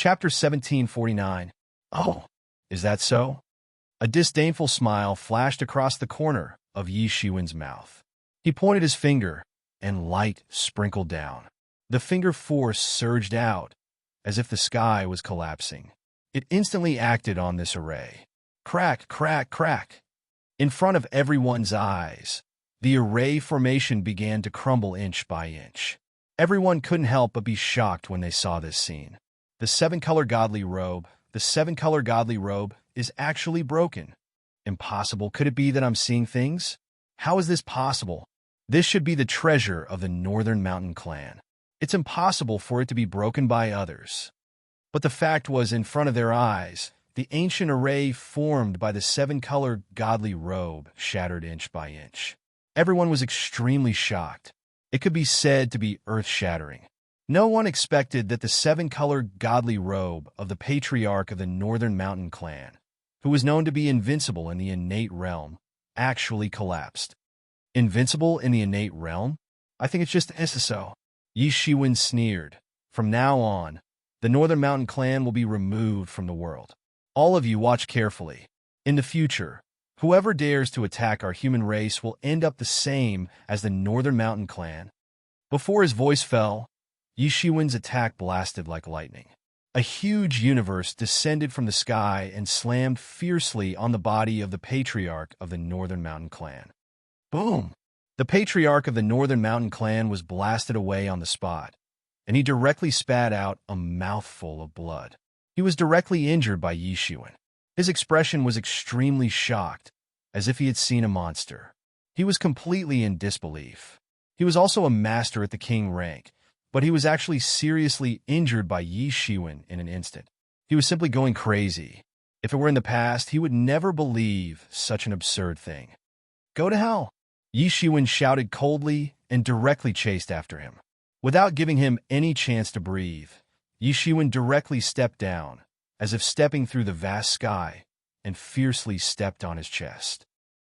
Chapter 1749. Oh, is that so? A disdainful smile flashed across the corner of Yi Shiwen's mouth. He pointed his finger, and light sprinkled down. The finger force surged out, as if the sky was collapsing. It instantly acted on this array. Crack, crack, crack. In front of everyone's eyes, the array formation began to crumble inch by inch. Everyone couldn't help but be shocked when they saw this scene. The seven-color godly robe, is actually broken. Impossible. Could it be that I'm seeing things? How is this possible? This should be the treasure of the Northern Mountain clan. It's impossible for it to be broken by others. But the fact was, in front of their eyes, the ancient array formed by the seven-color godly robe shattered inch by inch. Everyone was extremely shocked. It could be said to be earth-shattering. No one expected that the seven-color godly robe of the patriarch of the Northern Mountain clan, who was known to be invincible in the innate realm, actually collapsed. Invincible in the innate realm? I think it's just so. Yi Shiwen sneered. From now on, the Northern Mountain clan will be removed from the world. All of you watch carefully. In the future, whoever dares to attack our human race will end up the same as the Northern Mountain clan. Before his voice fell, Yi Shiwen's attack blasted like lightning. A huge universe descended from the sky and slammed fiercely on the body of the patriarch of the Northern Mountain clan. Boom! The patriarch of the Northern Mountain clan was blasted away on the spot, and he directly spat out a mouthful of blood. He was directly injured by Yi Shiwen. His expression was extremely shocked, as if he had seen a monster. He was completely in disbelief. He was also a master at the king rank, but he was actually seriously injured by Yi Shiwen in an instant. He was simply going crazy. If it were in the past, he would never believe such an absurd thing. Go to hell! Yi Shiwen shouted coldly and directly chased after him. Without giving him any chance to breathe, Yi Shiwen directly stepped down, as if stepping through the vast sky, and fiercely stepped on his chest.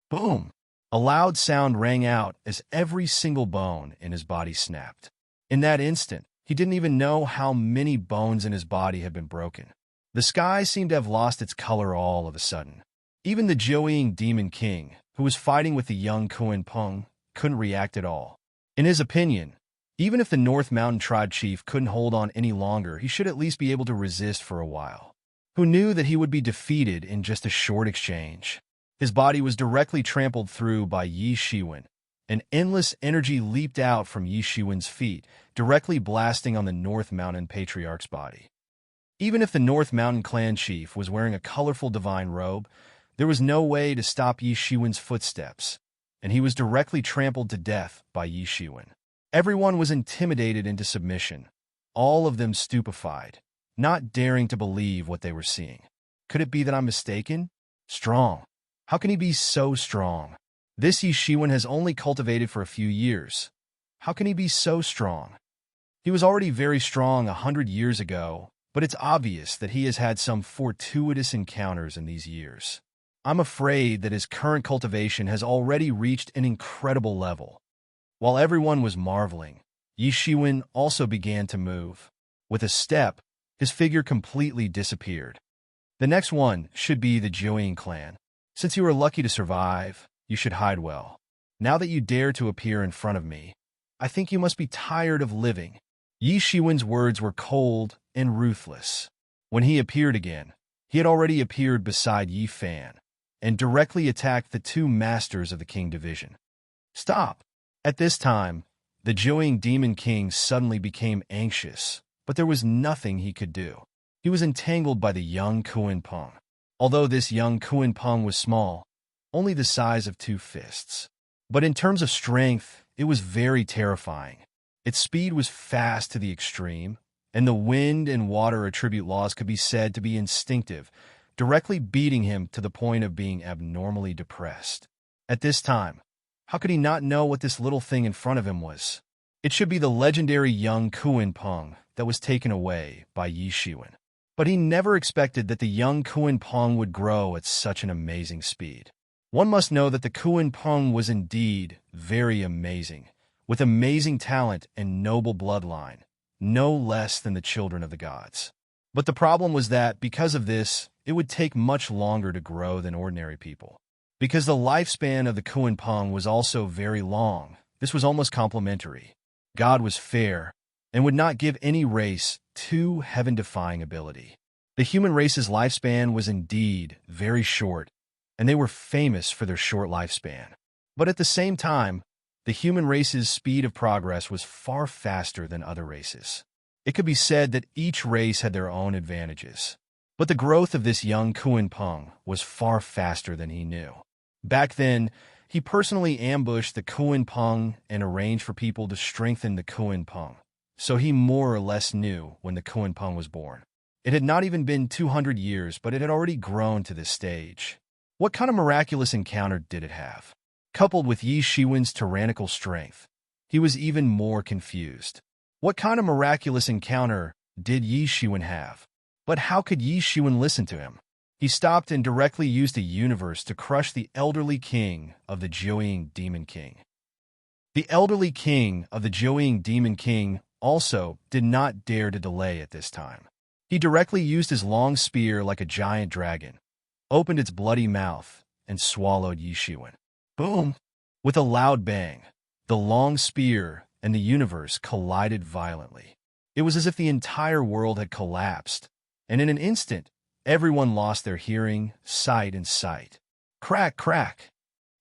Boom! A loud sound rang out as every single bone in his body snapped. In that instant, he didn't even know how many bones in his body had been broken. The sky seemed to have lost its color all of a sudden. Even the Jiuying Demon King, who was fighting with the young Kuan Peng, couldn't react at all. In his opinion, even if the North Mountain tribe chief couldn't hold on any longer, he should at least be able to resist for a while. Who knew that he would be defeated in just a short exchange? His body was directly trampled through by Yi Shiwen. An endless energy leaped out from Yi Shiwen's feet, directly blasting on the North Mountain Patriarch's body. Even if the North Mountain clan chief was wearing a colorful divine robe, there was no way to stop Yi Shiwen's footsteps, and he was directly trampled to death by Yi Shiwen. Everyone was intimidated into submission, all of them stupefied, not daring to believe what they were seeing. Could it be that I'm mistaken? Strong. How can he be so strong? This Yi Shiwen has only cultivated for a few years. How can he be so strong? He was already very strong 100 years ago, but it's obvious that he has had some fortuitous encounters in these years. I'm afraid that his current cultivation has already reached an incredible level. While everyone was marveling, Yi Shiwen also began to move. With a step, his figure completely disappeared. The next one should be the Jiuying clan. Since you were lucky to survive, you should hide well. Now that you dare to appear in front of me, I think you must be tired of living. Yi Shiwen's words were cold and ruthless. When he appeared again, he had already appeared beside Yi Fan, and directly attacked the two masters of the King Division. Stop! At this time, the Jiuying Demon King suddenly became anxious, but there was nothing he could do. He was entangled by the young Kuan Peng. Although this young Kuan Peng was small, only the size of two fists. But in terms of strength, it was very terrifying. Its speed was fast to the extreme, and the wind and water attribute laws could be said to be instinctive, directly beating him to the point of being abnormally depressed. At this time, how could he not know what this little thing in front of him was? It should be the legendary young Kuan Peng that was taken away by Yi Shiwen. But he never expected that the young Kuan Peng would grow at such an amazing speed. One must know that the Kuan Peng was indeed very amazing, with amazing talent and noble bloodline, no less than the children of the gods. But the problem was that, because of this, it would take much longer to grow than ordinary people. Because the lifespan of the Kuan Peng was also very long, this was almost complementary. God was fair and would not give any race too heaven-defying ability. The human race's lifespan was indeed very short, and they were famous for their short lifespan. But at the same time, the human race's speed of progress was far faster than other races. It could be said that each race had their own advantages. But the growth of this young Kuan Peng was far faster than he knew. Back then, he personally ambushed the Kuan Peng and arranged for people to strengthen the Kuan Peng. So he more or less knew when the Kuan Peng was born. It had not even been 200 years, but it had already grown to this stage. What kind of miraculous encounter did it have? Coupled with Yi Shiwen's tyrannical strength, he was even more confused. What kind of miraculous encounter did Yi Shiwen have? But how could Yi Shiwen listen to him? He stopped and directly used the universe to crush the elderly king of the Jiuying Demon King. The elderly king of the Jiuying Demon King also did not dare to delay at this time. He directly used his long spear like a giant dragon, opened its bloody mouth, and swallowed Yi Shiwen. Boom! With a loud bang, the long spear and the universe collided violently. It was as if the entire world had collapsed, and in an instant, everyone lost their hearing, sight, and sight. Crack, crack!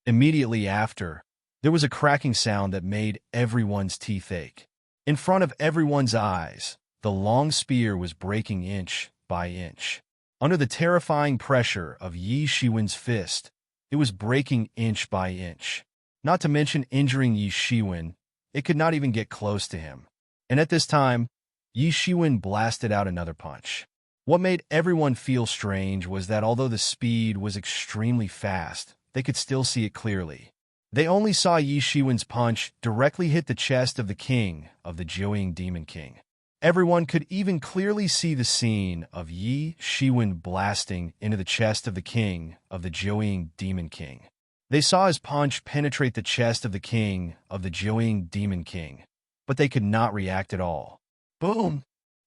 Immediately after, there was a cracking sound that made everyone's teeth ache. In front of everyone's eyes, the long spear was breaking inch by inch. Under the terrifying pressure of Yi Shiwen's fist, it was breaking inch by inch. Not to mention injuring Yi Shiwen, it could not even get close to him. And at this time, Yi Shiwen blasted out another punch. What made everyone feel strange was that although the speed was extremely fast, they could still see it clearly. They only saw Yi Shiwen's punch directly hit the chest of the king of the Jiuying Demon King. Everyone could even clearly see the scene of Yi Shiwen blasting into the chest of the king of the Jiuying Demon King. They saw his punch penetrate the chest of the king of the Jiuying Demon King, but they could not react at all. Boom!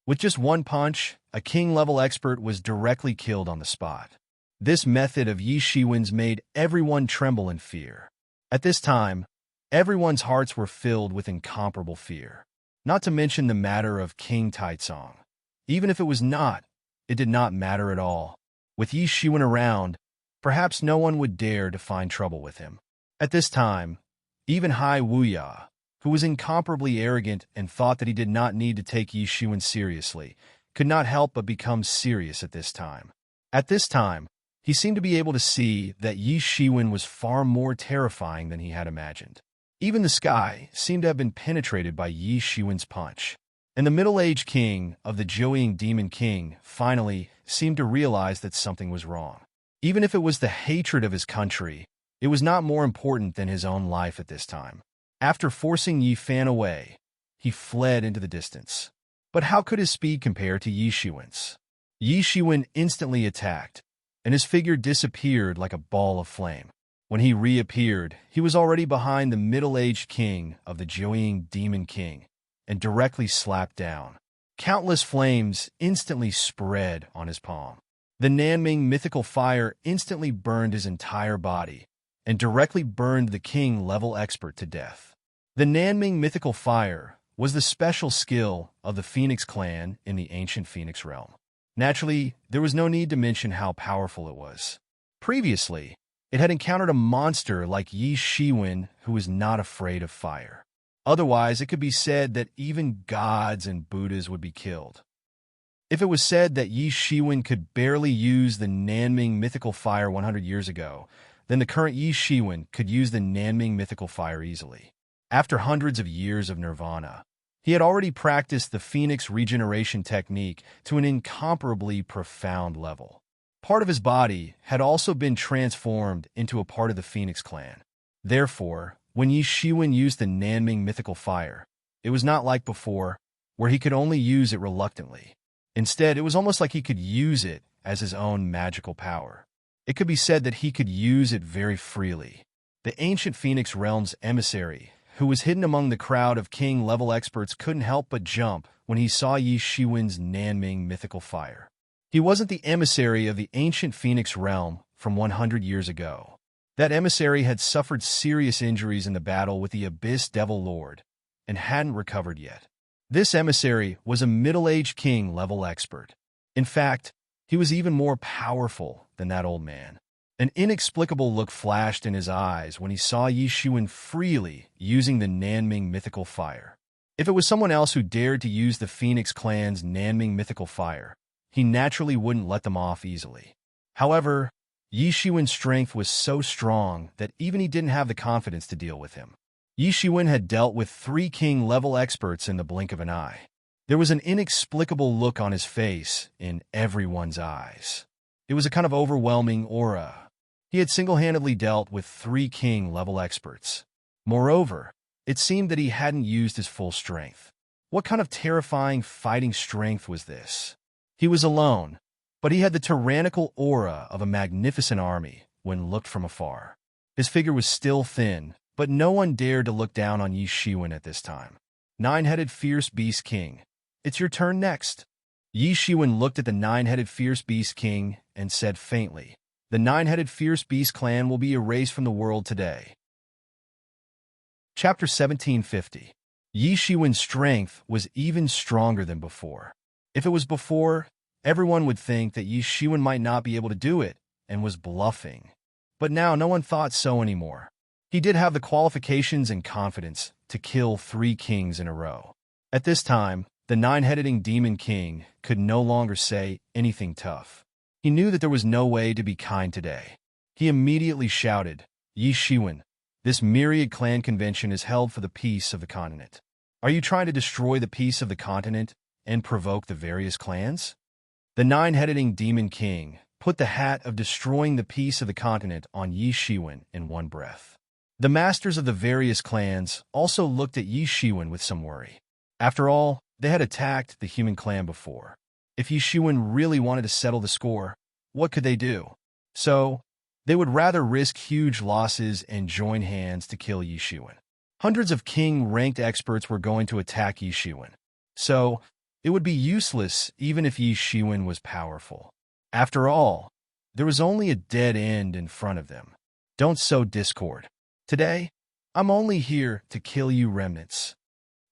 With just one punch, a king-level expert was directly killed on the spot. This method of Yi Shiwen's made everyone tremble in fear. At this time, everyone's hearts were filled with incomparable fear. Not to mention the matter of King Taizong. Even if it was not, it did not matter at all. With Yi Shiwen around, perhaps no one would dare to find trouble with him. At this time, even Hai Wuya, who was incomparably arrogant and thought that he did not need to take Yi Shiwen seriously, could not help but become serious at this time. At this time, he seemed to be able to see that Yi Shiwen was far more terrifying than he had imagined. Even the sky seemed to have been penetrated by Yi Shiwen's punch. And the middle-aged king of the Jiuying Demon King finally seemed to realize that something was wrong. Even if it was the hatred of his country, it was not more important than his own life at this time. After forcing Yi Fan away, he fled into the distance. But how could his speed compare to Yi Shiwen's? Yi Shiwen instantly attacked, and his figure disappeared like a ball of flame. When he reappeared, he was already behind the middle-aged king of the Jiuying Demon King and directly slapped down. Countless flames instantly spread on his palm. The Nanming mythical fire instantly burned his entire body and directly burned the king-level expert to death. The Nanming mythical fire was the special skill of the Phoenix clan in the ancient Phoenix realm. Naturally, there was no need to mention how powerful it was. Previously, it had encountered a monster like Yi Shiwen who was not afraid of fire. Otherwise, it could be said that even gods and Buddhas would be killed. If it was said that Yi Shiwen could barely use the Nanming mythical fire 100 years ago, then the current Yi Shiwen could use the Nanming mythical fire easily. After hundreds of years of nirvana, he had already practiced the Phoenix regeneration technique to an incomparably profound level. Part of his body had also been transformed into a part of the Phoenix clan. Therefore, when Yi Shiwen used the Nanming mythical fire, it was not like before, where he could only use it reluctantly. Instead, it was almost like he could use it as his own magical power. It could be said that he could use it very freely. The ancient Phoenix realm's emissary who was hidden among the crowd of king-level experts, couldn't help but jump when he saw Yi Shiwen's Nanming mythical fire. He wasn't the emissary of the ancient Phoenix realm from 100 years ago. That emissary had suffered serious injuries in the battle with the Abyss Devil Lord and hadn't recovered yet. This emissary was a middle-aged king-level expert. In fact, he was even more powerful than that old man. An inexplicable look flashed in his eyes when he saw Yi Shiwen freely using the Nanming mythical fire. If it was someone else who dared to use the Phoenix clan's Nanming mythical fire, he naturally wouldn't let them off easily. However, Yi Shiwen's strength was so strong that even he didn't have the confidence to deal with him. Yi Shiwen had dealt with 3 king-level experts in the blink of an eye. There was an inexplicable look on his face in everyone's eyes. It was a kind of overwhelming aura. He had single-handedly dealt with 3 king-level experts. Moreover, it seemed that he hadn't used his full strength. What kind of terrifying fighting strength was this? He was alone, but he had the tyrannical aura of a magnificent army when looked from afar. His figure was still thin, but no one dared to look down on Yi Shiwen at this time. Nine-headed fierce beast king, it's your turn next. Yi Shiwen looked at the nine-headed fierce beast king and said faintly, "The nine-headed fierce beast clan will be erased from the world today." Chapter 1750. Yi Shiwen's strength was even stronger than before. If it was before, everyone would think that Yi Shiwen might not be able to do it and was bluffing. But now no one thought so anymore. He did have the qualifications and confidence to kill 3 kings in a row. At this time, the nine-headed demon king could no longer say anything tough. He knew that there was no way to be kind today. He immediately shouted, "Yi Shiwen, this myriad clan convention is held for the peace of the continent. Are you trying to destroy the peace of the continent and provoke the various clans?" The nine-headed demon king put the hat of destroying the peace of the continent on Yi Shiwen in one breath. The masters of the various clans also looked at Yi Shiwen with some worry. After all, they had attacked the human clan before. If Yi Shiwen really wanted to settle the score, what could they do? So, they would rather risk huge losses and join hands to kill Yi Shiwen. Hundreds of king-ranked experts were going to attack Yi Shiwen. So, it would be useless even if Yi Shiwen was powerful. After all, there was only a dead end in front of them. Don't sow discord. Today, I'm only here to kill you remnants.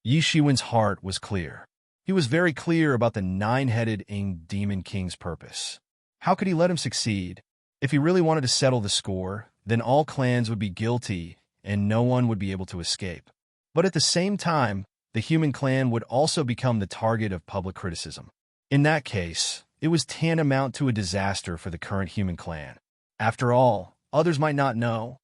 Yi Shiwen's heart was clear. He was very clear about the nine-headed demon king's purpose. How could he let him succeed? If he really wanted to settle the score, then all clans would be guilty and no one would be able to escape. But at the same time, the human clan would also become the target of public criticism. In that case, it was tantamount to a disaster for the current human clan. After all, others might not know.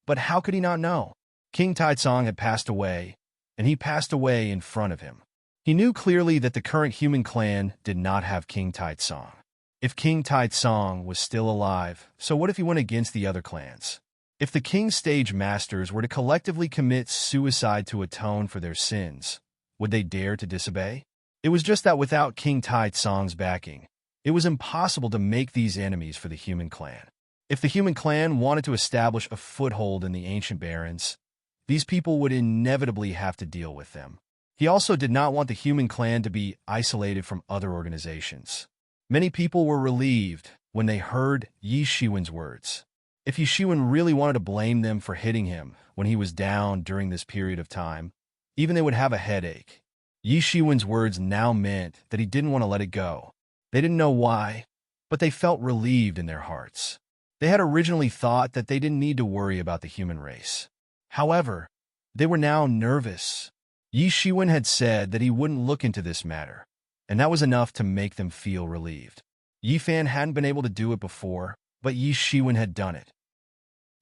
But how could he not know? King Taitsong had passed away, and he passed away in front of him. He knew clearly that the current human clan did not have King Taitsong. If King Taitsong was still alive, so what if he went against the other clans? If the King's stage masters were to collectively commit suicide to atone for their sins, would they dare to disobey? It was just that without King Taitsong's backing, it was impossible to make these enemies for the human clan. If the human clan wanted to establish a foothold in the ancient barrens, these people would inevitably have to deal with them. He also did not want the human clan to be isolated from other organizations. Many people were relieved when they heard Yi Shiwen's words. If Yi Shiwen really wanted to blame them for hitting him when he was down during this period of time, even they would have a headache. Yi Shiwen's words now meant that he didn't want to let it go. They didn't know why, but they felt relieved in their hearts. They had originally thought that they didn't need to worry about the human race. However, they were now nervous. Yi Shiwen had said that he wouldn't look into this matter, and that was enough to make them feel relieved. Yi Fan hadn't been able to do it before, but Yi Shiwen had done it.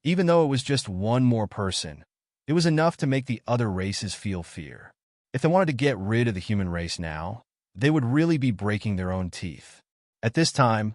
Even though it was just one more person, it was enough to make the other races feel fear. If they wanted to get rid of the human race now, they would really be breaking their own teeth. At this time,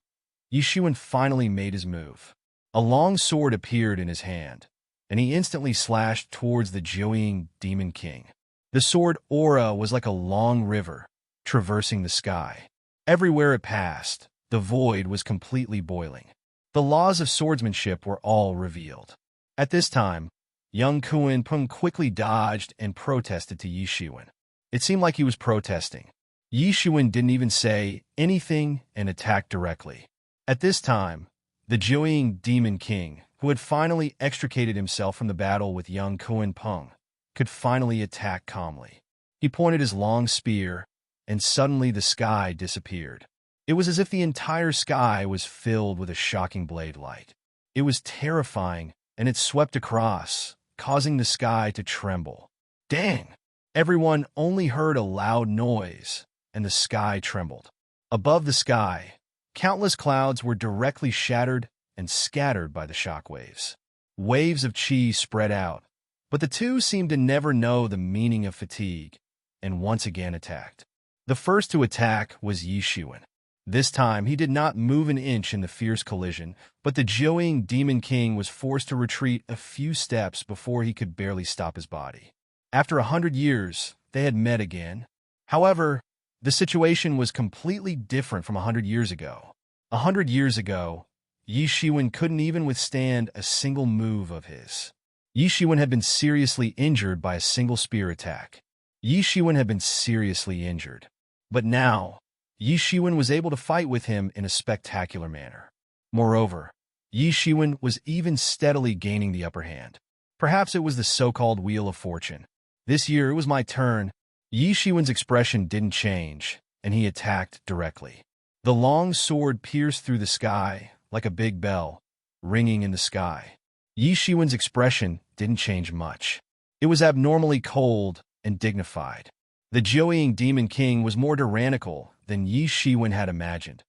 Yi Shiwen finally made his move. A long sword appeared in his hand, and he instantly slashed towards the Joeying Demon King. The sword aura was like a long river, traversing the sky. Everywhere it passed, the void was completely boiling. The laws of swordsmanship were all revealed. At this time, Young Kuan Peng quickly dodged and protested to Yi Shiwen. It seemed like he was protesting. Yi Shiwen didn't even say anything and attacked directly. At this time, the Jiuying Demon King, who had finally extricated himself from the battle with young Kuan Peng, could finally attack calmly. He pointed his long spear, and suddenly the sky disappeared. It was as if the entire sky was filled with a shocking blade light. It was terrifying, and it swept across, causing the sky to tremble. Dang! Everyone only heard a loud noise, and the sky trembled. Above the sky, countless clouds were directly shattered and scattered by the shockwaves. Waves of chi spread out, but the two seemed to never know the meaning of fatigue, and once again attacked. The first to attack was Yi Shiwen. This time, he did not move an inch in the fierce collision, but the Jiuying Demon King was forced to retreat a few steps before he could barely stop his body. After 100 years, they had met again. However, the situation was completely different from 100 years ago. 100 years ago, Yi Shiwen couldn't even withstand a single move of his. Yi Shiwen had been seriously injured by a single spear attack. Yi Shiwen had been seriously injured. But now, Yi Shiwen was able to fight with him in a spectacular manner. Moreover, Yi Shiwen was even steadily gaining the upper hand. Perhaps it was the so-called Wheel of Fortune. This year it was my turn. Yi Shiwen's expression didn't change, and he attacked directly. The long sword pierced through the sky like a big bell, ringing in the sky. Yi Shiwen's expression didn't change much. It was abnormally cold and dignified. The Jiuying Demon King was more tyrannical than Yi Shiwen had imagined,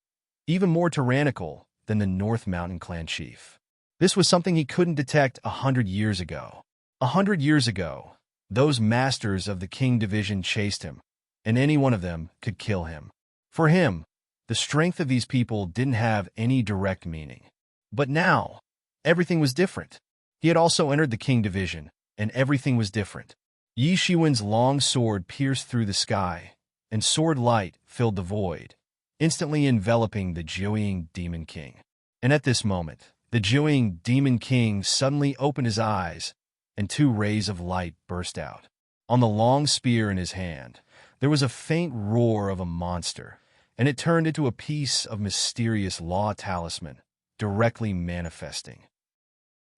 even more tyrannical than the North Mountain clan chief. This was something he couldn't detect 100 years ago. 100 years ago, those masters of the King Division chased him, and any one of them could kill him. For him, the strength of these people didn't have any direct meaning. But now, everything was different. He had also entered the King Division, and everything was different. Yi Shiwen's long sword pierced through the sky, and sword light filled the void, instantly enveloping the Jiuying Demon King. And at this moment, the Jiuying Demon King suddenly opened his eyes, and two rays of light burst out. On the long spear in his hand, there was a faint roar of a monster, and it turned into a piece of mysterious law talisman, directly manifesting.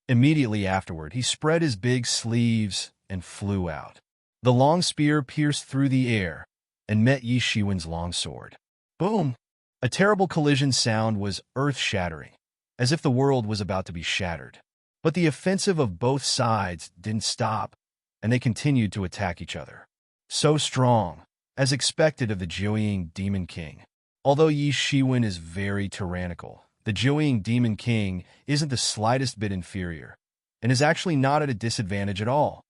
Immediately afterward, he spread his big sleeves and flew out. The long spear pierced through the air and met Yi Shiwen's long sword. Boom! A terrible collision sound was earth-shattering, as if the world was about to be shattered. But the offensive of both sides didn't stop, and they continued to attack each other. So strong, as expected of the Jiuying Demon King. Although Yi Shiwen is very tyrannical, the Jiuying Demon King isn't the slightest bit inferior, and is actually not at a disadvantage at all.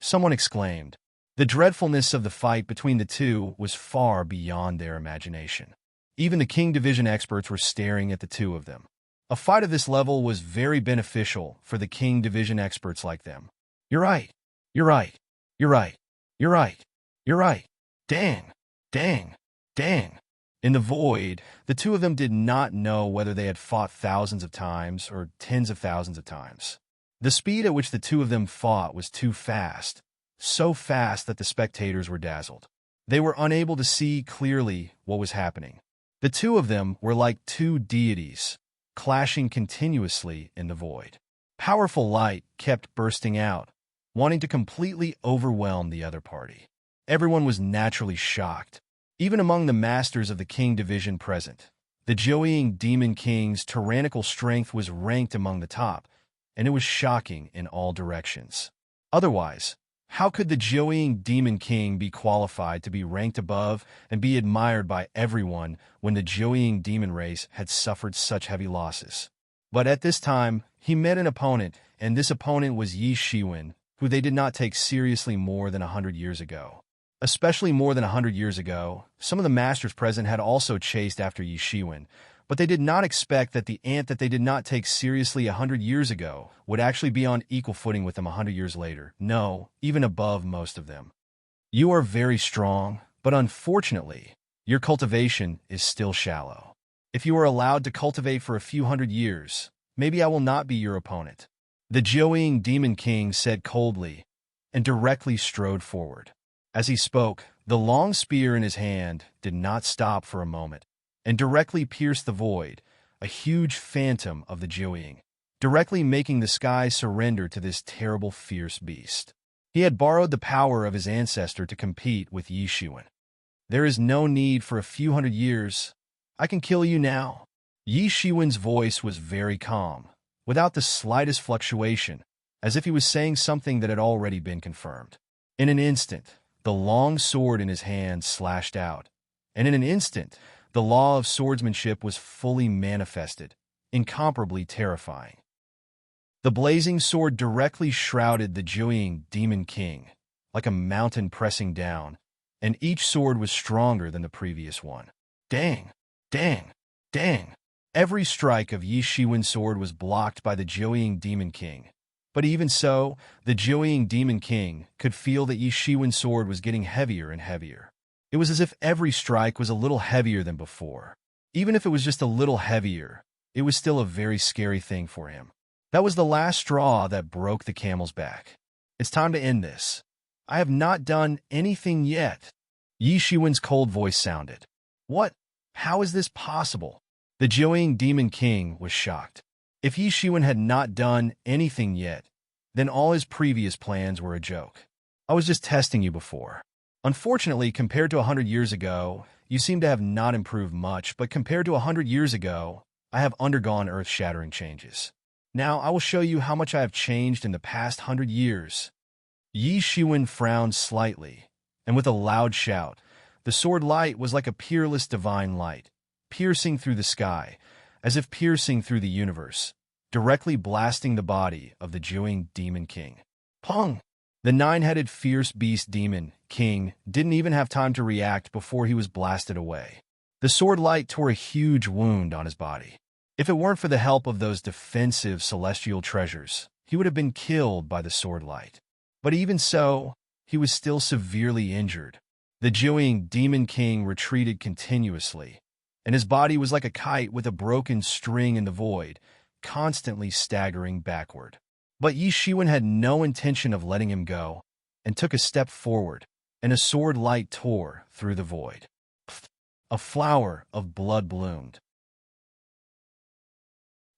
Someone exclaimed. The dreadfulness of the fight between the two was far beyond their imagination. Even the King Division experts were staring at the two of them. A fight of this level was very beneficial for the King Division experts like them. You're right. You're right. You're right. You're right. You're right. Dang. Dang. Dang. In the void, the two of them did not know whether they had fought thousands of times or tens of thousands of times. The speed at which the two of them fought was too fast, so fast that the spectators were dazzled. They were unable to see clearly what was happening. The two of them were like two deities, clashing continuously in the void. Powerful light kept bursting out, wanting to completely overwhelm the other party. Everyone was naturally shocked. Even among the masters of the King Division present, the Jiuying Demon King's tyrannical strength was ranked among the top, and it was shocking in all directions. Otherwise, how could the Jiuying Demon King be qualified to be ranked above and be admired by everyone when the Jiuying demon race had suffered such heavy losses? But at this time, he met an opponent, and this opponent was Yi Shiwen, who they did not take seriously more than 100 years ago. Especially more than 100 years ago, some of the masters present had also chased after Yi Shiwen, but they did not expect that the ant that they did not take seriously 100 years ago would actually be on equal footing with them 100 years later. No, even above most of them. You are very strong, but unfortunately, your cultivation is still shallow. If you are allowed to cultivate for a few hundred years, maybe I will not be your opponent. The Joeying Demon King said coldly, and directly strode forward. As he spoke, the long spear in his hand did not stop for a moment, and directly pierced the void, a huge phantom of the Joeying, directly making the sky surrender to this terrible, fierce beast. He had borrowed the power of his ancestor to compete with Yi Shiwen. There is no need for a few hundred years. I can kill you now. Yi Shiwen's voice was very calm, without the slightest fluctuation, as if he was saying something that had already been confirmed. In an instant, the long sword in his hand slashed out, and in an instant, the law of swordsmanship was fully manifested, incomparably terrifying. The blazing sword directly shrouded the Joeying Demon King, like a mountain pressing down, and each sword was stronger than the previous one. Dang! Dang! Dang! Every strike of Yi Shiwen's sword was blocked by the Joeying Demon King. But even so, the Joeying Demon King could feel that Yi Shiwen's sword was getting heavier and heavier. It was as if every strike was a little heavier than before. Even if it was just a little heavier, it was still a very scary thing for him. That was the last straw that broke the camel's back. It's time to end this. I have not done anything yet. Yi Shiwen's cold voice sounded. What? How is this possible? The Joeying Demon King was shocked. If Yi Shiwen had not done anything yet, then all his previous plans were a joke. I was just testing you before. Unfortunately, compared to 100 years ago, you seem to have not improved much, but compared to 100 years ago, I have undergone earth-shattering changes. Now I will show you how much I have changed in the past 100 years. Yi Shiwen frowned slightly, and with a loud shout, the sword light was like a peerless divine light, piercing through the sky, as if piercing through the universe, directly blasting the body of the Joeying Demon King. Pong! The nine-headed fierce beast demon king didn't even have time to react before he was blasted away. The sword light tore a huge wound on his body. If it weren't for the help of those defensive celestial treasures, he would have been killed by the sword light. But even so, he was still severely injured. The Joeying Demon King retreated continuously, and his body was like a kite with a broken string in the void, constantly staggering backward. But Yi Shiwen had no intention of letting him go, and took a step forward, and a sword light tore through the void. A flower of blood bloomed.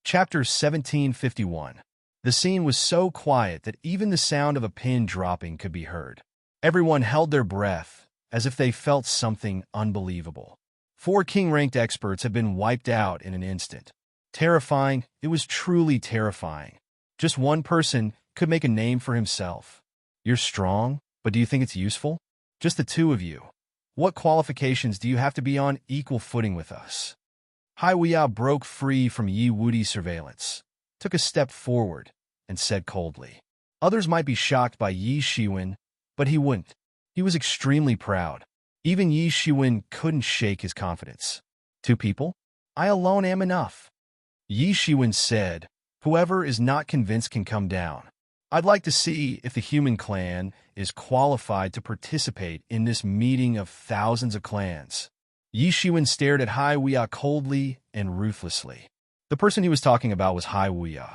Chapter 1751. The scene was so quiet that even the sound of a pin dropping could be heard. Everyone held their breath, as if they felt something unbelievable. 4 king-ranked experts had been wiped out in an instant. Terrifying, it was truly terrifying. Just one person could make a name for himself. You're strong, but do you think it's useful? Just the 2 of you. What qualifications do you have to be on equal footing with us? Hai Wuya broke free from Yi Wudi's surveillance, took a step forward, and said coldly. Others might be shocked by Yi Shiwen, but he wouldn't. He was extremely proud. Even Yi Shiwen couldn't shake his confidence. 2 people? I alone am enough. Yi Shiwen said, whoever is not convinced can come down. I'd like to see if the human clan is qualified to participate in this meeting of thousands of clans. Yi Shiwen stared at Hai Wuya coldly and ruthlessly. The person he was talking about was Hai Wuya.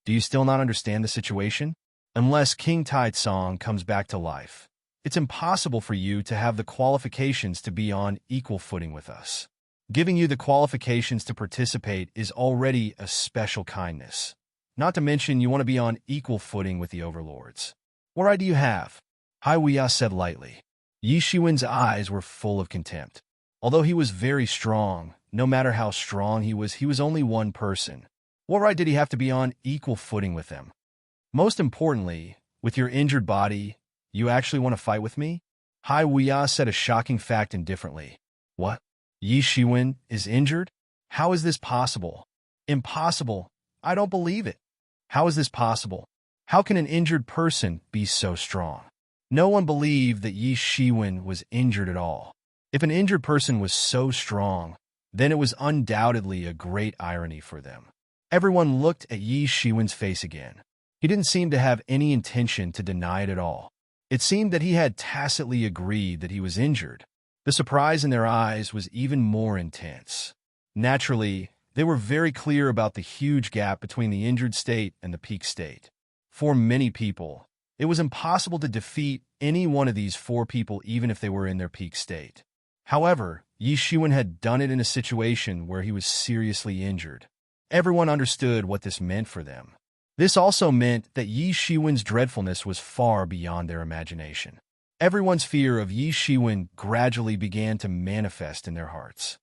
Do you still not understand the situation? Unless King Taitsong comes back to life, it's impossible for you to have the qualifications to be on equal footing with us. Giving you the qualifications to participate is already a special kindness. Not to mention you want to be on equal footing with the overlords. What right do you have? Hai Wuya said lightly. Yi Shiwen's eyes were full of contempt. Although he was very strong, no matter how strong he was only one person. What right did he have to be on equal footing with them? Most importantly, with your injured body, you actually want to fight with me? Hai Wuya said a shocking fact indifferently. What? Yi Shiwen is injured? How is this possible? Impossible. I don't believe it. How is this possible? How can an injured person be so strong? No one believed that Yi Shiwen was injured at all. If an injured person was so strong, then it was undoubtedly a great irony for them. Everyone looked at Yi Shiwen's face again. He didn't seem to have any intention to deny it at all. It seemed that he had tacitly agreed that he was injured. The surprise in their eyes was even more intense. Naturally, They were very clear about the huge gap between the injured state and the peak state. For many people, it was impossible to defeat any one of these four people even if they were in their peak state. However, Yi Shiwen had done it in a situation where he was seriously injured. Everyone understood what this meant for them. This also meant that Yi Shiwen's dreadfulness was far beyond their imagination. Everyone's fear of Yi Shiwen gradually began to manifest in their hearts.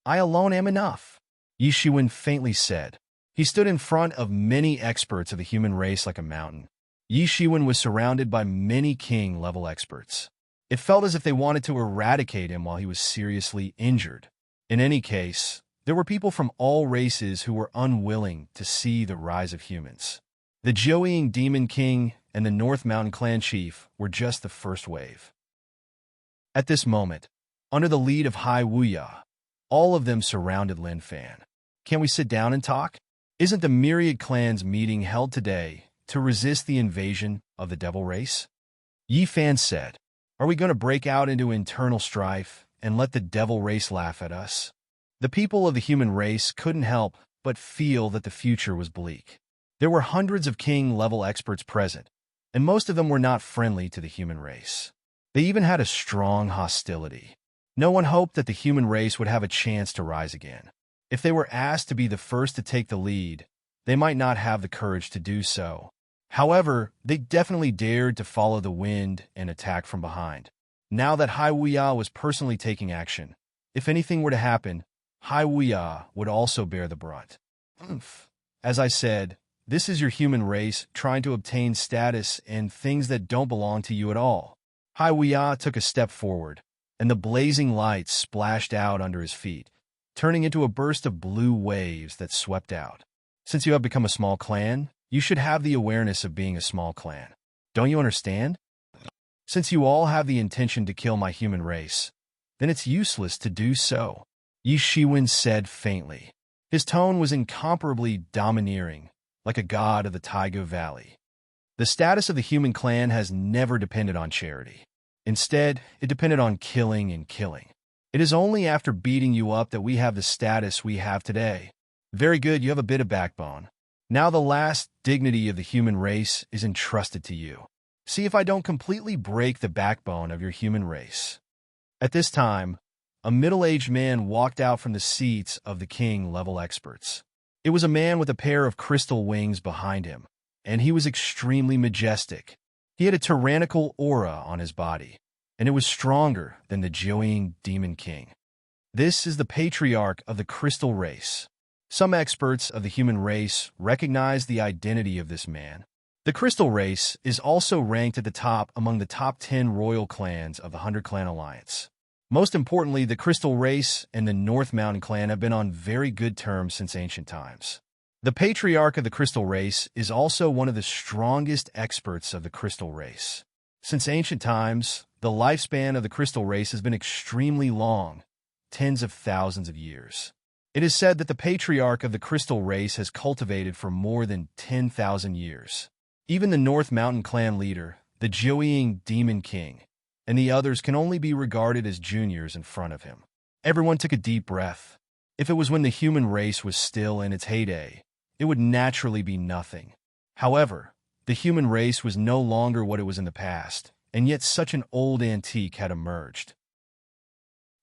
"I alone am enough," Yi Shiwen faintly said. He stood in front of many experts of the human race like a mountain. Yi Shiwen was surrounded by many king-level experts. It felt as if they wanted to eradicate him while he was seriously injured. In any case, there were people from all races who were unwilling to see the rise of humans. The Jiuying Demon King and the North Mountain Clan Chief were just the first wave. At this moment, under the lead of Hai Wuya, all of them surrounded Lin Fan. "Can we sit down and talk? Isn't the myriad clans meeting held today to resist the invasion of the devil race?" Yi Fan said, "Are we going to break out into internal strife and let the devil race laugh at us?" The people of the human race couldn't help but feel that the future was bleak. There were hundreds of king-level experts present, and most of them were not friendly to the human race. They even had a strong hostility. No one hoped that the human race would have a chance to rise again. If they were asked to be the first to take the lead, they might not have the courage to do so. However, they definitely dared to follow the wind and attack from behind. Now that Hai Wuya was personally taking action, if anything were to happen, Hai Wuya would also bear the brunt. As I said, this is your human race trying to obtain status and things that don't belong to you at all. Hai Wuya took a step forward, and the blazing lights splashed out under his feet, turning into a burst of blue waves that swept out. Since you have become a small clan, you should have the awareness of being a small clan. Don't you understand? Since you all have the intention to kill my human race, then it's useless to do so, Yi Shiwen said faintly. His tone was incomparably domineering, like a god of the Taiga Valley. The status of the human clan has never depended on charity. Instead, it depended on killing and killing. It is only after beating you up that we have the status we have today. Very good, you have a bit of backbone. Now the last dignity of the human race is entrusted to you. See if I don't completely break the backbone of your human race. At this time, a middle-aged man walked out from the seats of the king-level experts. It was a man with a pair of crystal wings behind him, and he was extremely majestic. He had a tyrannical aura on his body, and it was stronger than the Jiuying Demon King. This is the patriarch of the crystal race. Some experts of the human race recognize the identity of this man. The crystal race is also ranked at the top among the top 10 royal clans of the 100 Clan Alliance. Most importantly, the crystal race and the North Mountain Clan have been on very good terms since ancient times. The patriarch of the crystal race is also one of the strongest experts of the crystal race. Since ancient times, the lifespan of the crystal race has been extremely long, tens of thousands of years. It is said that the patriarch of the crystal race has cultivated for more than 10,000 years. Even the North Mountain Clan leader, the Jiuying Demon King, and the others can only be regarded as juniors in front of him. Everyone took a deep breath. If it was when the human race was still in its heyday, it would naturally be nothing. However, the human race was no longer what it was in the past, and yet such an old antique had emerged.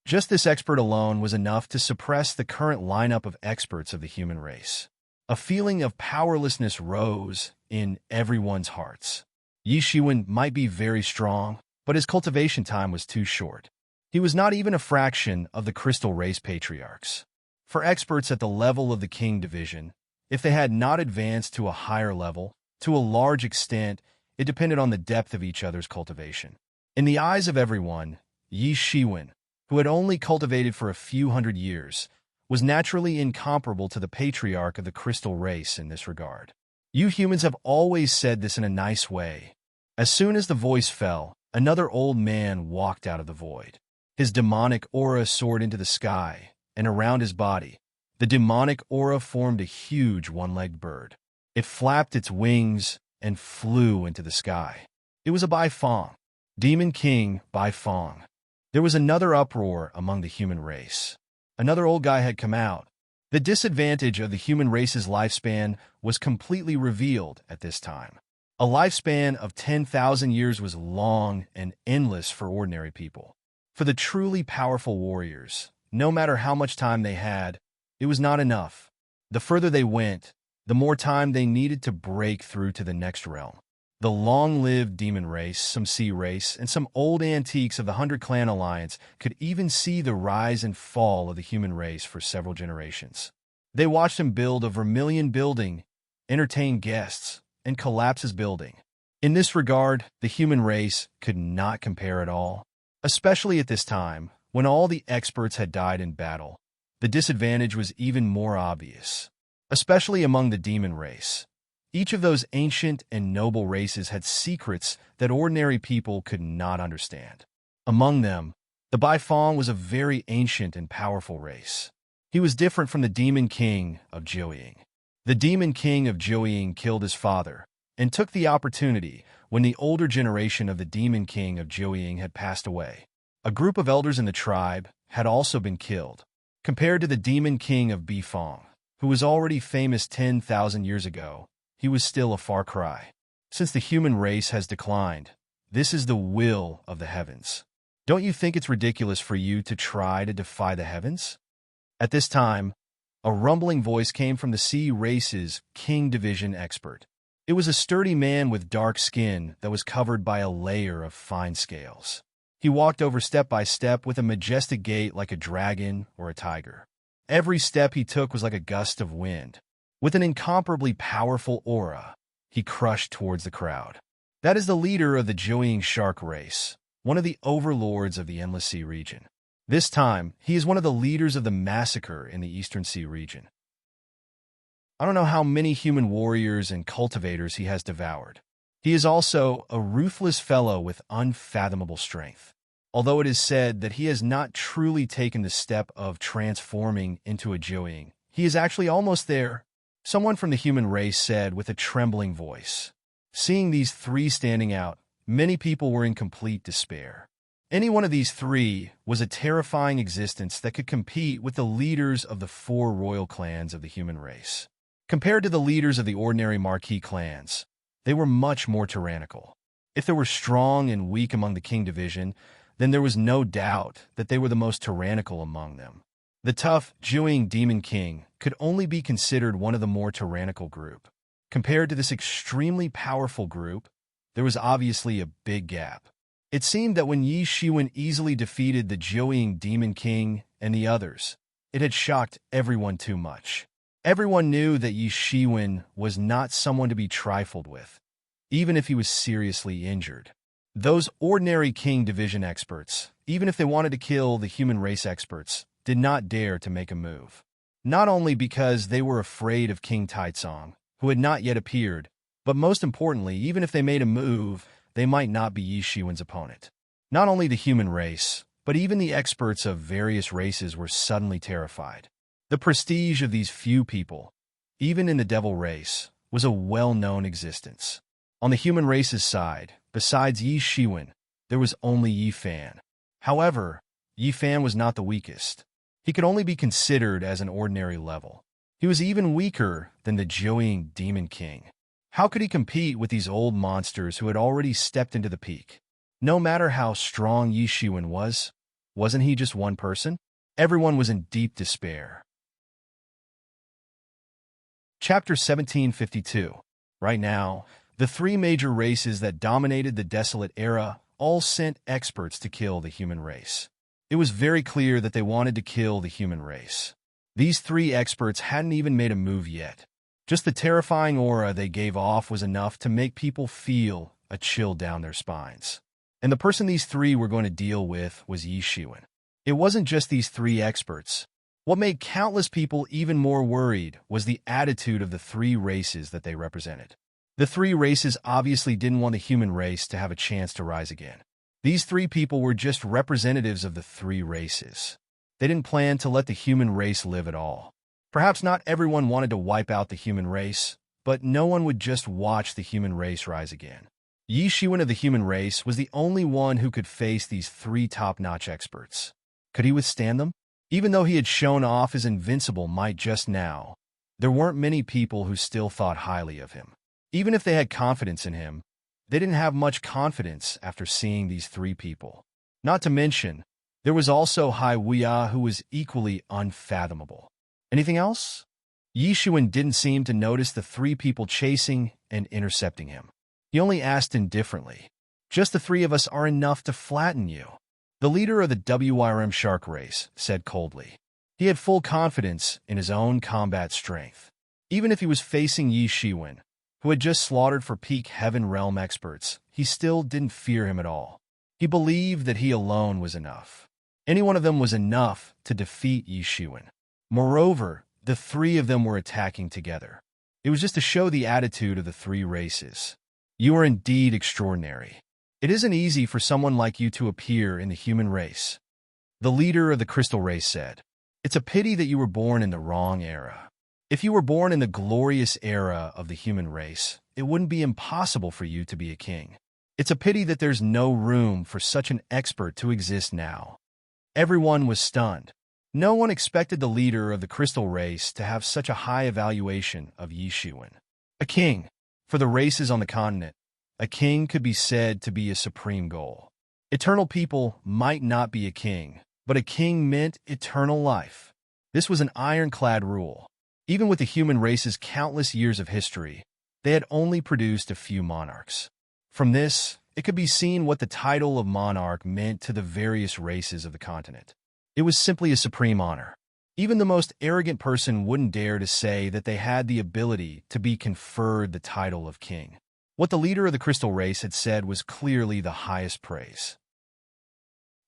Just this expert alone was enough to suppress the current lineup of experts of the human race. A feeling of powerlessness rose in everyone's hearts. Yi Shiwen might be very strong, but his cultivation time was too short. He was not even a fraction of the crystal race patriarchs. For experts at the level of the king division, if they had not advanced to a higher level, to a large extent, it depended on the depth of each other's cultivation. In the eyes of everyone, Yi Shiwen, who had only cultivated for a few hundred years, was naturally incomparable to the patriarch of the crystal race in this regard. You humans have always said this in a nice way. As soon as the voice fell, another old man walked out of the void. His demonic aura soared into the sky, and around his body, the demonic aura formed a huge one-legged bird. It flapped its wings and flew into the sky. It was a Bai Fong, Demon King Bai Fong. There was another uproar among the human race. Another old guy had come out, The disadvantage of the human race's lifespan was completely revealed at this time. A lifespan of 10,000 years was long and endless for ordinary people. For the truly powerful warriors, no matter how much time they had, it was not enough. The further they went, the more time they needed to break through to the next realm. The long-lived demon race, some sea race, and some old antiques of the 100-Clan Alliance could even see the rise and fall of the human race for several generations. They watched him build a vermilion building, entertain guests, and collapse his building. In this regard, the human race could not compare at all. Especially at this time, when all the experts had died in battle, the disadvantage was even more obvious, especially among the demon race. Each of those ancient and noble races had secrets that ordinary people could not understand. Among them, the Baifeng was a very ancient and powerful race. He was different from the Demon King of Jiuying. The Demon King of Jiuying killed his father and took the opportunity when the older generation of the Demon King of Jiuying had passed away. A group of elders in the tribe had also been killed. Compared to the Demon King of Bifeng, who was already famous 10,000 years ago, he was still a far cry. Since the human race has declined, this is the will of the heavens. Don't you think it's ridiculous for you to try to defy the heavens? At this time, a rumbling voice came from the sea race's King Division expert. It was a sturdy man with dark skin that was covered by a layer of fine scales. He walked over step by step with a majestic gait like a dragon or a tiger. Every step he took was like a gust of wind. With an incomparably powerful aura, he crushed towards the crowd. That is the leader of the Jiuying shark race, one of the overlords of the Endless Sea region. This time, he is one of the leaders of the massacre in the Eastern Sea region. I don't know how many human warriors and cultivators he has devoured. He is also a ruthless fellow with unfathomable strength. Although it is said that he has not truly taken the step of transforming into a Jiuying, he is actually almost there. Someone from the human race said with a trembling voice. Seeing these three standing out, many people were in complete despair. Any one of these three was a terrifying existence that could compete with the leaders of the 4 royal clans of the human race. Compared to the leaders of the ordinary marquee clans, they were much more tyrannical. If there were strong and weak among the King Division, then there was no doubt that they were the most tyrannical among them. The tough, Jiuying Demon King could only be considered one of the more tyrannical group. Compared to this extremely powerful group, there was obviously a big gap. It seemed that when Yi Shiwen easily defeated the Jiuying Demon King and the others, it had shocked everyone too much. Everyone knew that Yi Shiwen was not someone to be trifled with, even if he was seriously injured. Those ordinary King Division experts, even if they wanted to kill the human race experts, did not dare to make a move. Not only because they were afraid of King Taizong, who had not yet appeared, but most importantly, even if they made a move, they might not be Yi Shiwen's opponent. Not only the human race, but even the experts of various races were suddenly terrified. The prestige of these few people, even in the devil race, was a well-known existence. On the human race's side, besides Yi Shiwen, there was only Yi Fan. However, Yi Fan was not the weakest. He could only be considered as an ordinary level. He was even weaker than the Jiuying Demon King. How could he compete with these old monsters who had already stepped into the peak? No matter how strong Yi Shiwen was, wasn't he just one person? Everyone was in deep despair. Chapter 1752. Right now, the 3 major races that dominated the desolate era all sent experts to kill the human race. It was very clear that they wanted to kill the human race. These 3 experts hadn't even made a move yet. Just the terrifying aura they gave off was enough to make people feel a chill down their spines. And the person these 3 were going to deal with was Yi Shiwen. It wasn't just these 3 experts. What made countless people even more worried was the attitude of the 3 races that they represented. The 3 races obviously didn't want the human race to have a chance to rise again. These 3 people were just representatives of the 3 races. They didn't plan to let the human race live at all. Perhaps not everyone wanted to wipe out the human race, but no one would just watch the human race rise again. Yi Shiwen of the human race was the only one who could face these 3 top-notch experts. Could he withstand them? Even though he had shown off his invincible might just now, there weren't many people who still thought highly of him. Even if they had confidence in him, they didn't have much confidence after seeing these three people. Not to mention, there was also Hai Wuya, who was equally unfathomable. Anything else? Yi Xuan didn't seem to notice the three people chasing and intercepting him. He only asked indifferently, "Just the three of us are enough to flatten you." The leader of the WRM shark race said coldly. He had full confidence in his own combat strength. Even if he was facing Yi Xuan, who had just slaughtered for peak Heaven Realm experts, he still didn't fear him at all. He believed that he alone was enough. Any one of them was enough to defeat Yi Xuan. Moreover, the three of them were attacking together. It was just to show the attitude of the three races. You are indeed extraordinary. It isn't easy for someone like you to appear in the human race. The leader of the crystal race said, "It's a pity that you were born in the wrong era. If you were born in the glorious era of the human race, it wouldn't be impossible for you to be a king. It's a pity that there's no room for such an expert to exist now." Everyone was stunned. No one expected the leader of the crystal race to have such a high evaluation of Yi Xuan. A king. For the races on the continent, a king could be said to be a supreme goal. Eternal people might not be a king, but a king meant eternal life. This was an ironclad rule. Even with the human race's countless years of history, they had only produced a few monarchs. From this, it could be seen what the title of monarch meant to the various races of the continent. It was simply a supreme honor. Even the most arrogant person wouldn't dare to say that they had the ability to be conferred the title of king. What the leader of the crystal race had said was clearly the highest praise.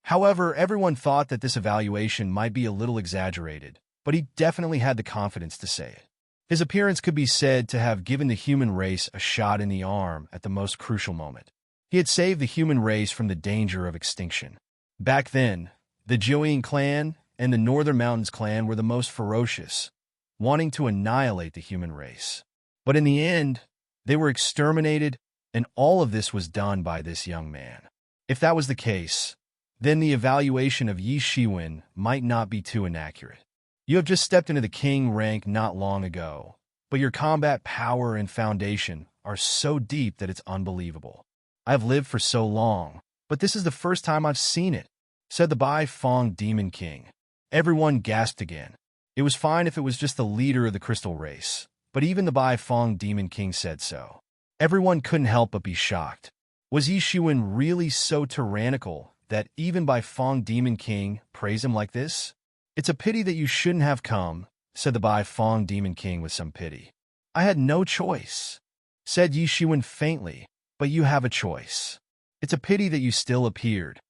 However, everyone thought that this evaluation might be a little exaggerated, but he definitely had the confidence to say it. His appearance could be said to have given the human race a shot in the arm at the most crucial moment. He had saved the human race from the danger of extinction. Back then, the Jiuyin clan and the Northern Mountains clan were the most ferocious, wanting to annihilate the human race. But in the end, they were exterminated, and all of this was done by this young man. If that was the case, then the evaluation of Yi Xuan might not be too inaccurate. You have just stepped into the king rank not long ago, but your combat power and foundation are so deep that it's unbelievable. I've lived for so long, but this is the first time I've seen it, said the Bai Fong Demon King. Everyone gasped again. It was fine if it was just the leader of the crystal race, but even the Bai Fong Demon King said so. Everyone couldn't help but be shocked. Was Yi Xuan really so tyrannical that even Bai Fong Demon King praised him like this? "It's a pity that you shouldn't have come," said the Bai Fong Demon King with some pity. "I had no choice," said Yi Xuan faintly, "but you have a choice. It's a pity that you still appeared.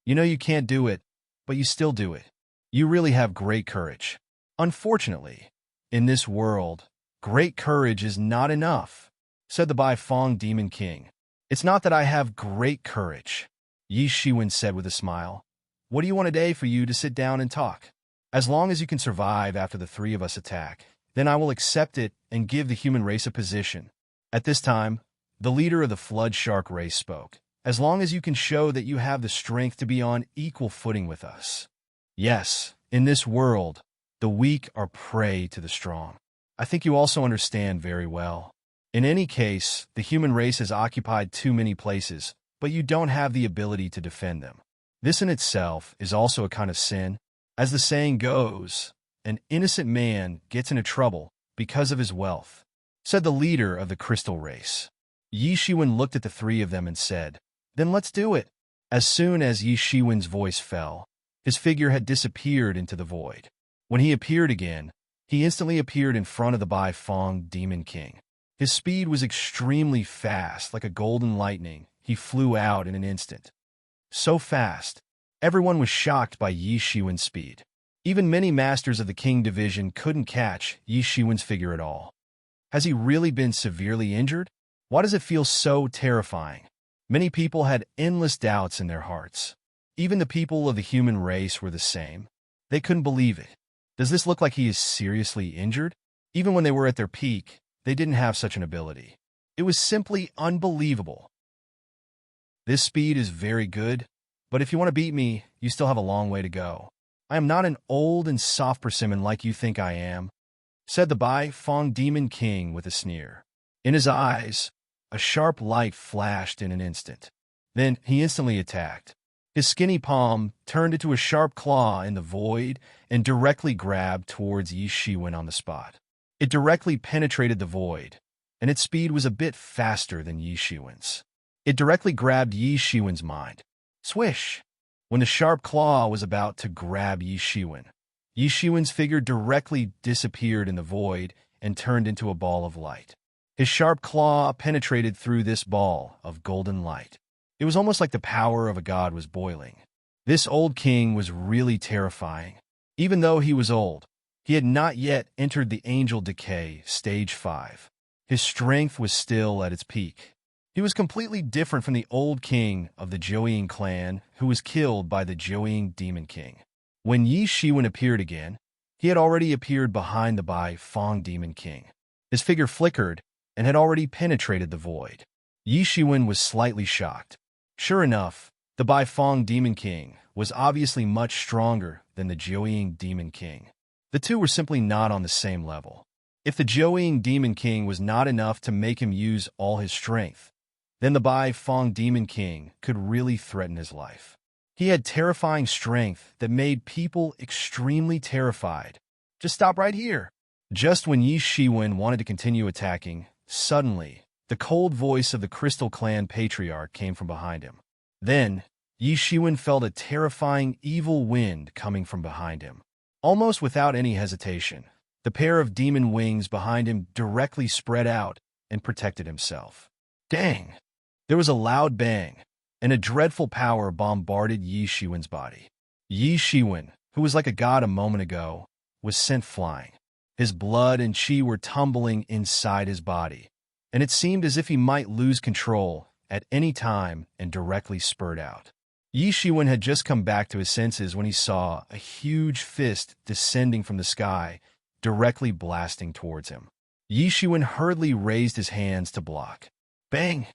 You know you can't do it, but you still do it. You really have great courage. Unfortunately, in this world, great courage is not enough," said the Bai Fong Demon King. "It's not that I have great courage," Yi Xuan said with a smile. "What do you want today for you to sit down and talk? As long as you can survive after the three of us attack, then I will accept it and give the human race a position." At this time, the leader of the flood shark race spoke. "As long as you can show that you have the strength to be on equal footing with us. Yes, in this world, the weak are prey to the strong. I think you also understand very well. In any case, the human race has occupied too many places, but you don't have the ability to defend them. This in itself is also a kind of sin. As the saying goes, an innocent man gets into trouble because of his wealth," said the leader of the crystal race. Yi Xuan looked at the three of them and said, "Then let's do it." As soon as Yi Xuan's voice fell, his figure had disappeared into the void. When he appeared again, he instantly appeared in front of the Bai Fong Demon King. His speed was extremely fast, like a golden lightning. He flew out in an instant. So fast, everyone was shocked by Yi Xuan's speed. Even many masters of the King division couldn't catch Yi Xuan's figure at all. Has he really been severely injured? Why does it feel so terrifying? Many people had endless doubts in their hearts. Even the people of the human race were the same. They couldn't believe it. Does this look like he is seriously injured? Even when they were at their peak, they didn't have such an ability. It was simply unbelievable. "This speed is very good, but if you want to beat me, you still have a long way to go," I am not an old and soft persimmon like you think I am, said the Bai Fong Demon King with a sneer. In his eyes, a sharp light flashed in an instant. Then he instantly attacked. His skinny palm turned into a sharp claw in the void and directly grabbed towards Yi Shiwen on the spot. It directly penetrated the void, and its speed was a bit faster than Yi Shiwen's. It directly grabbed Yi Shiwen's mind. Swish! When the sharp claw was about to grab Yi Shiwen's figure directly disappeared in the void and turned into a ball of light. His sharp claw penetrated through this ball of golden light. It was almost like the power of a god was boiling. This old king was really terrifying. Even though he was old, he had not yet entered the angel decay, stage 5. His strength was still at its peak. He was completely different from the old king of the Jiuying clan who was killed by the Jiuying Demon King. When Yi Shiwen appeared again, he had already appeared behind the Bai Fong Demon King. His figure flickered and had already penetrated the void. Yi Shiwen was slightly shocked. Sure enough, the Bai Fong Demon King was obviously much stronger than the Jiuying Demon King. The two were simply not on the same level. If the Jiuying Demon King was not enough to make him use all his strength, then the Bai Fong Demon King could really threaten his life. He had terrifying strength that made people extremely terrified. Just stop right here. Just when Yi Shiwen wanted to continue attacking, suddenly, the cold voice of the Crystal Clan Patriarch came from behind him. Then, Yi Shiwen felt a terrifying evil wind coming from behind him. Almost without any hesitation, the pair of demon wings behind him directly spread out and protected himself. Dang! There was a loud bang, and a dreadful power bombarded Yi Shiwen's body. Yi Shiwen, who was like a god a moment ago, was sent flying. His blood and qi were tumbling inside his body, and it seemed as if he might lose control at any time and directly spurt out. Yi Shiwen had just come back to his senses when he saw a huge fist descending from the sky, directly blasting towards him. Yi Shiwen hurriedly raised his hands to block. Bang!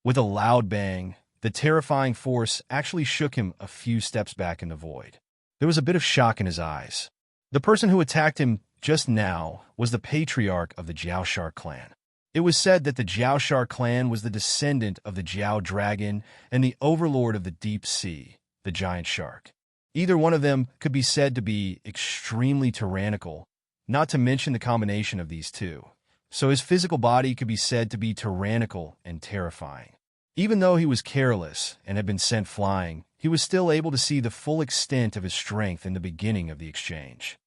With a loud bang, the terrifying force actually shook him a few steps back in the void. There was a bit of shock in his eyes. The person who attacked him just now was the patriarch of the Jiaoshar clan. It was said that the Jiaoshar clan was the descendant of the Jiao dragon and the overlord of the deep sea, the giant shark. Either one of them could be said to be extremely tyrannical, not to mention the combination of these two. So his physical body could be said to be tyrannical and terrifying. Even though he was careless and had been sent flying, he was still able to see the full extent of his strength in the beginning of the exchange.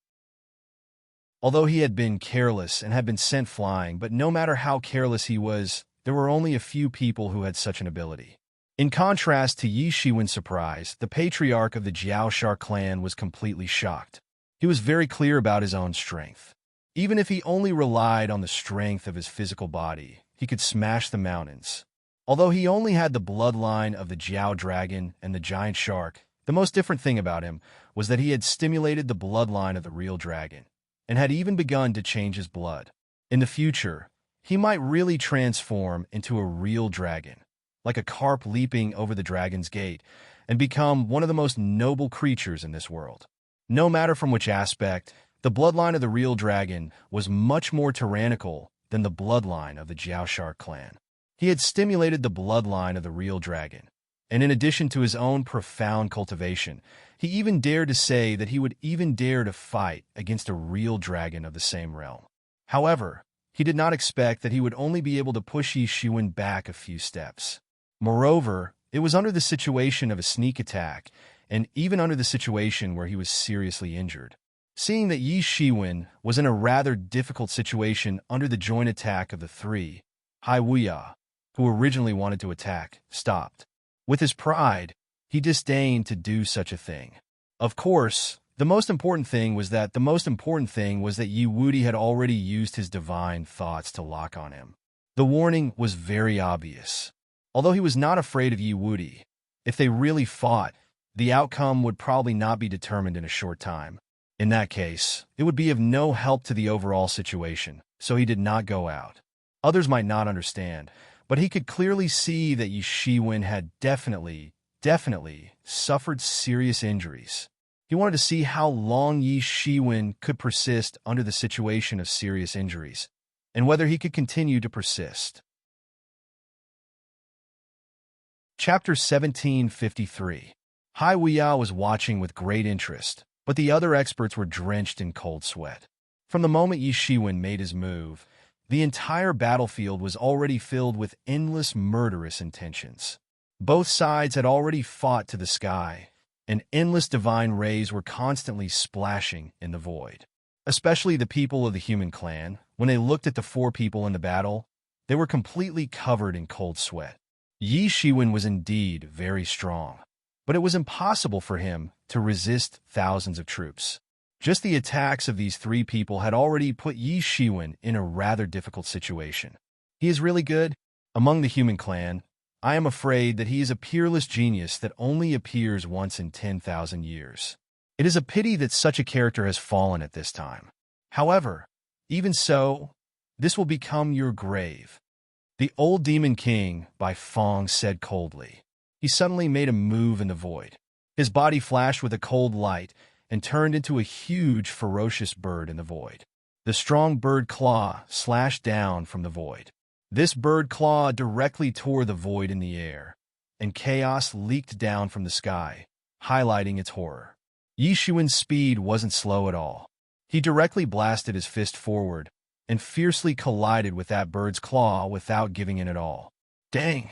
Although he had been careless and had been sent flying, but no matter how careless he was, there were only a few people who had such an ability. In contrast to Yi Shiwen's surprise, the patriarch of the Jiaoshar clan was completely shocked. He was very clear about his own strength. Even if he only relied on the strength of his physical body, he could smash the mountains. Although he only had the bloodline of the Jiao dragon and the giant shark, the most different thing about him was that he had stimulated the bloodline of the real dragon, and had even begun to change his blood. In the future, he might really transform into a real dragon, like a carp leaping over the dragon's gate, and become one of the most noble creatures in this world. No matter from which aspect, the bloodline of the real dragon was much more tyrannical than the bloodline of the Jiaoshar clan. He had stimulated the bloodline of the real dragon, and in addition to his own profound cultivation, he even dared to say that he would even dare to fight against a real dragon of the same realm. However, he did not expect that he would only be able to push Yi Shiwen back a few steps. Moreover, it was under the situation of a sneak attack, and even under the situation where he was seriously injured. Seeing that Yi Shiwen was in a rather difficult situation under the joint attack of the three, Hai Wuya, who originally wanted to attack, stopped. With his pride, he disdained to do such a thing. Of course, the most important thing was that Yi Wudi had already used his divine thoughts to lock on him. The warning was very obvious. Although he was not afraid of Yi Wudi, if they really fought, the outcome would probably not be determined in a short time. In that case, it would be of no help to the overall situation, so he did not go out. Others might not understand, but he could clearly see that Yi Shiwen had definitely suffered serious injuries. He wanted to see how long Yi Shiwen could persist under the situation of serious injuries, and whether he could continue to persist. Chapter 1753. Hai Wuya was watching with great interest, but the other experts were drenched in cold sweat. From the moment Yi Shiwen made his move, the entire battlefield was already filled with endless murderous intentions. Both sides had already fought to the sky, and endless divine rays were constantly splashing in the void. Especially the people of the human clan, when they looked at the four people in the battle, they were completely covered in cold sweat. Yi Shiwen was indeed very strong, but it was impossible for him to resist thousands of troops. Just the attacks of these three people had already put Yi Shiwen in a rather difficult situation. He is really good. Among the human clan, I am afraid that he is a peerless genius that only appears once in 10,000 years. It is a pity that such a character has fallen at this time. However, even so, this will become your grave. The old demon king, Bai Fong, said coldly. He suddenly made a move in the void. His body flashed with a cold light and turned into a huge, ferocious bird in the void. The strong bird claw slashed down from the void. This bird claw directly tore the void in the air, and chaos leaked down from the sky, highlighting its horror. Yi Shiwen's speed wasn't slow at all. He directly blasted his fist forward and fiercely collided with that bird's claw without giving in at all. Dang!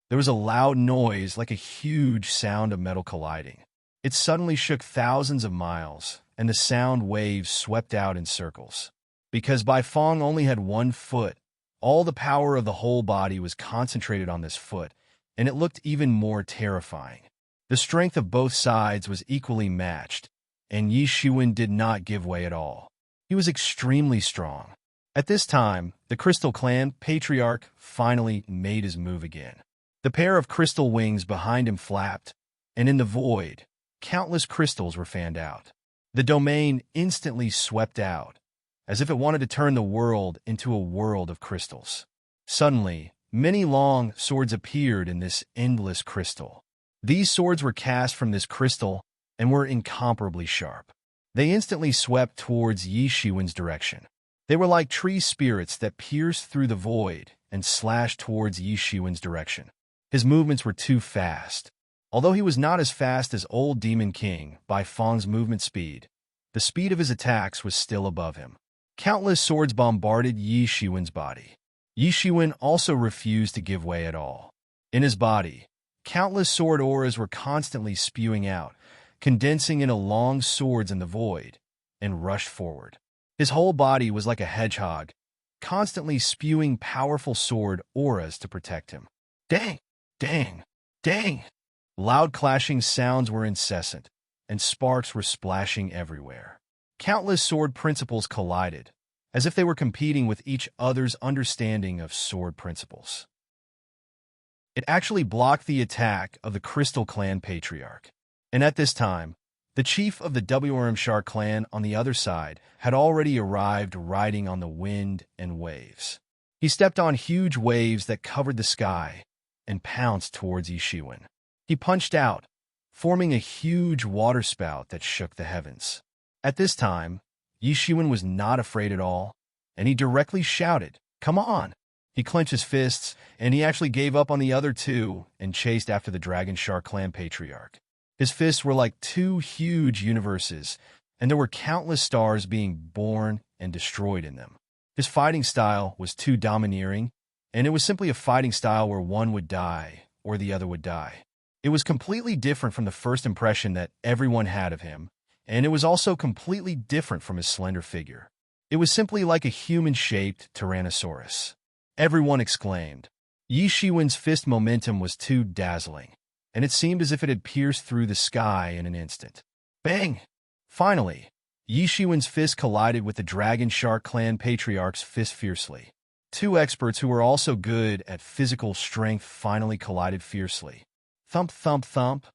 There was a loud noise like a huge sound of metal colliding. It suddenly shook thousands of miles, and the sound waves swept out in circles. Because Bai Fong only had one foot, all the power of the whole body was concentrated on this foot, and it looked even more terrifying. The strength of both sides was equally matched, and Yi Shiwen did not give way at all. He was extremely strong. At this time, the Crystal Clan Patriarch finally made his move again. The pair of crystal wings behind him flapped, and in the void, countless crystals were fanned out. The domain instantly swept out, as if it wanted to turn the world into a world of crystals. Suddenly, many long swords appeared in this endless crystal. These swords were cast from this crystal and were incomparably sharp. They instantly swept towards Yi Shiwen's direction. They were like tree spirits that pierced through the void and slashed towards Yi Shiwen's direction. His movements were too fast. Although he was not as fast as old Demon King Bai Fong's movement speed, the speed of his attacks was still above him. Countless swords bombarded Yi Shiwen's body. Yi Shiwen also refused to give way at all. In his body, countless sword auras were constantly spewing out, condensing into long swords in the void, and rushed forward. His whole body was like a hedgehog, constantly spewing powerful sword auras to protect him. Dang! Dang! Dang! Loud clashing sounds were incessant, and sparks were splashing everywhere. Countless sword principles collided, as if they were competing with each other's understanding of sword principles. It actually blocked the attack of the Crystal Clan Patriarch. And at this time, the chief of the Wurmshar clan on the other side had already arrived riding on the wind and waves. He stepped on huge waves that covered the sky and pounced towards Yi Shiwen. He punched out, forming a huge waterspout that shook the heavens. At this time, Yi Shiwen was not afraid at all, and he directly shouted, "Come on!" He clenched his fists, and he actually gave up on the other two and chased after the Dragon Shark Clan Patriarch. His fists were like two huge universes, and there were countless stars being born and destroyed in them. His fighting style was too domineering, and it was simply a fighting style where one would die or the other would die. It was completely different from the first impression that everyone had of him, and it was also completely different from his slender figure. It was simply like a human-shaped Tyrannosaurus. Everyone exclaimed. Yi Shiwen's fist momentum was too dazzling, and it seemed as if it had pierced through the sky in an instant. Bang! Finally, Yi Shiwen's fist collided with the Dragon Shark Clan Patriarch's fist fiercely. Two experts who were also good at physical strength finally collided fiercely. Thump, thump, thump.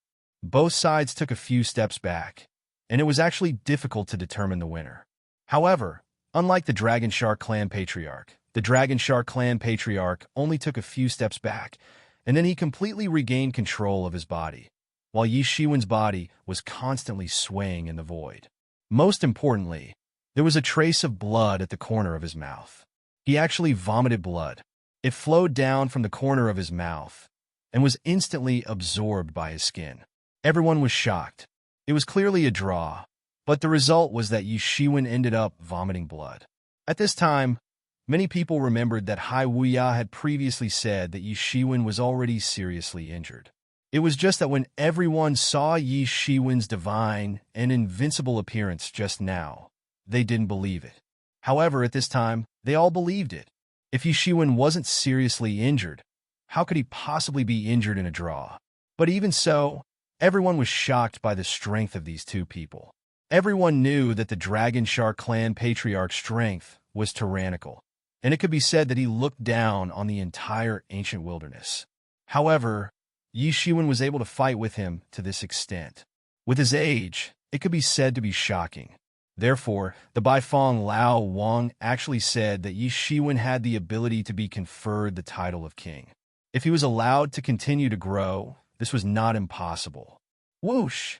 Both sides took a few steps back, and it was actually difficult to determine the winner. However, unlike the Dragon Shark Clan Patriarch, the Dragon Shark Clan Patriarch only took a few steps back, and then he completely regained control of his body. while Yi Shiwen's body was constantly swaying in the void. Most importantly, there was a trace of blood at the corner of his mouth. He actually vomited blood. It flowed down from the corner of his mouth and was instantly absorbed by his skin. Everyone was shocked. It was clearly a draw, but the result was that Yi Shiwen ended up vomiting blood. At this time, many people remembered that Hai Wuya had previously said that Yi Shiwen was already seriously injured. It was just that when everyone saw Yi Shiwen's divine and invincible appearance just now, they didn't believe it. However, at this time, they all believed it. If Yi Shiwen wasn't seriously injured, how could he possibly be injured in a draw? But even so, everyone was shocked by the strength of these two people. Everyone knew that the Dragon Shark clan patriarch's strength was tyrannical, and it could be said that he looked down on the entire ancient wilderness. However, Yi Shiwen was able to fight with him to this extent. With his age, it could be said to be shocking. Therefore, the Baifeng Lao Wang actually said that Yi Shiwen had the ability to be conferred the title of king. If he was allowed to continue to grow, this was not impossible. Whoosh!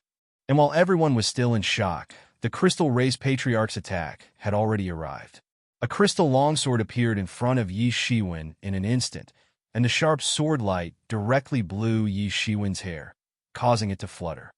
And while everyone was still in shock, the Crystal Race Patriarch's attack had already arrived. A crystal longsword appeared in front of Yi Shiwen in an instant, and the sharp sword light directly blew Yi Shiwen's hair, causing it to flutter.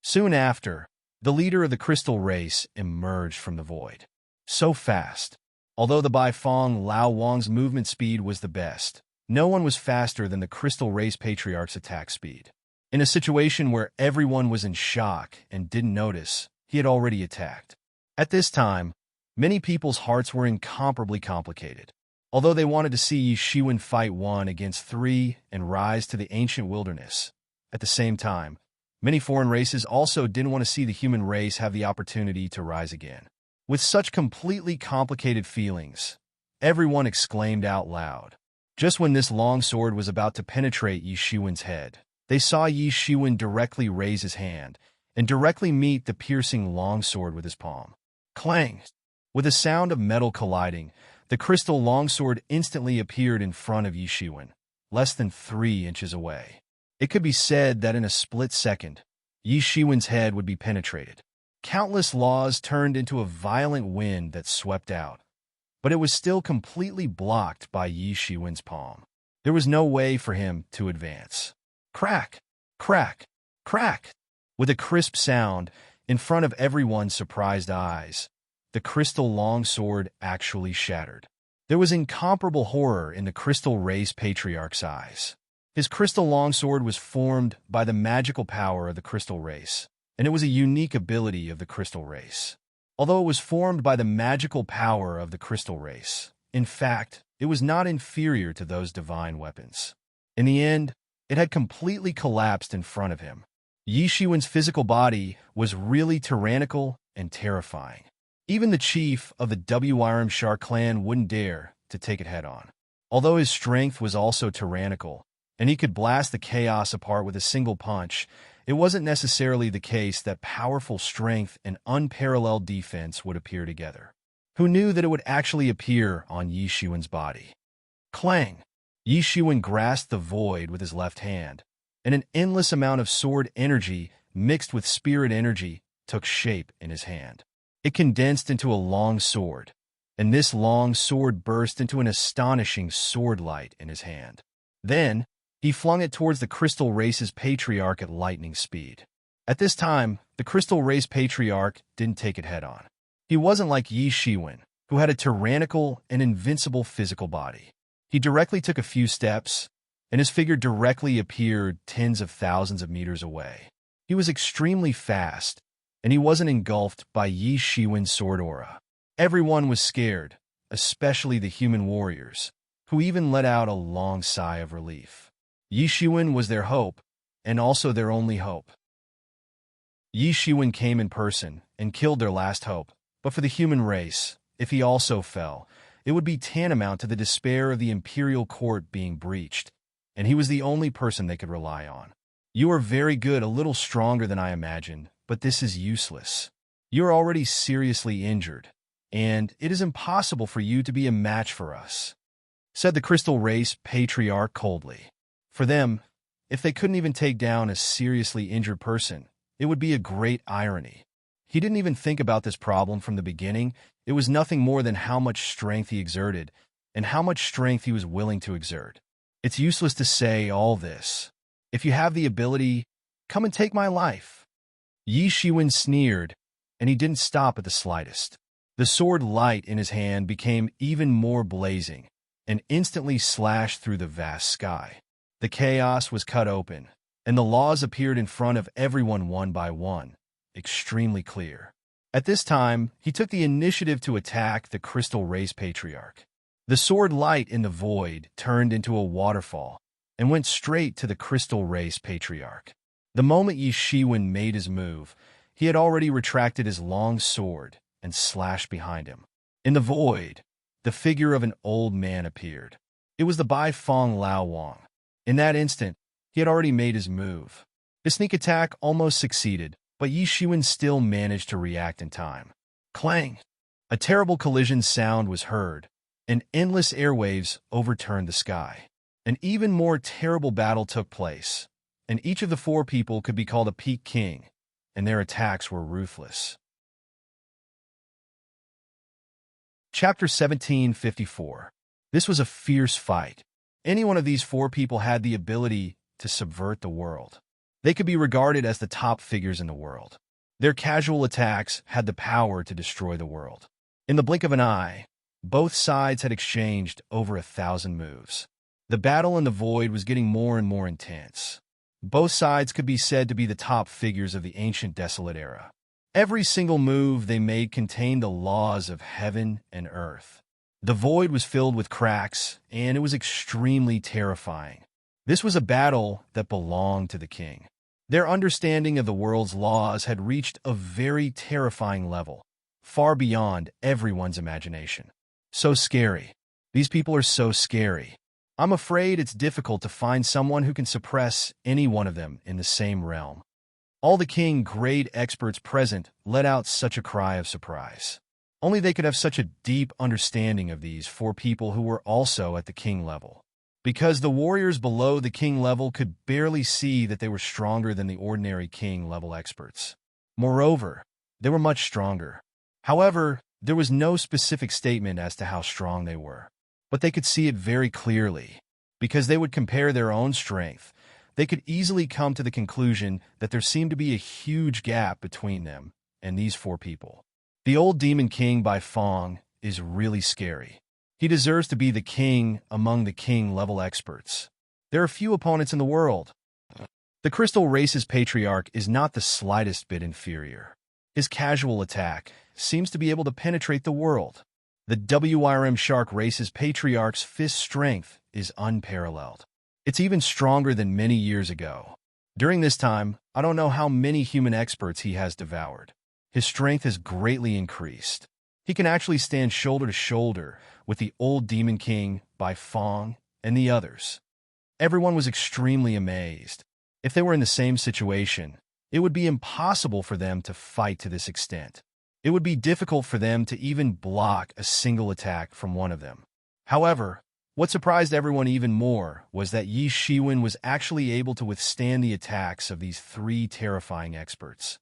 Soon after, the leader of the Crystal Race emerged from the void. So fast. Although the Baifeng Lao Wang's movement speed was the best, no one was faster than the Crystal Race Patriarch's attack speed. In a situation where everyone was in shock and didn't notice, he had already attacked. At this time, many people's hearts were incomparably complicated. Although they wanted to see Yi Shiwen fight 1 against 3 and rise to the ancient wilderness, at the same time, many foreign races also didn't want to see the human race have the opportunity to rise again. With such completely complicated feelings, everyone exclaimed out loud. Just when this long sword was about to penetrate Yi Shiwen's head, they saw Yi Shiwen directly raise his hand and directly meet the piercing long sword with his palm. Clang! With a sound of metal colliding, the crystal longsword instantly appeared in front of Yi Shiwen, less than 3 inches away. It could be said that in a split second, Yi Shiwen's head would be penetrated. Countless laws turned into a violent wind that swept out, but it was still completely blocked by Yi Shiwen's palm. There was no way for him to advance. Crack! Crack! Crack! With a crisp sound, in front of everyone's surprised eyes, the crystal longsword actually shattered. There was incomparable horror in the Crystal Race Patriarch's eyes. His crystal longsword was formed by the magical power of the Crystal Race, and it was a unique ability of the Crystal Race. Although it was formed by the magical power of the Crystal Race, in fact, it was not inferior to those divine weapons. In the end, it had completely collapsed in front of him. Yi Shiwen's physical body was really tyrannical and terrifying. Even the chief of the Wyrm Shark clan wouldn't dare to take it head-on. Although his strength was also tyrannical, and he could blast the chaos apart with a single punch, it wasn't necessarily the case that powerful strength and unparalleled defense would appear together. Who knew that it would actually appear on Yi Shiwen's body? Clang! Yi Shiwen grasped the void with his left hand, and an endless amount of sword energy mixed with spirit energy took shape in his hand. It condensed into a long sword, and this long sword burst into an astonishing sword light in his hand. Then, he flung it towards the Crystal Race's Patriarch at lightning speed. At this time, the Crystal Race Patriarch didn't take it head-on. He wasn't like Yi Shiwen, who had a tyrannical and invincible physical body. He directly took a few steps, and his figure directly appeared tens of thousands of meters away. He was extremely fast, and he wasn't engulfed by Yi Shiwen's sword aura. Everyone was scared, especially the human warriors, who even let out a long sigh of relief. Yi Shiwen was their hope, and also their only hope. Yi Shiwen came in person and killed their last hope, but for the human race, if he also fell, it would be tantamount to the despair of the imperial court being breached, and he was the only person they could rely on. You are very good, a little stronger than I imagined, but this is useless. You are already seriously injured, and it is impossible for you to be a match for us, said the Crystal Race Patriarch coldly. For them, If they couldn't even take down a seriously injured person, it would be a great irony. He didn't even think about this problem from the beginning. It was nothing more than how much strength he exerted and how much strength he was willing to exert. It's useless to say all this. If you have the ability, come and take my life. Yi Shiwen sneered, and he didn't stop at the slightest. The sword light in his hand became even more blazing and instantly slashed through the vast sky. The chaos was cut open, and the laws appeared in front of everyone one by one, extremely clear. At this time, he took the initiative to attack the Crystal Race Patriarch. The sword light in the void turned into a waterfall and went straight to the Crystal Race Patriarch. The moment Yi Shiwen made his move, he had already retracted his long sword and slashed behind him. In the void, the figure of an old man appeared. It was the Bai Fong Lao Wang. In that instant, he had already made his move. His sneak attack almost succeeded, but Yi Shiwen still managed to react in time. Clang! A terrible collision sound was heard, and endless airwaves overturned the sky. An even more terrible battle took place, and each of the four people could be called a peak king, and their attacks were ruthless. Chapter 1754. This was a fierce fight. Any one of these four people had the ability to subvert the world. They could be regarded as the top figures in the world. Their casual attacks had the power to destroy the world. In the blink of an eye, both sides had exchanged over 1,000 moves. The battle in the void was getting more and more intense. Both sides could be said to be the top figures of the ancient desolate era. Every single move they made contained the laws of heaven and earth. The void was filled with cracks, and it was extremely terrifying. This was a battle that belonged to the king. Their understanding of the world's laws had reached a very terrifying level, far beyond everyone's imagination. So scary. These people are so scary. I'm afraid it's difficult to find someone who can suppress any one of them in the same realm. All the king-grade experts present let out such a cry of surprise. Only they could have such a deep understanding of these four people who were also at the king level. Because the warriors below the king level could barely see that they were stronger than the ordinary king level experts. Moreover, they were much stronger. However, there was no specific statement as to how strong they were. But they could see it very clearly. Because they would compare their own strength, they could easily come to the conclusion that there seemed to be a huge gap between them and these four people. The old demon king Bai Fong is really scary. He deserves to be the king among the king-level experts. There are few opponents in the world. The Crystal Race's Patriarch is not the slightest bit inferior. His casual attack seems to be able to penetrate the world. The WRM Shark Race's Patriarch's fist strength is unparalleled. It's even stronger than many years ago. During this time, I don't know how many human experts he has devoured. His strength has greatly increased. He can actually stand shoulder to shoulder with the old Demon King, Bai Fong, and the others. Everyone was extremely amazed. If they were in the same situation, it would be impossible for them to fight to this extent. It would be difficult for them to even block a single attack from one of them. However, what surprised everyone even more was that Yi Shiwen was actually able to withstand the attacks of these three terrifying experts.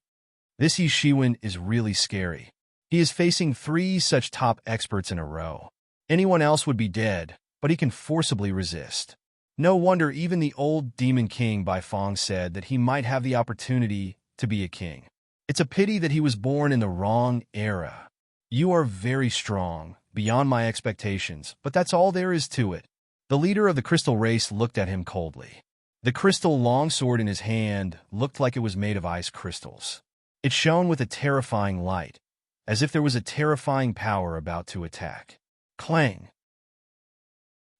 This Yi Shiwen is really scary. He is facing three such top experts in a row. Anyone else would be dead, but he can forcibly resist. No wonder even the old Demon King Bai Fong said that he might have the opportunity to be a king. It's a pity that he was born in the wrong era. You are very strong, beyond my expectations, but that's all there is to it. The leader of the Crystal Race looked at him coldly. The crystal longsword in his hand looked like it was made of ice crystals. It shone with a terrifying light, as if there was a terrifying power about to attack. Clang!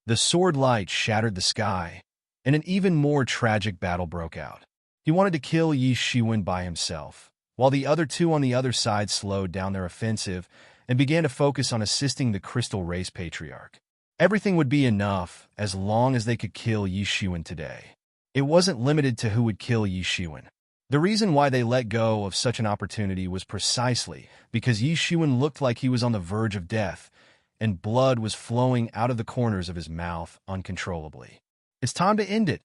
The sword light shattered the sky, and an even more tragic battle broke out. He wanted to kill Yi Shiwen by himself, while the other two on the other side slowed down their offensive and began to focus on assisting the Crystal Race Patriarch. Everything would be enough as long as they could kill Yi Shiwen today. It wasn't limited to who would kill Yi Shiwen. The reason why they let go of such an opportunity was precisely because Yi Shiwen looked like he was on the verge of death, and blood was flowing out of the corners of his mouth uncontrollably. It's time to end it.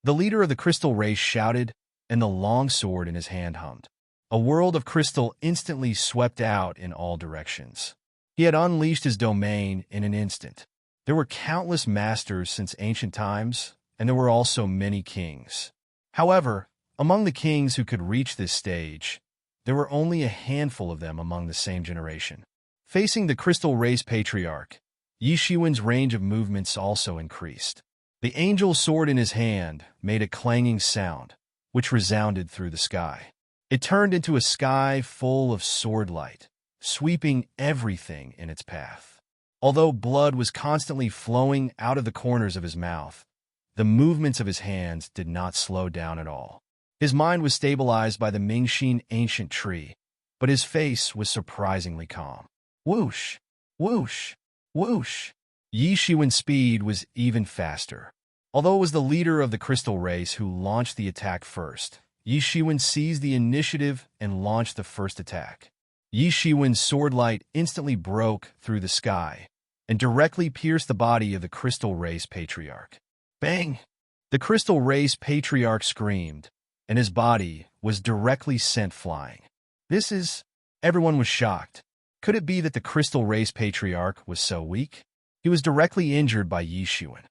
The leader of the crystal race shouted, and the long sword in his hand hummed. A world of crystal instantly swept out in all directions. He had unleashed his domain in an instant. There were countless masters since ancient times, and there were also many kings. However, among the kings who could reach this stage, there were only a handful of them among the same generation. Facing the crystal race patriarch, Yi Shiwen's range of movements also increased. The angel sword in his hand made a clanging sound, which resounded through the sky. It turned into a sky full of sword light, sweeping everything in its path. Although blood was constantly flowing out of the corners of his mouth, the movements of his hands did not slow down at all. His mind was stabilized by the Mingxin ancient tree, but his face was surprisingly calm. Whoosh! Whoosh! Whoosh! Yi Shiwen's speed was even faster. Although it was the leader of the crystal race who launched the attack first, Yi Shiwen seized the initiative and launched the first attack. Yi Shiwen's sword light instantly broke through the sky and directly pierced the body of the crystal race patriarch. Bang! The crystal race patriarch screamed, and his body was directly sent flying. Everyone was shocked. Could it be that the crystal race patriarch was so weak? He was directly injured by Yi Shiwen.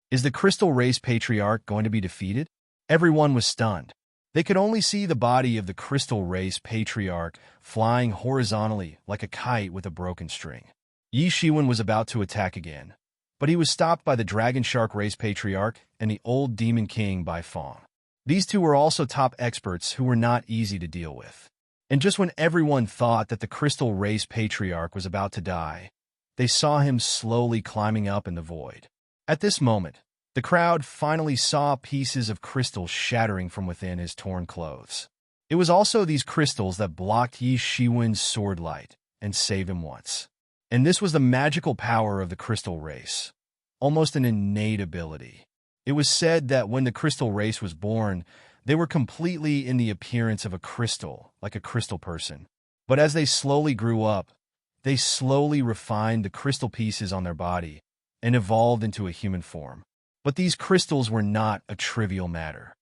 Is the crystal race patriarch going to be defeated? Everyone was stunned. They could only see the body of the crystal race patriarch flying horizontally like a kite with a broken string. Yi Shiwen was about to attack again, but he was stopped by the dragon shark race patriarch and the old demon king Bai Fong. These two were also top experts who were not easy to deal with. And just when everyone thought that the crystal race patriarch was about to die, they saw him slowly climbing up in the void. At this moment, the crowd finally saw pieces of crystal shattering from within his torn clothes. It was also these crystals that blocked Yi Shiwen's sword light and saved him once. And this was the magical power of the crystal race, almost an innate ability. It was said that when the crystal race was born, they were completely in the appearance of a crystal, like a crystal person. But as they slowly grew up, they slowly refined the crystal pieces on their body and evolved into a human form. But these crystals were not a trivial matter.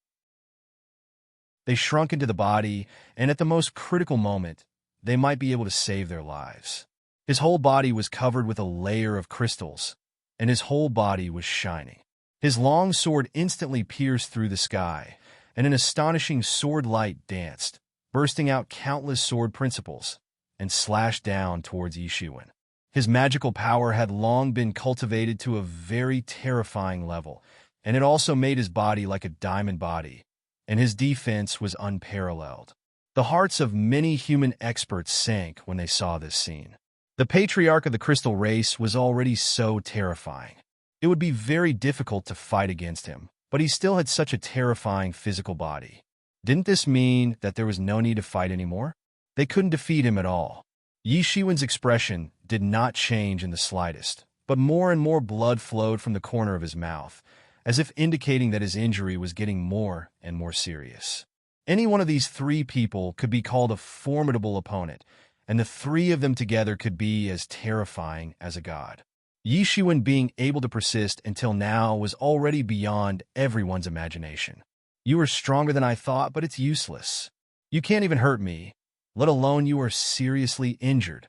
They shrunk into the body, and at the most critical moment, they might be able to save their lives. His whole body was covered with a layer of crystals, and his whole body was shining. His long sword instantly pierced through the sky, and an astonishing sword light danced, bursting out countless sword principles, and slashed down towards Yi Shiwen. His magical power had long been cultivated to a very terrifying level, and it also made his body like a diamond body, and his defense was unparalleled. The hearts of many human experts sank when they saw this scene. The patriarch of the crystal race was already so terrifying. It would be very difficult to fight against him, but he still had such a terrifying physical body. Didn't this mean that there was no need to fight anymore? They couldn't defeat him at all. Yi Shiwen's expression did not change in the slightest, but more and more blood flowed from the corner of his mouth, as if indicating that his injury was getting more and more serious. Any one of these three people could be called a formidable opponent, and the three of them together could be as terrifying as a god. Yi Shiwen being able to persist until now was already beyond everyone's imagination. You are stronger than I thought, but it's useless. You can't even hurt me, let alone you are seriously injured.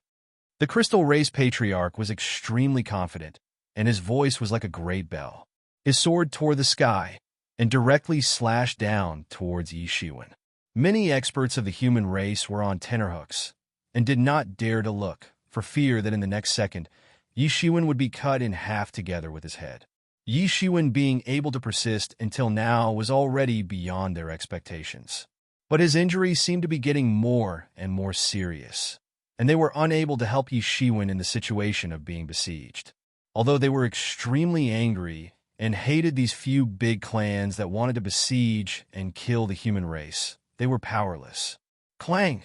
The crystal race patriarch was extremely confident, and his voice was like a great bell. His sword tore the sky and directly slashed down towards Yi Shiwen. Many experts of the human race were on tenterhooks and did not dare to look, for fear that in the next second, Yi Shiwen would be cut in half together with his head. Yi Shiwen being able to persist until now was already beyond their expectations. But his injuries seemed to be getting more and more serious, and they were unable to help Yi Shiwen in the situation of being besieged. Although they were extremely angry and hated these few big clans that wanted to besiege and kill the human race, they were powerless. Clang!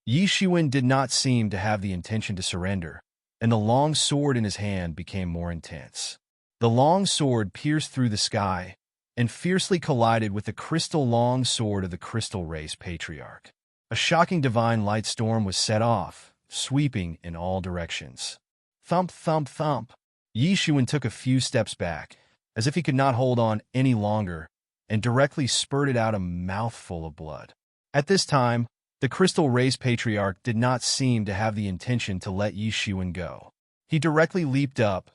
Yi Shiwen did not seem to have the intention to surrender, and the long sword in his hand became more intense. The long sword pierced through the sky and fiercely collided with the crystal long sword of the crystal race patriarch. A shocking divine light storm was set off, sweeping in all directions. Thump, thump, thump. Yi Shiwen took a few steps back, as if he could not hold on any longer, and directly spurted out a mouthful of blood. At this time, the Crystal Race Patriarch did not seem to have the intention to let Yi Shiwen go. He directly leaped up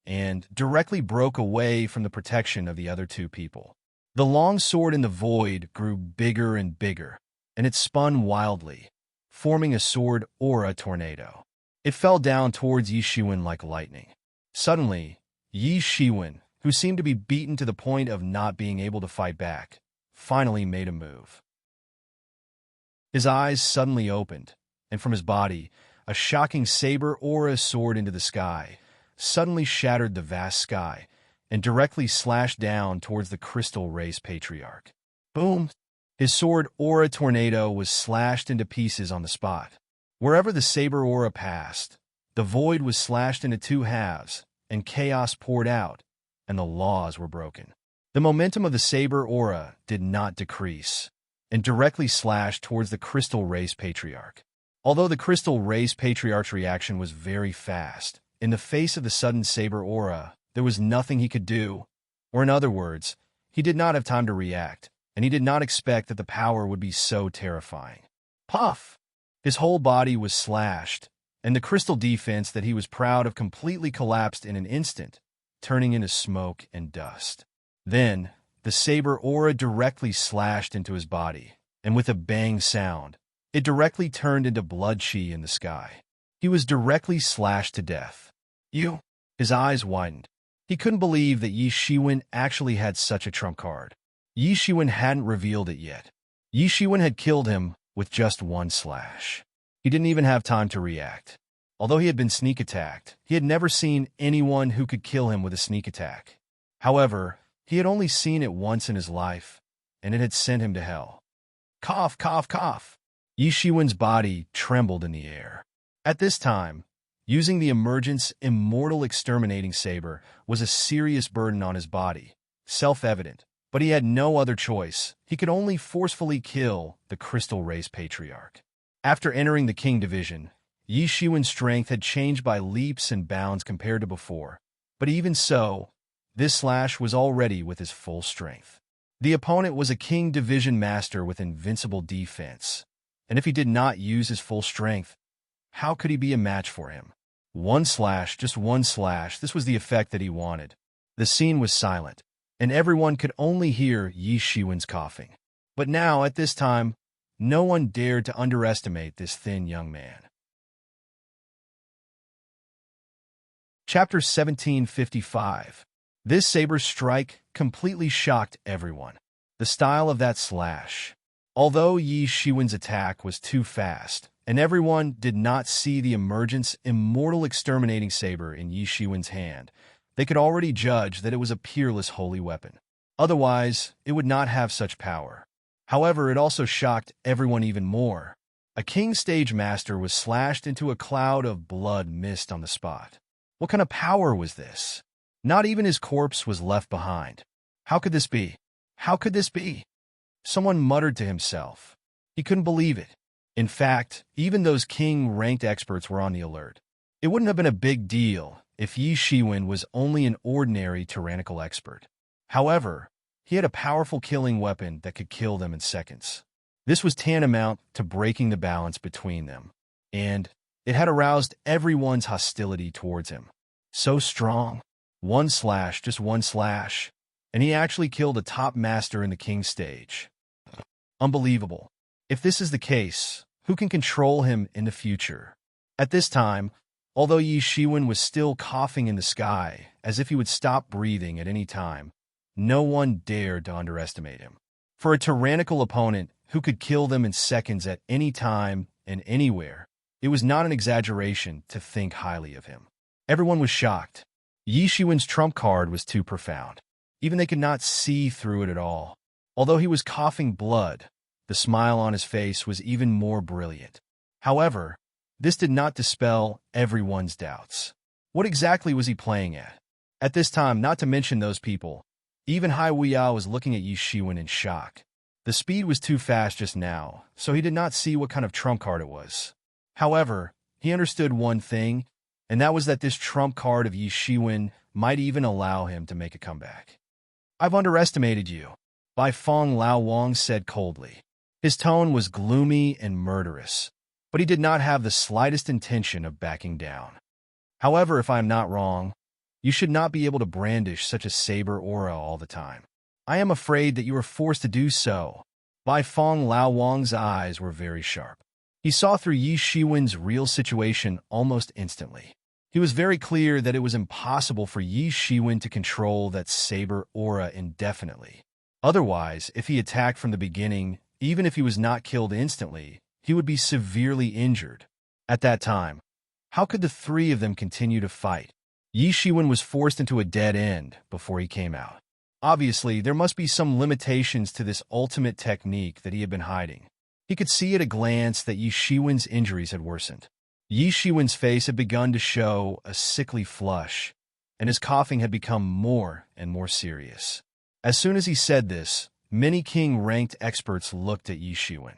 and directly broke away from the protection of the other two people. The long sword in the void grew bigger and bigger, and it spun wildly, forming a sword aura tornado. It fell down towards Yi Shiwen like lightning. Suddenly, Yi Shiwen, who seemed to be beaten to the point of not being able to fight back, finally made a move. His eyes suddenly opened, and from his body, a shocking saber aura soared into the sky, suddenly shattered the vast sky, and directly slashed down towards the Crystal Race Patriarch. Boom! His sword aura tornado was slashed into pieces on the spot. Wherever the saber aura passed, the void was slashed into two halves, and chaos poured out, and the laws were broken. The momentum of the saber aura did not decrease, and directly slashed towards the Crystal Race Patriarch. Although the Crystal Race Patriarch's reaction was very fast, in the face of the sudden saber aura, there was nothing he could do, or in other words, he did not have time to react, and he did not expect that the power would be so terrifying. Puff! His whole body was slashed, and the crystal defense that he was proud of completely collapsed in an instant, turning into smoke and dust. Then, the saber aura directly slashed into his body, and with a bang sound, it directly turned into blood chi in the sky. He was directly slashed to death. You? His eyes widened. He couldn't believe that Yi Shiwen actually had such a trump card. Yi Shiwen hadn't revealed it yet. Yi Shiwen had killed him with just one slash. He didn't even have time to react. Although he had been sneak attacked, he had never seen anyone who could kill him with a sneak attack. However, he had only seen it once in his life, and it had sent him to hell. Cough, cough, cough. Yi Shiwen's body trembled in the air. At this time, using the emergence immortal exterminating saber was a serious burden on his body, self-evident, but he had no other choice. He could only forcefully kill the Crystal Race Patriarch. After entering the King Division, Yi Shiwen's strength had changed by leaps and bounds compared to before, but even so, this slash was already with his full strength. The opponent was a King Division master with invincible defense, and if he did not use his full strength, how could he be a match for him? One slash, just one slash, this was the effect that he wanted. The scene was silent, and everyone could only hear Yi Shiwen's coughing. But now, at this time, no one dared to underestimate this thin young man. Chapter 1755. This saber strike completely shocked everyone. The style of that slash. Although Yi Shiwen's attack was too fast, and everyone did not see the emergence immortal exterminating saber in Yi Shiwen's hand, they could already judge that it was a peerless holy weapon. Otherwise, it would not have such power. However, it also shocked everyone even more. A king stage master was slashed into a cloud of blood mist on the spot. What kind of power was this? Not even his corpse was left behind. How could this be? How could this be? Someone muttered to himself. He couldn't believe it. In fact, even those king-ranked experts were on the alert. It wouldn't have been a big deal if Yi Shiwen was only an ordinary tyrannical expert. However, he had a powerful killing weapon that could kill them in seconds. This was tantamount to breaking the balance between them, and it had aroused everyone's hostility towards him. So strong. One slash, just one slash, and he actually killed a top master in the king stage. Unbelievable. If this is the case, who can control him in the future? At this time, although Yi Shiwen was still coughing in the sky, as if he would stop breathing at any time, no one dared to underestimate him. For a tyrannical opponent who could kill them in seconds at any time and anywhere, it was not an exaggeration to think highly of him. Everyone was shocked. Yi Shiwen's trump card was too profound. Even they could not see through it at all. Although he was coughing blood, the smile on his face was even more brilliant. However, this did not dispel everyone's doubts. What exactly was he playing at? At this time, not to mention those people, even Hai Wuya was looking at Yi Shiwen in shock. The speed was too fast just now, so he did not see what kind of trump card it was. However, he understood one thing, and that was that this trump card of Yi Shiwen might even allow him to make a comeback. I've underestimated you. Bai Feng Lao Wang said coldly. His tone was gloomy and murderous, but he did not have the slightest intention of backing down. However, if I am not wrong, you should not be able to brandish such a saber aura all the time. I am afraid that you are forced to do so. Bai Feng Lao Wang's eyes were very sharp. He saw through Yi Shiwen's real situation almost instantly. He was very clear that it was impossible for Yi Shiwen to control that saber aura indefinitely. Otherwise, if he attacked from the beginning, even if he was not killed instantly, he would be severely injured. At that time, how could the three of them continue to fight? Yi Shiwen was forced into a dead end before he came out. Obviously, there must be some limitations to this ultimate technique that he had been hiding. He could see at a glance that Yi Shiwen's injuries had worsened. Yi Shiwen's face had begun to show a sickly flush, and his coughing had become more and more serious. As soon as he said this, many king-ranked experts looked at Yi Shiwen.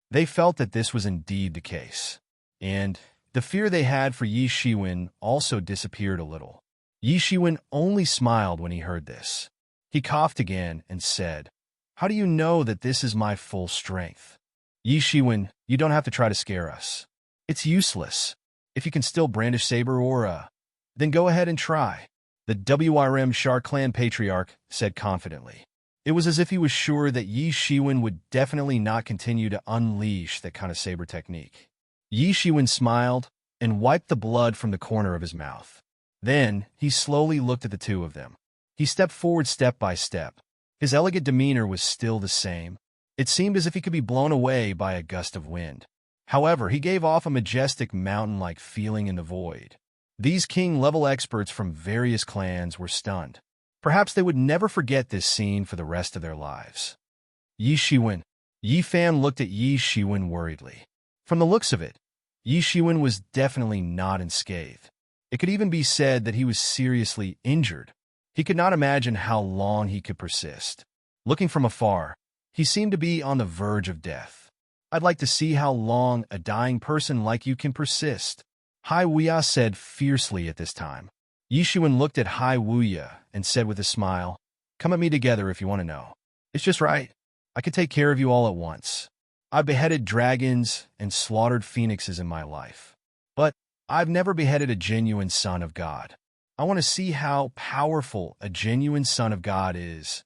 They felt that this was indeed the case, and the fear they had for Yi Shiwen also disappeared a little. Yi Shiwen only smiled when he heard this. He coughed again and said, "How do you know that this is my full strength?" Yi Shiwen, you don't have to try to scare us. It's useless. If you can still brandish saber aura, then go ahead and try. The WRM Shar clan patriarch said confidently. It was as if he was sure that Yi Shiwen would definitely not continue to unleash that kind of saber technique. Yi Shiwen smiled and wiped the blood from the corner of his mouth. Then, he slowly looked at the two of them. He stepped forward step by step. His elegant demeanor was still the same. It seemed as if he could be blown away by a gust of wind. However, he gave off a majestic mountain-like feeling in the void. These king-level experts from various clans were stunned. Perhaps they would never forget this scene for the rest of their lives. Yi Shiwen. Yi Fan looked at Yi Shiwen worriedly. From the looks of it, Yi Shiwen was definitely not unscathed. It could even be said that he was seriously injured. He could not imagine how long he could persist. Looking from afar, he seemed to be on the verge of death. I'd like to see how long a dying person like you can persist, Hai Wuya said fiercely at this time. Yi Shiwen looked at Hai Wuya and said with a smile, "Come at me together if you want to know. It's just right. I could take care of you all at once. I've beheaded dragons and slaughtered phoenixes in my life. But I've never beheaded a genuine son of God. I want to see how powerful a genuine son of God is."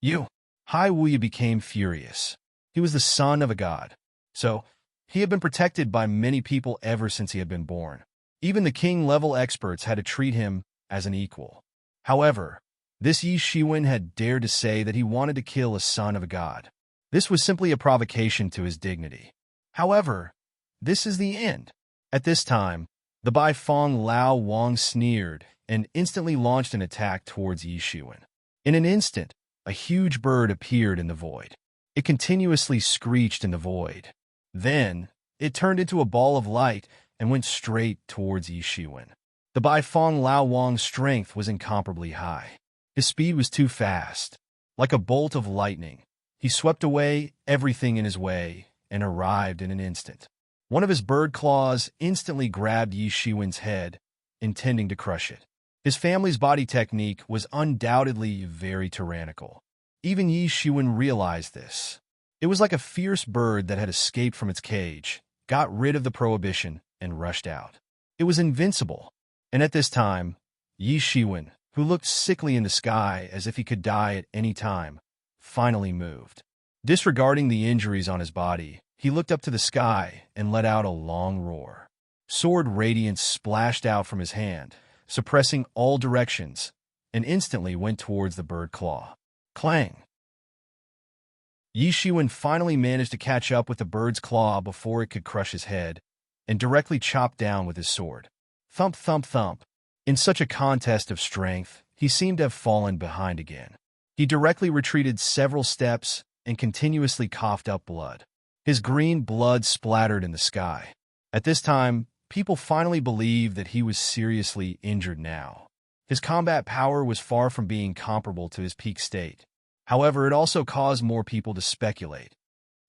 You. Hai Wuya became furious. He was the son of a god. So, he had been protected by many people ever since he had been born. Even the king-level experts had to treat him as an equal. However, this Yi Shiwen had dared to say that he wanted to kill a son of a god. This was simply a provocation to his dignity. However, this is the end. At this time, the Bai Feng Lao Wang sneered and instantly launched an attack towards Yi Shiwen. In an instant, a huge bird appeared in the void. It continuously screeched in the void. Then, it turned into a ball of light and went straight towards Yi Shiwen. The Bai Feng Lao Wang's strength was incomparably high. His speed was too fast. Like a bolt of lightning, he swept away everything in his way and arrived in an instant. One of his bird claws instantly grabbed Yi Shiwen's head, intending to crush it. His family's body technique was undoubtedly very tyrannical. Even Yi Shiwen realized this. It was like a fierce bird that had escaped from its cage, got rid of the prohibition, and rushed out. It was invincible. And at this time, Yi Shiwen, who looked sickly in the sky as if he could die at any time, finally moved. Disregarding the injuries on his body, he looked up to the sky and let out a long roar. Sword radiance splashed out from his hand, suppressing all directions, and instantly went towards the bird claw. Clang! Yi Shiwen finally managed to catch up with the bird's claw before it could crush his head, and directly chopped down with his sword. Thump, thump, thump. In such a contest of strength, he seemed to have fallen behind again. He directly retreated several steps and continuously coughed up blood. His green blood splattered in the sky. At this time, people finally believed that he was seriously injured now. His combat power was far from being comparable to his peak state. However, it also caused more people to speculate.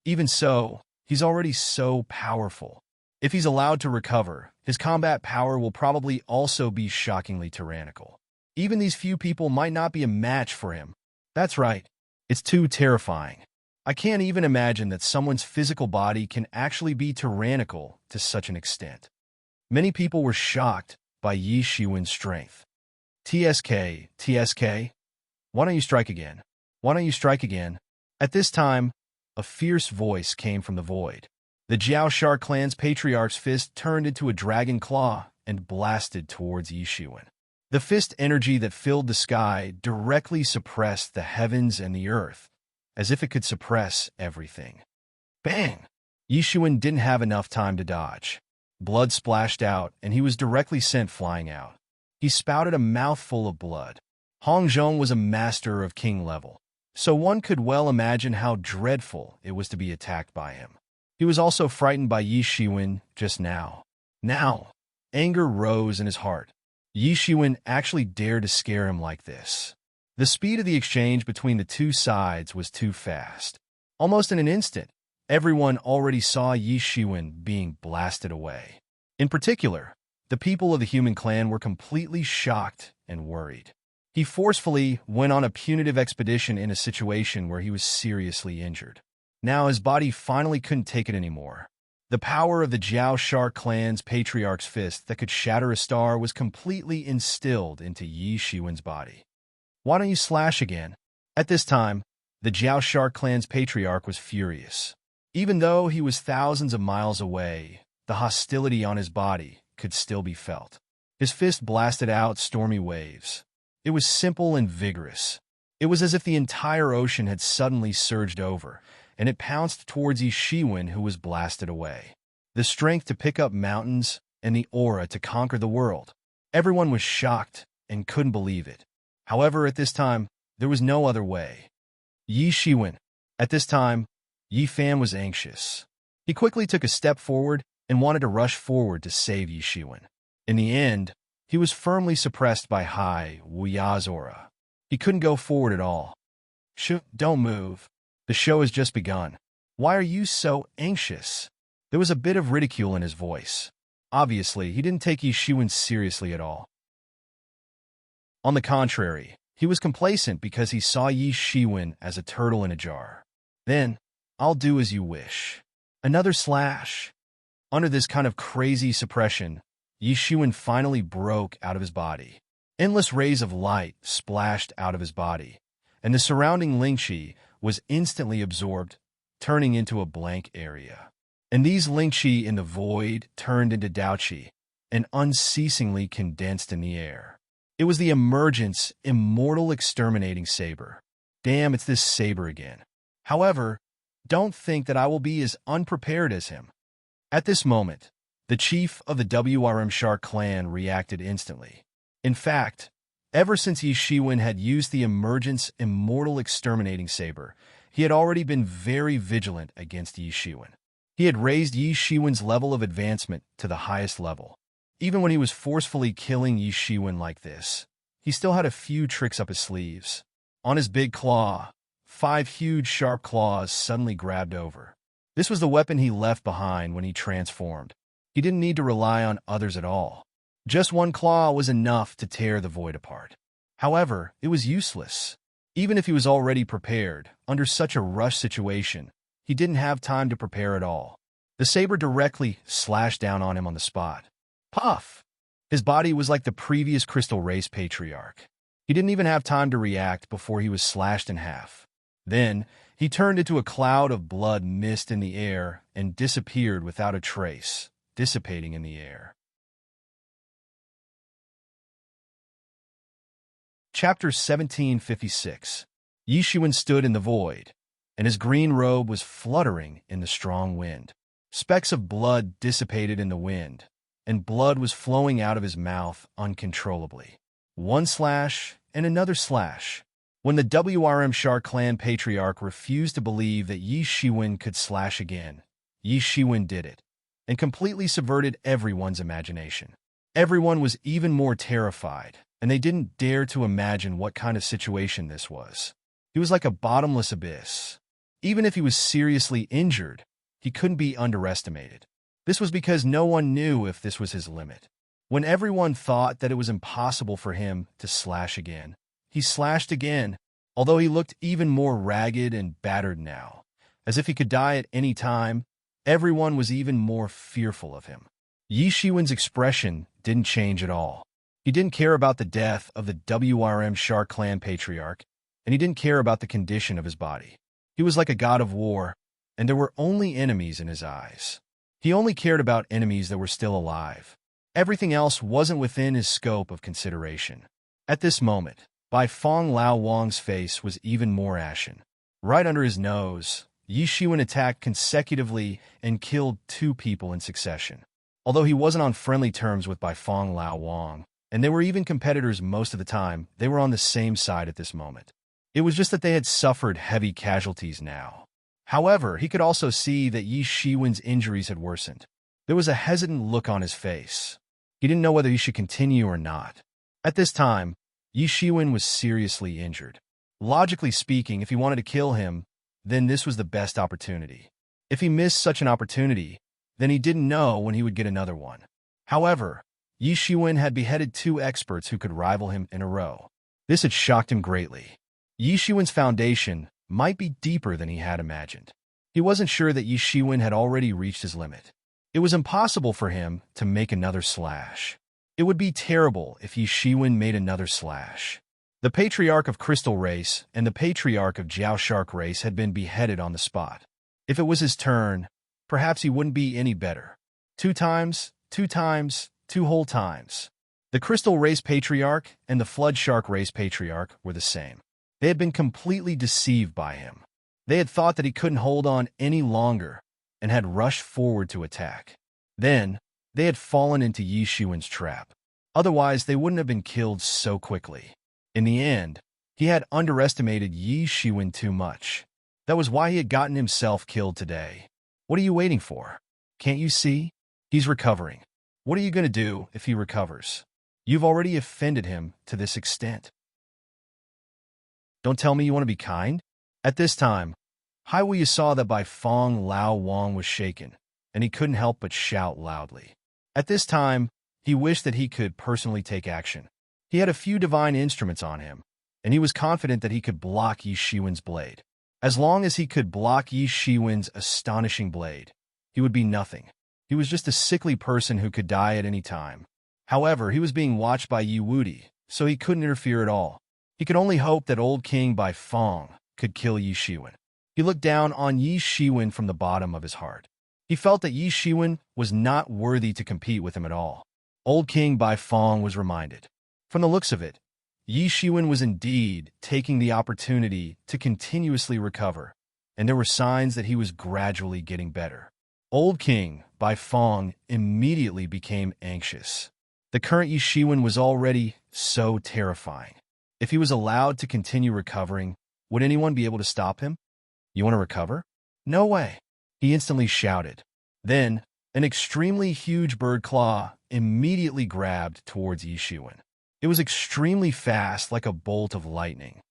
Even so, he's already so powerful. If he's allowed to recover, his combat power will probably also be shockingly tyrannical. Even these few people might not be a match for him. That's right. It's too terrifying. I can't even imagine that someone's physical body can actually be tyrannical to such an extent. Many people were shocked by Yi Shiwen's strength. TSK, TSK, why don't you strike again? Why don't you strike again? At this time, a fierce voice came from the void. The Jiao Shark clan's patriarch's fist turned into a dragon claw and blasted towards Yi Shiwen. The fist energy that filled the sky directly suppressed the heavens and the earth, as if it could suppress everything. Bang! Yi Shiwen didn't have enough time to dodge. Blood splashed out, and he was directly sent flying out. He spouted a mouthful of blood. Hong Zhong was a master of king level, so one could well imagine how dreadful it was to be attacked by him. He was also frightened by Yi Shiwen just now. Now, anger rose in his heart. Yi Shiwen actually dared to scare him like this. The speed of the exchange between the two sides was too fast. Almost in an instant, everyone already saw Yi Shiwen being blasted away. In particular, the people of the human clan were completely shocked and worried. He forcefully went on a punitive expedition in a situation where he was seriously injured. Now his body finally couldn't take it anymore. The power of the Jiao Shark clan's patriarch's fist that could shatter a star was completely instilled into Yi Shiwen's body. Why don't you slash again? At this time, the Jiao Shark clan's patriarch was furious. Even though he was thousands of miles away, the hostility on his body could still be felt. His fist blasted out stormy waves. It was simple and vigorous. It was as if the entire ocean had suddenly surged over, and it pounced towards Yi Shiwen, who was blasted away. The strength to pick up mountains and the aura to conquer the world. Everyone was shocked and couldn't believe it. However, at this time, there was no other way. Yi Shiwen. At this time, Yi Fan was anxious. He quickly took a step forward and wanted to rush forward to save Yi Shiwen. In the end, he was firmly suppressed by Hai Wuya's aura. He couldn't go forward at all. Don't move. The show has just begun. Why are you so anxious? There was a bit of ridicule in his voice. Obviously, he didn't take Yi Shiwen seriously at all. On the contrary, he was complacent because he saw Yi Shiwen as a turtle in a jar. Then, I'll do as you wish. Another slash. Under this kind of crazy suppression, Yi Shiwen finally broke out of his body. Endless rays of light splashed out of his body, and the surrounding Lingqi was instantly absorbed, turning into a blank area. And these Lingqi in the void turned into Daoqi, and unceasingly condensed in the air. It was the emergence, immortal exterminating saber. Damn, it's this saber again. However, don't think that I will be as unprepared as him. At this moment, the chief of the WRM Shark clan reacted instantly. In fact, ever since Yi Shiwen had used the emergence immortal exterminating saber, he had already been very vigilant against Yi Shiwen. He had raised Yi Shiwen's level of advancement to the highest level. Even when he was forcefully killing Yi Shiwen like this, he still had a few tricks up his sleeves. On his big claw, 5 huge sharp claws suddenly grabbed over. This was the weapon he left behind when he transformed. He didn't need to rely on others at all. Just one claw was enough to tear the void apart. However, it was useless. Even if he was already prepared, under such a rush situation, he didn't have time to prepare at all. The saber directly slashed down on him on the spot. Puff! His body was like the previous Crystal Race Patriarch. He didn't even have time to react before he was slashed in half. Then, he turned into a cloud of blood mist in the air and disappeared without a trace, dissipating in the air. Chapter 1756. Yi Shiwen stood in the void, and his green robe was fluttering in the strong wind. Specks of blood dissipated in the wind, and blood was flowing out of his mouth uncontrollably. One slash and another slash. When the WRM Shark clan patriarch refused to believe that Yi Shiwen could slash again, Yi Shiwen did it, and completely subverted everyone's imagination. Everyone was even more terrified, and they didn't dare to imagine what kind of situation this was. He was like a bottomless abyss. Even if he was seriously injured, he couldn't be underestimated. This was because no one knew if this was his limit. When everyone thought that it was impossible for him to slash again, he slashed again, although he looked even more ragged and battered now, as if he could die at any time. Everyone was even more fearful of him. Yi Shiwen's expression didn't change at all. He didn't care about the death of the WRM Shark clan patriarch, and he didn't care about the condition of his body. He was like a god of war, and there were only enemies in his eyes. He only cared about enemies that were still alive. Everything else wasn't within his scope of consideration. At this moment, Bai Fong Lao Wang's face was even more ashen. Right under his nose, Yi Shiwen attacked consecutively and killed 2 people in succession. Although he wasn't on friendly terms with Bai Fong Lao Wang, and they were even competitors most of the time, they were on the same side at this moment. It was just that they had suffered heavy casualties now. However, he could also see that Yi Shiwen's injuries had worsened. There was a hesitant look on his face. He didn't know whether he should continue or not. At this time, Yi Shiwen was seriously injured. Logically speaking, if he wanted to kill him, then this was the best opportunity. If he missed such an opportunity, then he didn't know when he would get another one. However, Yi Shiwen had beheaded 2 experts who could rival him in a row. This had shocked him greatly. Yi Shiwen's foundation might be deeper than he had imagined. He wasn't sure that Yi Shiwen had already reached his limit. It was impossible for him to make another slash. It would be terrible if Yi Shiwen made another slash. The Patriarch of Crystal Race and the Patriarch of Jiao Shark Race had been beheaded on the spot. If it was his turn, perhaps he wouldn't be any better. 2 times, 2 times, 2 whole times. The Crystal Race Patriarch and the Flood Shark Race Patriarch were the same. They had been completely deceived by him. They had thought that he couldn't hold on any longer and had rushed forward to attack. Then, they had fallen into Yi Shiwen's trap. Otherwise, they wouldn't have been killed so quickly. In the end, he had underestimated Yi Shiwen too much. That was why he had gotten himself killed today. What are you waiting for? Can't you see? He's recovering. What are you going to do if he recovers? You've already offended him to this extent. Don't tell me you want to be kind? At this time, Haiwu saw that Bai Fong Lao Wang was shaken, and he couldn't help but shout loudly. At this time, he wished that he could personally take action. He had a few divine instruments on him, and he was confident that he could block Yi Shiwen's blade. As long as he could block Yi Shiwen's astonishing blade, he would be nothing. He was just a sickly person who could die at any time. However, he was being watched by Yi Wudi, so he couldn't interfere at all. He could only hope that Old King Bai Fong could kill Yi Shiwen. He looked down on Yi Shiwen from the bottom of his heart. He felt that Yi Shiwen was not worthy to compete with him at all. Old King Bai Fong was reminded. From the looks of it, Yi Shiwen was indeed taking the opportunity to continuously recover, and there were signs that he was gradually getting better. Old King Bai Fong immediately became anxious. The current Yi Shiwen was already so terrifying. If he was allowed to continue recovering, would anyone be able to stop him? You want to recover? No way, he instantly shouted. Then, an extremely huge bird claw immediately grabbed towards Yi Shiwen. It was extremely fast, like a bolt of lightning.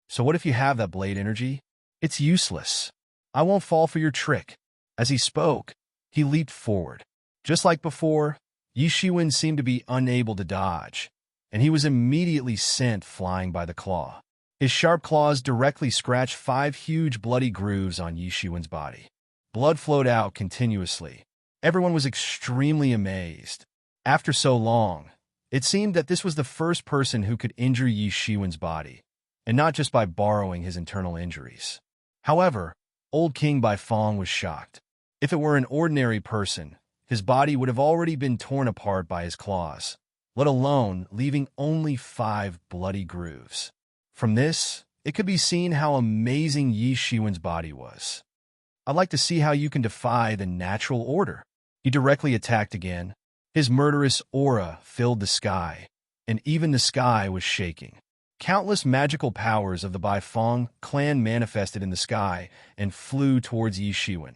So what if you have that blade energy? It's useless. I won't fall for your trick. As he spoke, he leaped forward. Just like before, Yi Shiwen seemed to be unable to dodge, and he was immediately sent flying by the claw. His sharp claws directly scratched 5 huge bloody grooves on Yi Shiwen's body. Blood flowed out continuously. Everyone was extremely amazed. After so long, it seemed that this was the first person who could injure Yi Shiwen's body, and not just by borrowing his internal injuries. However, Old King Bai Fong was shocked. If it were an ordinary person, his body would have already been torn apart by his claws, let alone leaving only 5 bloody grooves. From this, it could be seen how amazing Yi Shiwen's body was. I'd like to see how you can defy the natural order. He directly attacked again. His murderous aura filled the sky, and even the sky was shaking. Countless magical powers of the Bai Fong clan manifested in the sky and flew towards Yi Shiwen,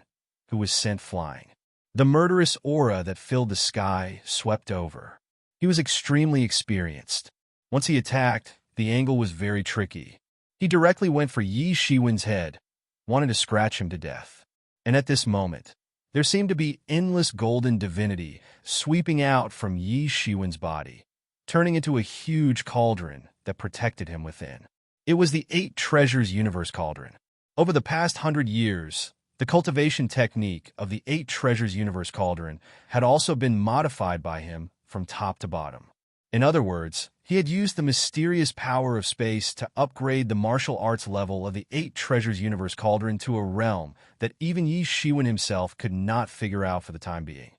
who was sent flying. The murderous aura that filled the sky swept over. He was extremely experienced. Once he attacked, the angle was very tricky. He directly went for Yi Shiwen's head, wanted to scratch him to death. And at this moment, there seemed to be endless golden divinity sweeping out from Yi Shiwen's body, turning into a huge cauldron that protected him within. It was the 8 Treasures Universe Cauldron. Over the past 100 years, the cultivation technique of the 8 Treasures Universe Cauldron had also been modified by him from top to bottom. In other words, he had used the mysterious power of space to upgrade the martial arts level of the 8 Treasures Universe Cauldron to a realm that even Yi Shiwen himself could not figure out for the time being.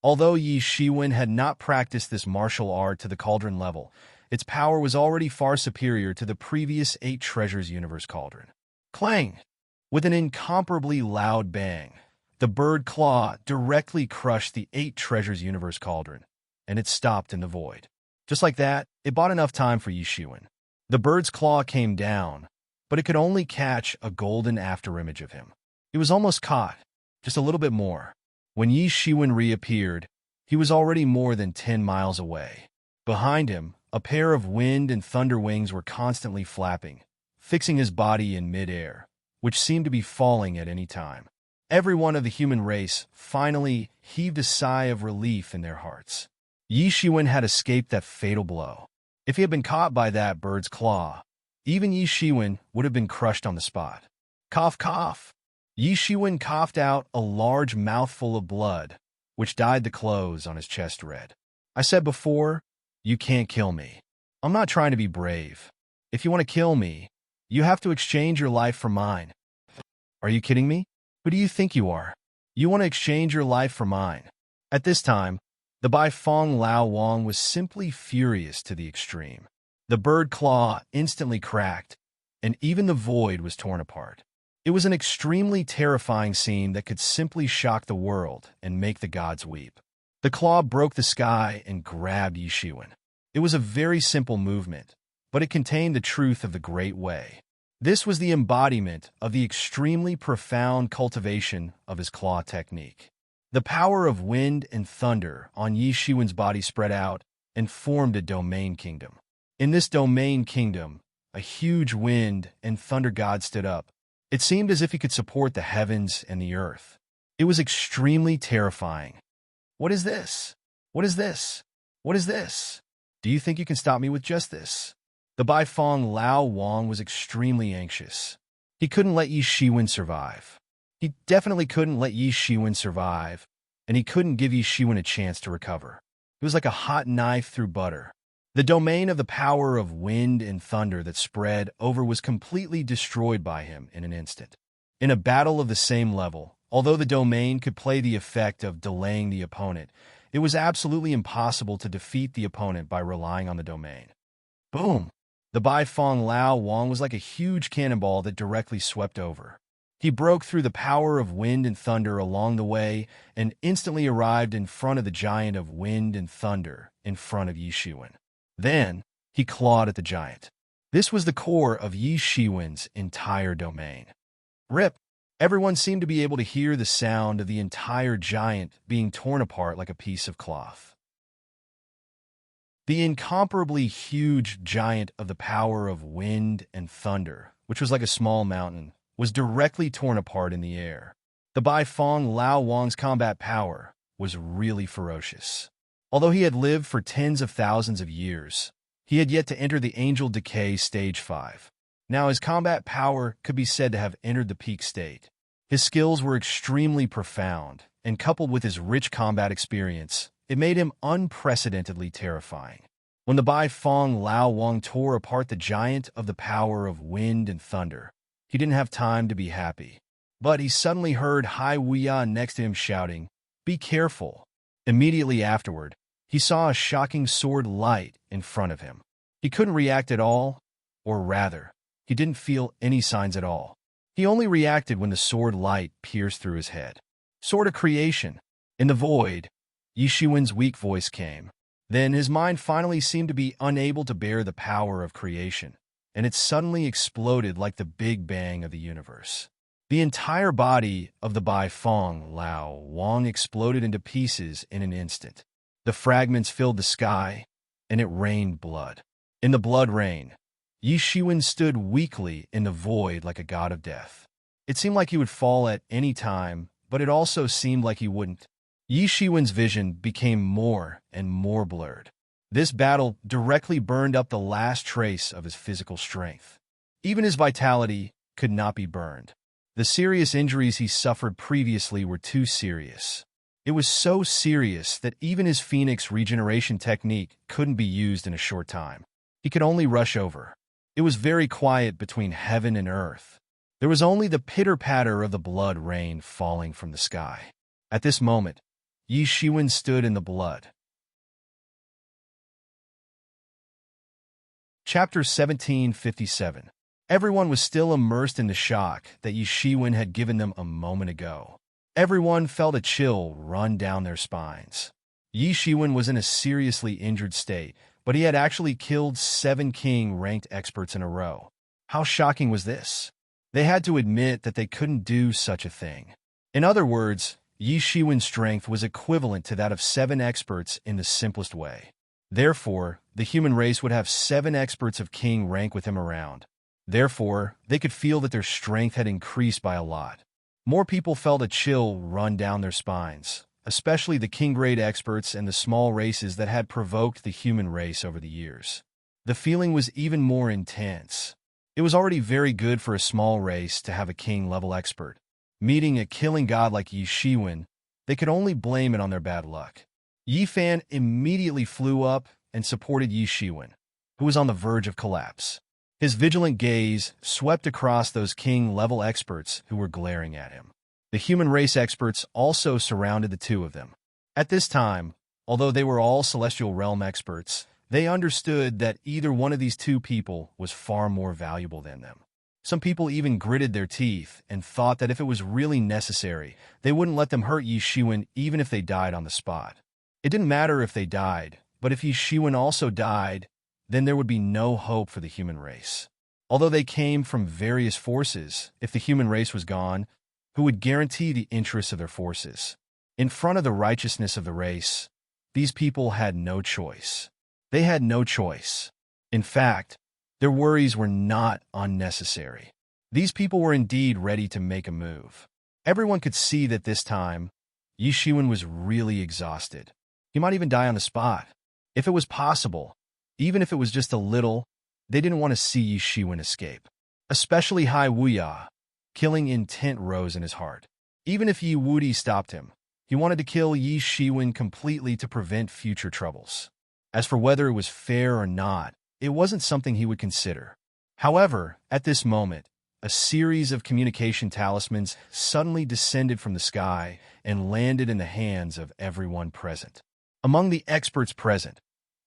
Although Yi Shiwen had not practiced this martial art to the cauldron level, its power was already far superior to the previous 8 Treasures Universe Cauldron. Clang! With an incomparably loud bang, the bird claw directly crushed the 8 Treasures Universe Cauldron, and it stopped in the void. Just like that, it bought enough time for Yi Shiwen. The bird's claw came down, but it could only catch a golden afterimage of him. It was almost caught, just a little bit more. When Yi Shiwen reappeared, he was already more than 10 miles away. Behind him, a pair of wind and thunder wings were constantly flapping, fixing his body in midair, which seemed to be falling at any time. Everyone of the human race finally heaved a sigh of relief in their hearts. Yi Shiwen had escaped that fatal blow. If he had been caught by that bird's claw, even Yi Shiwen would have been crushed on the spot. Cough, cough. Yi Shiwen coughed out a large mouthful of blood, which dyed the clothes on his chest red. I said before, you can't kill me. I'm not trying to be brave. If you want to kill me, you have to exchange your life for mine. Are you kidding me? Who do you think you are? You want to exchange your life for mine. At this time, the Bai Fong Lao Wang was simply furious to the extreme. The bird claw instantly cracked, and even the void was torn apart. It was an extremely terrifying scene that could simply shock the world and make the gods weep. The claw broke the sky and grabbed Yi Shiwen. It was a very simple movement, but it contained the truth of the Great Way. This was the embodiment of the extremely profound cultivation of his claw technique. The power of wind and thunder on Yi Shiwen's body spread out and formed a domain kingdom. In this domain kingdom, a huge wind and thunder god stood up. It seemed as if he could support the heavens and the earth. It was extremely terrifying. What is this? What is this? What is this? Do you think you can stop me with just this? The Bai Fong Lao Wang was extremely anxious. He couldn't let Yi Shiwen survive. He definitely couldn't let Yi Shiwen survive, and he couldn't give Yi Shiwen a chance to recover. It was like a hot knife through butter. The domain of the power of wind and thunder that spread over was completely destroyed by him in an instant. In a battle of the same level, although the domain could play the effect of delaying the opponent, it was absolutely impossible to defeat the opponent by relying on the domain. Boom! The Bai Fong Lao Wang was like a huge cannonball that directly swept over. He broke through the power of wind and thunder along the way and instantly arrived in front of the giant of wind and thunder in front of Yi Shiwen. Then, he clawed at the giant. This was the core of Yi Shiwen's entire domain. Rip! Everyone seemed to be able to hear the sound of the entire giant being torn apart like a piece of cloth. The incomparably huge giant of the power of wind and thunder, which was like a small mountain, was directly torn apart in the air. The Bai Fong Lao Wang's combat power was really ferocious. Although he had lived for tens of thousands of years, he had yet to enter the Angel Decay Stage 5. Now his combat power could be said to have entered the peak state. His skills were extremely profound, and coupled with his rich combat experience, it made him unprecedentedly terrifying. When the Bai Fong Lao Wang tore apart the giant of the power of wind and thunder, he didn't have time to be happy. But he suddenly heard Hai Wuya next to him shouting, "Be careful!" Immediately afterward, he saw a shocking sword light in front of him. He couldn't react at all, or rather, he didn't feel any signs at all. He only reacted when the sword light pierced through his head. Sword of creation. In the void, Yi Shiwen's weak voice came. Then his mind finally seemed to be unable to bear the power of creation, and it suddenly exploded like the Big Bang of the universe. The entire body of the Bai Fong Lao Wang exploded into pieces in an instant. The fragments filled the sky, and it rained blood. In the blood rain, Yi Shiwen stood weakly in the void like a god of death. It seemed like he would fall at any time, but it also seemed like he wouldn't. Yi Shiwen's vision became more and more blurred. This battle directly burned up the last trace of his physical strength. Even his vitality could not be burned. The serious injuries he suffered previously were too serious. It was so serious that even his Phoenix regeneration technique couldn't be used in a short time. He could only rush over. It was very quiet between heaven and earth. There was only the pitter-patter of the blood rain falling from the sky. At this moment, Yi Shiwen stood in the blood. Chapter 1757. Everyone was still immersed in the shock that Yi Shiwen had given them a moment ago. Everyone felt a chill run down their spines. Yi Shiwen was in a seriously injured state, but he had actually killed 7 king-ranked experts in a row. How shocking was this? They had to admit that they couldn't do such a thing. In other words, Yi Shiwen's strength was equivalent to that of 7 experts in the simplest way. Therefore, the human race would have 7 experts of king rank with him around. Therefore, they could feel that their strength had increased by a lot. More people felt a chill run down their spines, especially the king-grade experts and the small races that had provoked the human race over the years. The feeling was even more intense. It was already very good for a small race to have a king-level expert. Meeting a killing god like Yi Shiwen, they could only blame it on their bad luck. Yi Fan immediately flew up and supported Yi Shiwen, who was on the verge of collapse. His vigilant gaze swept across those king-level experts who were glaring at him. The human race experts also surrounded the two of them. At this time, although they were all Celestial Realm experts, they understood that either one of these two people was far more valuable than them. Some people even gritted their teeth and thought that if it was really necessary, they wouldn't let them hurt Yi Shiwen even if they died on the spot. It didn't matter if they died, but if Yi Shiwen also died, then there would be no hope for the human race. Although they came from various forces, if the human race was gone, who would guarantee the interests of their forces? In front of the righteousness of the race, these people had no choice. They had no choice. In fact, their worries were not unnecessary. These people were indeed ready to make a move. Everyone could see that this time, Yi Shiwen was really exhausted. He might even die on the spot. If it was possible, even if it was just a little, they didn't want to see Yi Shiwen escape. Especially Hai Wuya. Killing intent rose in his heart. Even if Yi Wudi stopped him, he wanted to kill Yi Shiwen completely to prevent future troubles. As for whether it was fair or not, it wasn't something he would consider. However, at this moment, a series of communication talismans suddenly descended from the sky and landed in the hands of everyone present. Among the experts present,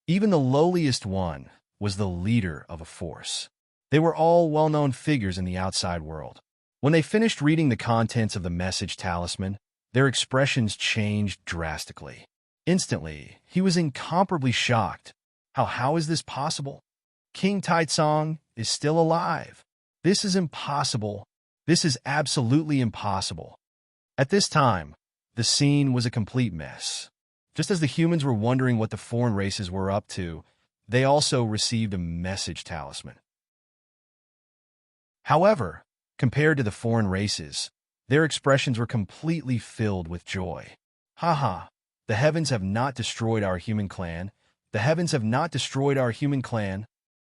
even the lowliest one was the leader of a force. They were all well-known figures in the outside world. When they finished reading the contents of the message talisman, their expressions changed drastically. Instantly, he was incomparably shocked. How is this possible? King Taitsong is still alive. This is impossible. This is absolutely impossible. At this time, the scene was a complete mess. Just as the humans were wondering what the foreign races were up to, they also received a message talisman. However, compared to the foreign races, their expressions were completely filled with joy. Haha, the heavens have not destroyed our human clan. The heavens have not destroyed our human clan.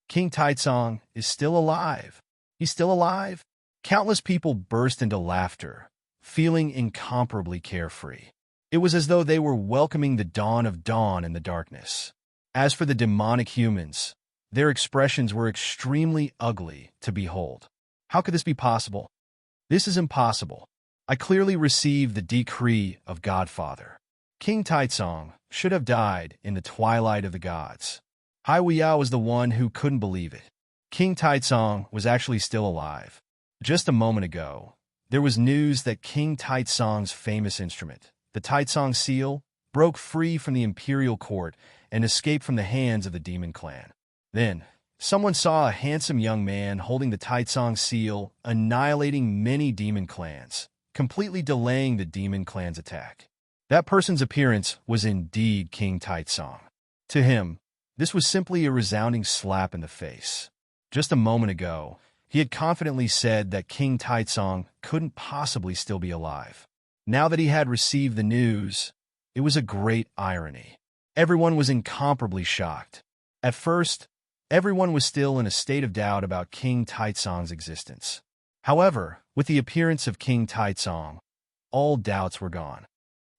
King Taitsong is still alive. He's still alive. Countless people burst into laughter, feeling incomparably carefree. It was as though they were welcoming the dawn of dawn in the darkness. As for the demonic humans, their expressions were extremely ugly to behold. How could this be possible? This is impossible. I clearly received the decree of Godfather. King Taitsong should have died in the twilight of the gods. Hai Wuya was the one who couldn't believe it. King Taitsong was actually still alive. Just a moment ago, there was news that King Taitsong's famous instrument, the Taitsong seal, broke free from the imperial court and escaped from the hands of the demon clan. Then, someone saw a handsome young man holding the Taitsong seal, annihilating many demon clans, completely delaying the demon clan's attack. That person's appearance was indeed King Taitsong. To him, this was simply a resounding slap in the face. Just a moment ago, he had confidently said that King Taitsong couldn't possibly still be alive. Now that he had received the news, it was a great irony. Everyone was incomparably shocked. At first, everyone was still in a state of doubt about King Taitsong's existence. However, with the appearance of King Taitsong, all doubts were gone.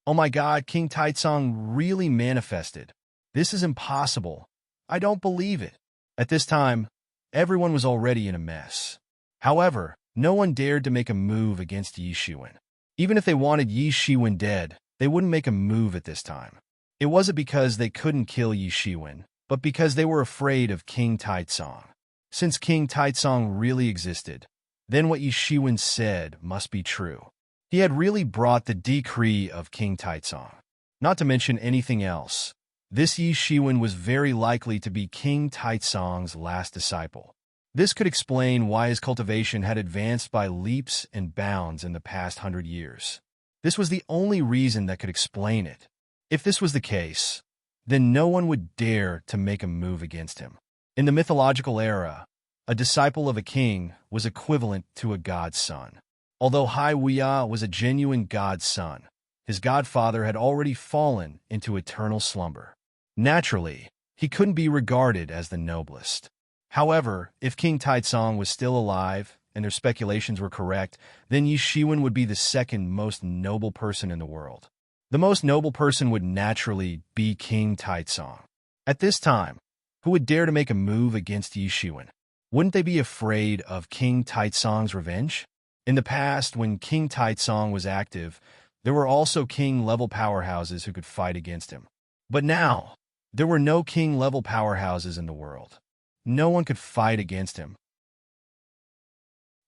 Oh my God, King Taitsong really manifested. This is impossible. I don't believe it. At this time, everyone was already in a mess. However, no one dared to make a move against Yi Shiwen. Even if they wanted Yi Shiwen dead, they wouldn't make a move at this time. It wasn't because they couldn't kill Yi Shiwen, but because they were afraid of King Taitsong. Since King Taitsong really existed, then what Yi Shiwen said must be true. He had really brought the decree of King Taitsong. Not to mention anything else, this Yi Shiwen was very likely to be King Taitsong's last disciple. This could explain why his cultivation had advanced by leaps and bounds in the past 100 years. This was the only reason that could explain it. If this was the case, then no one would dare to make a move against him. In the mythological era, a disciple of a king was equivalent to a god's son. Although Hai Wuya was a genuine god's son, his godfather had already fallen into eternal slumber. Naturally, he couldn't be regarded as the noblest. However, if King Taitsong was still alive, and their speculations were correct, then Yi Shiwen would be the second most noble person in the world. The most noble person would naturally be King Taitsong. At this time, who would dare to make a move against Yi Shiwen? Wouldn't they be afraid of King Taitsong's revenge? In the past, when King Taitsong was active, there were also king-level powerhouses who could fight against him. But now, there were no king-level powerhouses in the world. No one could fight against him.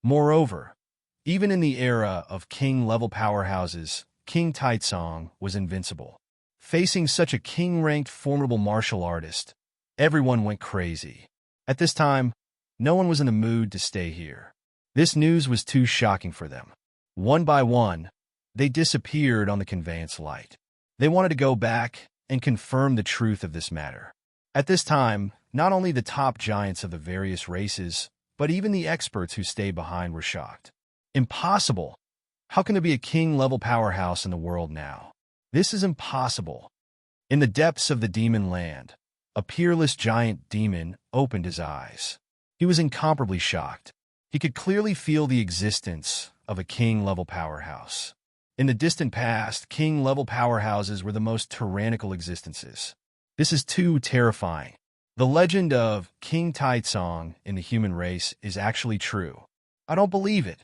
Moreover, even in the era of king-level powerhouses, King Taitsong was invincible. Facing such a king-ranked formidable martial artist, everyone went crazy. At this time, no one was in the mood to stay here. This news was too shocking for them. One by one, they disappeared on the conveyance light. They wanted to go back and confirm the truth of this matter. At this time, not only the top giants of the various races, but even the experts who stayed behind were shocked. Impossible! How can there be a king-level powerhouse in the world now? This is impossible. In the depths of the demon land, a peerless giant demon opened his eyes. He was incomparably shocked. He could clearly feel the existence of a king-level powerhouse. In the distant past, king-level powerhouses were the most tyrannical existences. This is too terrifying. The legend of King Taitsong in the human race is actually true. I don't believe it.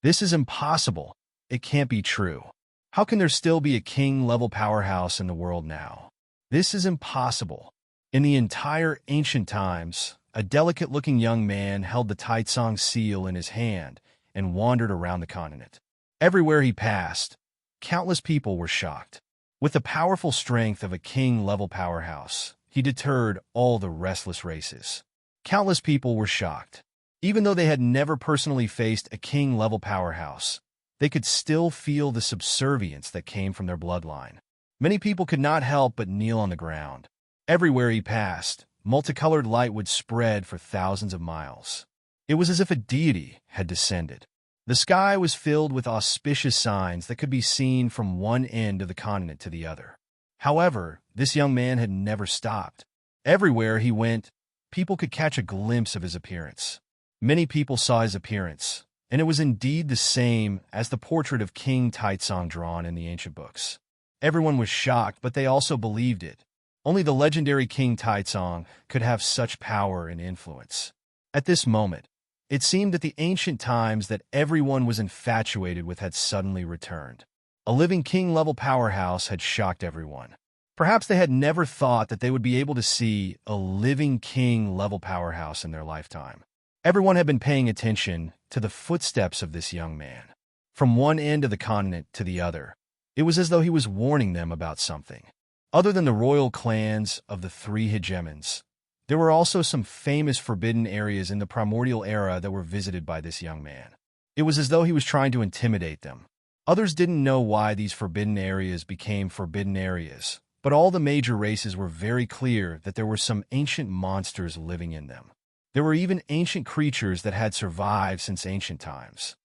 This is impossible. It can't be true. How can there still be a king-level powerhouse in the world now? This is impossible. In the entire ancient times, a delicate-looking young man held the Taitsong seal in his hand and wandered around the continent. Everywhere he passed, countless people were shocked. With the powerful strength of a king-level powerhouse, he deterred all the restless races. Countless people were shocked. Even though they had never personally faced a king-level powerhouse, they could still feel the subservience that came from their bloodline. Many people could not help but kneel on the ground. Everywhere he passed, multicolored light would spread for thousands of miles. It was as if a deity had descended. The sky was filled with auspicious signs that could be seen from one end of the continent to the other. However, this young man had never stopped. Everywhere he went, people could catch a glimpse of his appearance. Many people saw his appearance, and it was indeed the same as the portrait of King Taitsong drawn in the ancient books. Everyone was shocked, but they also believed it. Only the legendary King Taitsong could have such power and influence. At this moment, it seemed that the ancient times that everyone was infatuated with had suddenly returned. A living king-level powerhouse had shocked everyone. Perhaps they had never thought that they would be able to see a living king-level powerhouse in their lifetime. Everyone had been paying attention to the footsteps of this young man. From one end of the continent to the other, it was as though he was warning them about something. Other than the royal clans of the three hegemons, there were also some famous forbidden areas in the primordial era that were visited by this young man. It was as though he was trying to intimidate them. Others didn't know why these forbidden areas became forbidden areas, but all the major races were very clear that there were some ancient monsters living in them. There were even ancient creatures that had survived since ancient times.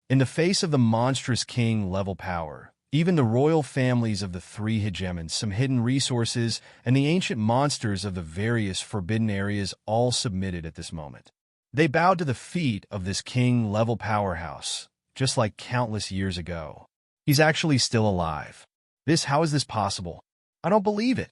In the face of the monstrous king-level power, Even the royal families of the three hegemons, some hidden resources, and the ancient monsters of the various forbidden areas all submitted at this moment. They bowed to the feet of this king-level powerhouse, just like countless years ago. He's actually still alive. How is this possible? I don't believe it.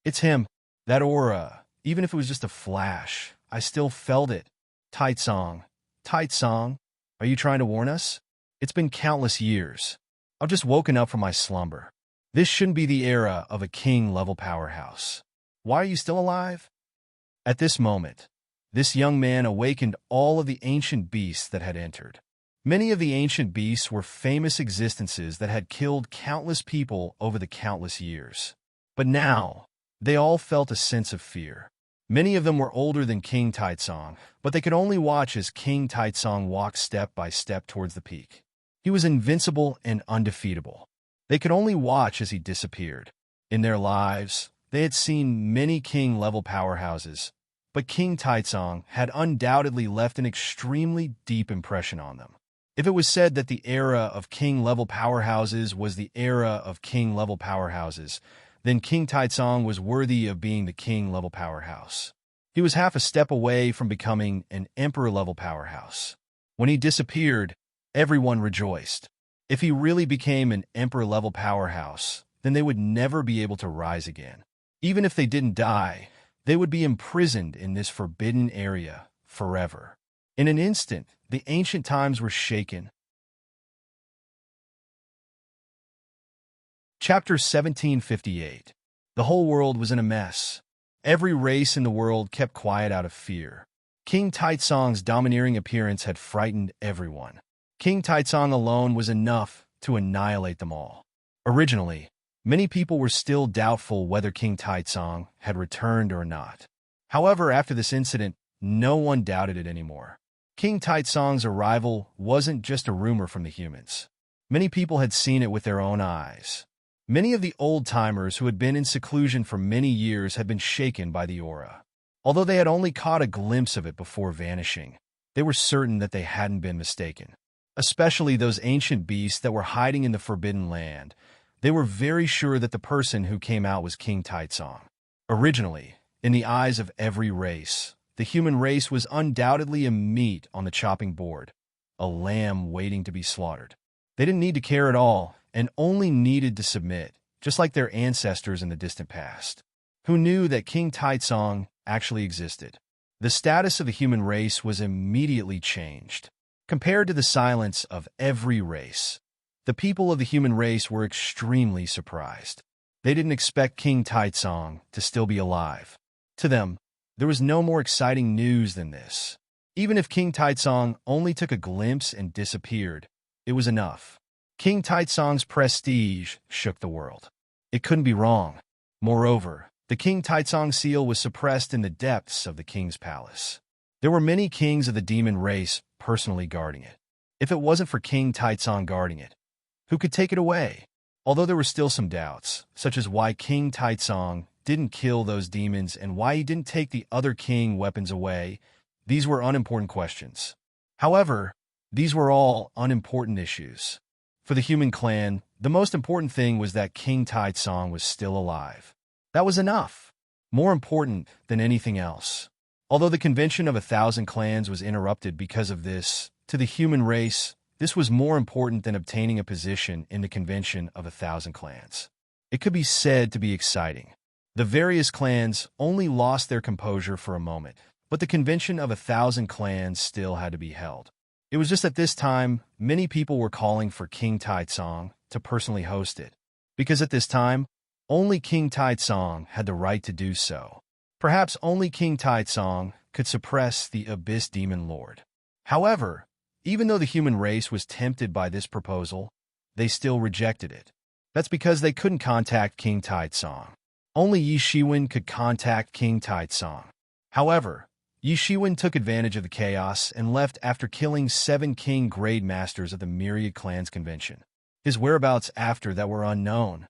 It's him. That aura, even if it was just a flash, I still felt it. Tight song, are you trying to warn us? It's been countless years. I've just woken up from my slumber. This shouldn't be the era of a king-level powerhouse. Why are you still alive? At this moment, this young man awakened all of the ancient beasts that had entered. Many of the ancient beasts were famous existences that had killed countless people over the countless years. But now, they all felt a sense of fear. Many of them were older than King Taitsong, but they could only watch as King Taitsong walked step by step towards the peak. He was invincible and undefeatable. They could only watch as he disappeared. In their lives, they had seen many king-level powerhouses, but King Taitsong had undoubtedly left an extremely deep impression on them. If it was said that the era of king-level powerhouses was the era of king-level powerhouses, then King Taitsong was worthy of being the king-level powerhouse. He was half a step away from becoming an emperor-level powerhouse. When he disappeared, everyone rejoiced. If he really became an emperor-level powerhouse, then they would never be able to rise again. Even if they didn't die, they would be imprisoned in this forbidden area forever. In an instant, the ancient times were shaken. Chapter 1758. The whole world was in a mess. Every race in the world kept quiet out of fear. King Taitsong's domineering appearance had frightened everyone. King Taitsong alone was enough to annihilate them all. Originally, many people were still doubtful whether King Taitsong had returned or not. However, after this incident, no one doubted it anymore. King Taitsong's arrival wasn't just a rumor from the humans. Many people had seen it with their own eyes. Many of the old-timers who had been in seclusion for many years had been shaken by the aura. Although they had only caught a glimpse of it before vanishing, they were certain that they hadn't been mistaken. Especially those ancient beasts that were hiding in the Forbidden Land. They were very sure that the person who came out was King Taitsong. Originally, in the eyes of every race, the human race was undoubtedly a meat on the chopping board, a lamb waiting to be slaughtered. They didn't need to care at all, and only needed to submit, just like their ancestors in the distant past, who knew that King Taitsong actually existed. The status of the human race was immediately changed. Compared to the silence of every race, the people of the human race were extremely surprised. They didn't expect King Taitsong to still be alive. To them, there was no more exciting news than this. Even if King Taitsong only took a glimpse and disappeared, it was enough. King Taitsong's prestige shook the world. It couldn't be wrong. Moreover, the King Taitsong seal was suppressed in the depths of the king's palace. There were many kings of the demon race personally guarding it. If it wasn't for King Taitsong guarding it, who could take it away? Although there were still some doubts, such as why King Taitsong didn't kill those demons and why he didn't take the other king weapons away, these were unimportant questions. However, these were all unimportant issues. For the human clan, the most important thing was that King Taitsong was still alive. That was enough. More important than anything else. Although the convention of 1,000 clans was interrupted because of this, to the human race, this was more important than obtaining a position in the convention of 1,000 clans. It could be said to be exciting. The various clans only lost their composure for a moment, but the convention of 1,000 clans still had to be held. It was just at this time, many people were calling for King Taitsong to personally host it, because at this time, only King Taitsong had the right to do so. Perhaps only King Taitsong could suppress the Abyss Demon Lord. However, even though the human race was tempted by this proposal, they still rejected it. That's because they couldn't contact King Taitsong. Only Yi Shiwen could contact King Taitsong. However, Yi Shiwen took advantage of the chaos and left after killing 7 king grade masters of the Myriad Clans Convention. His whereabouts after that were unknown.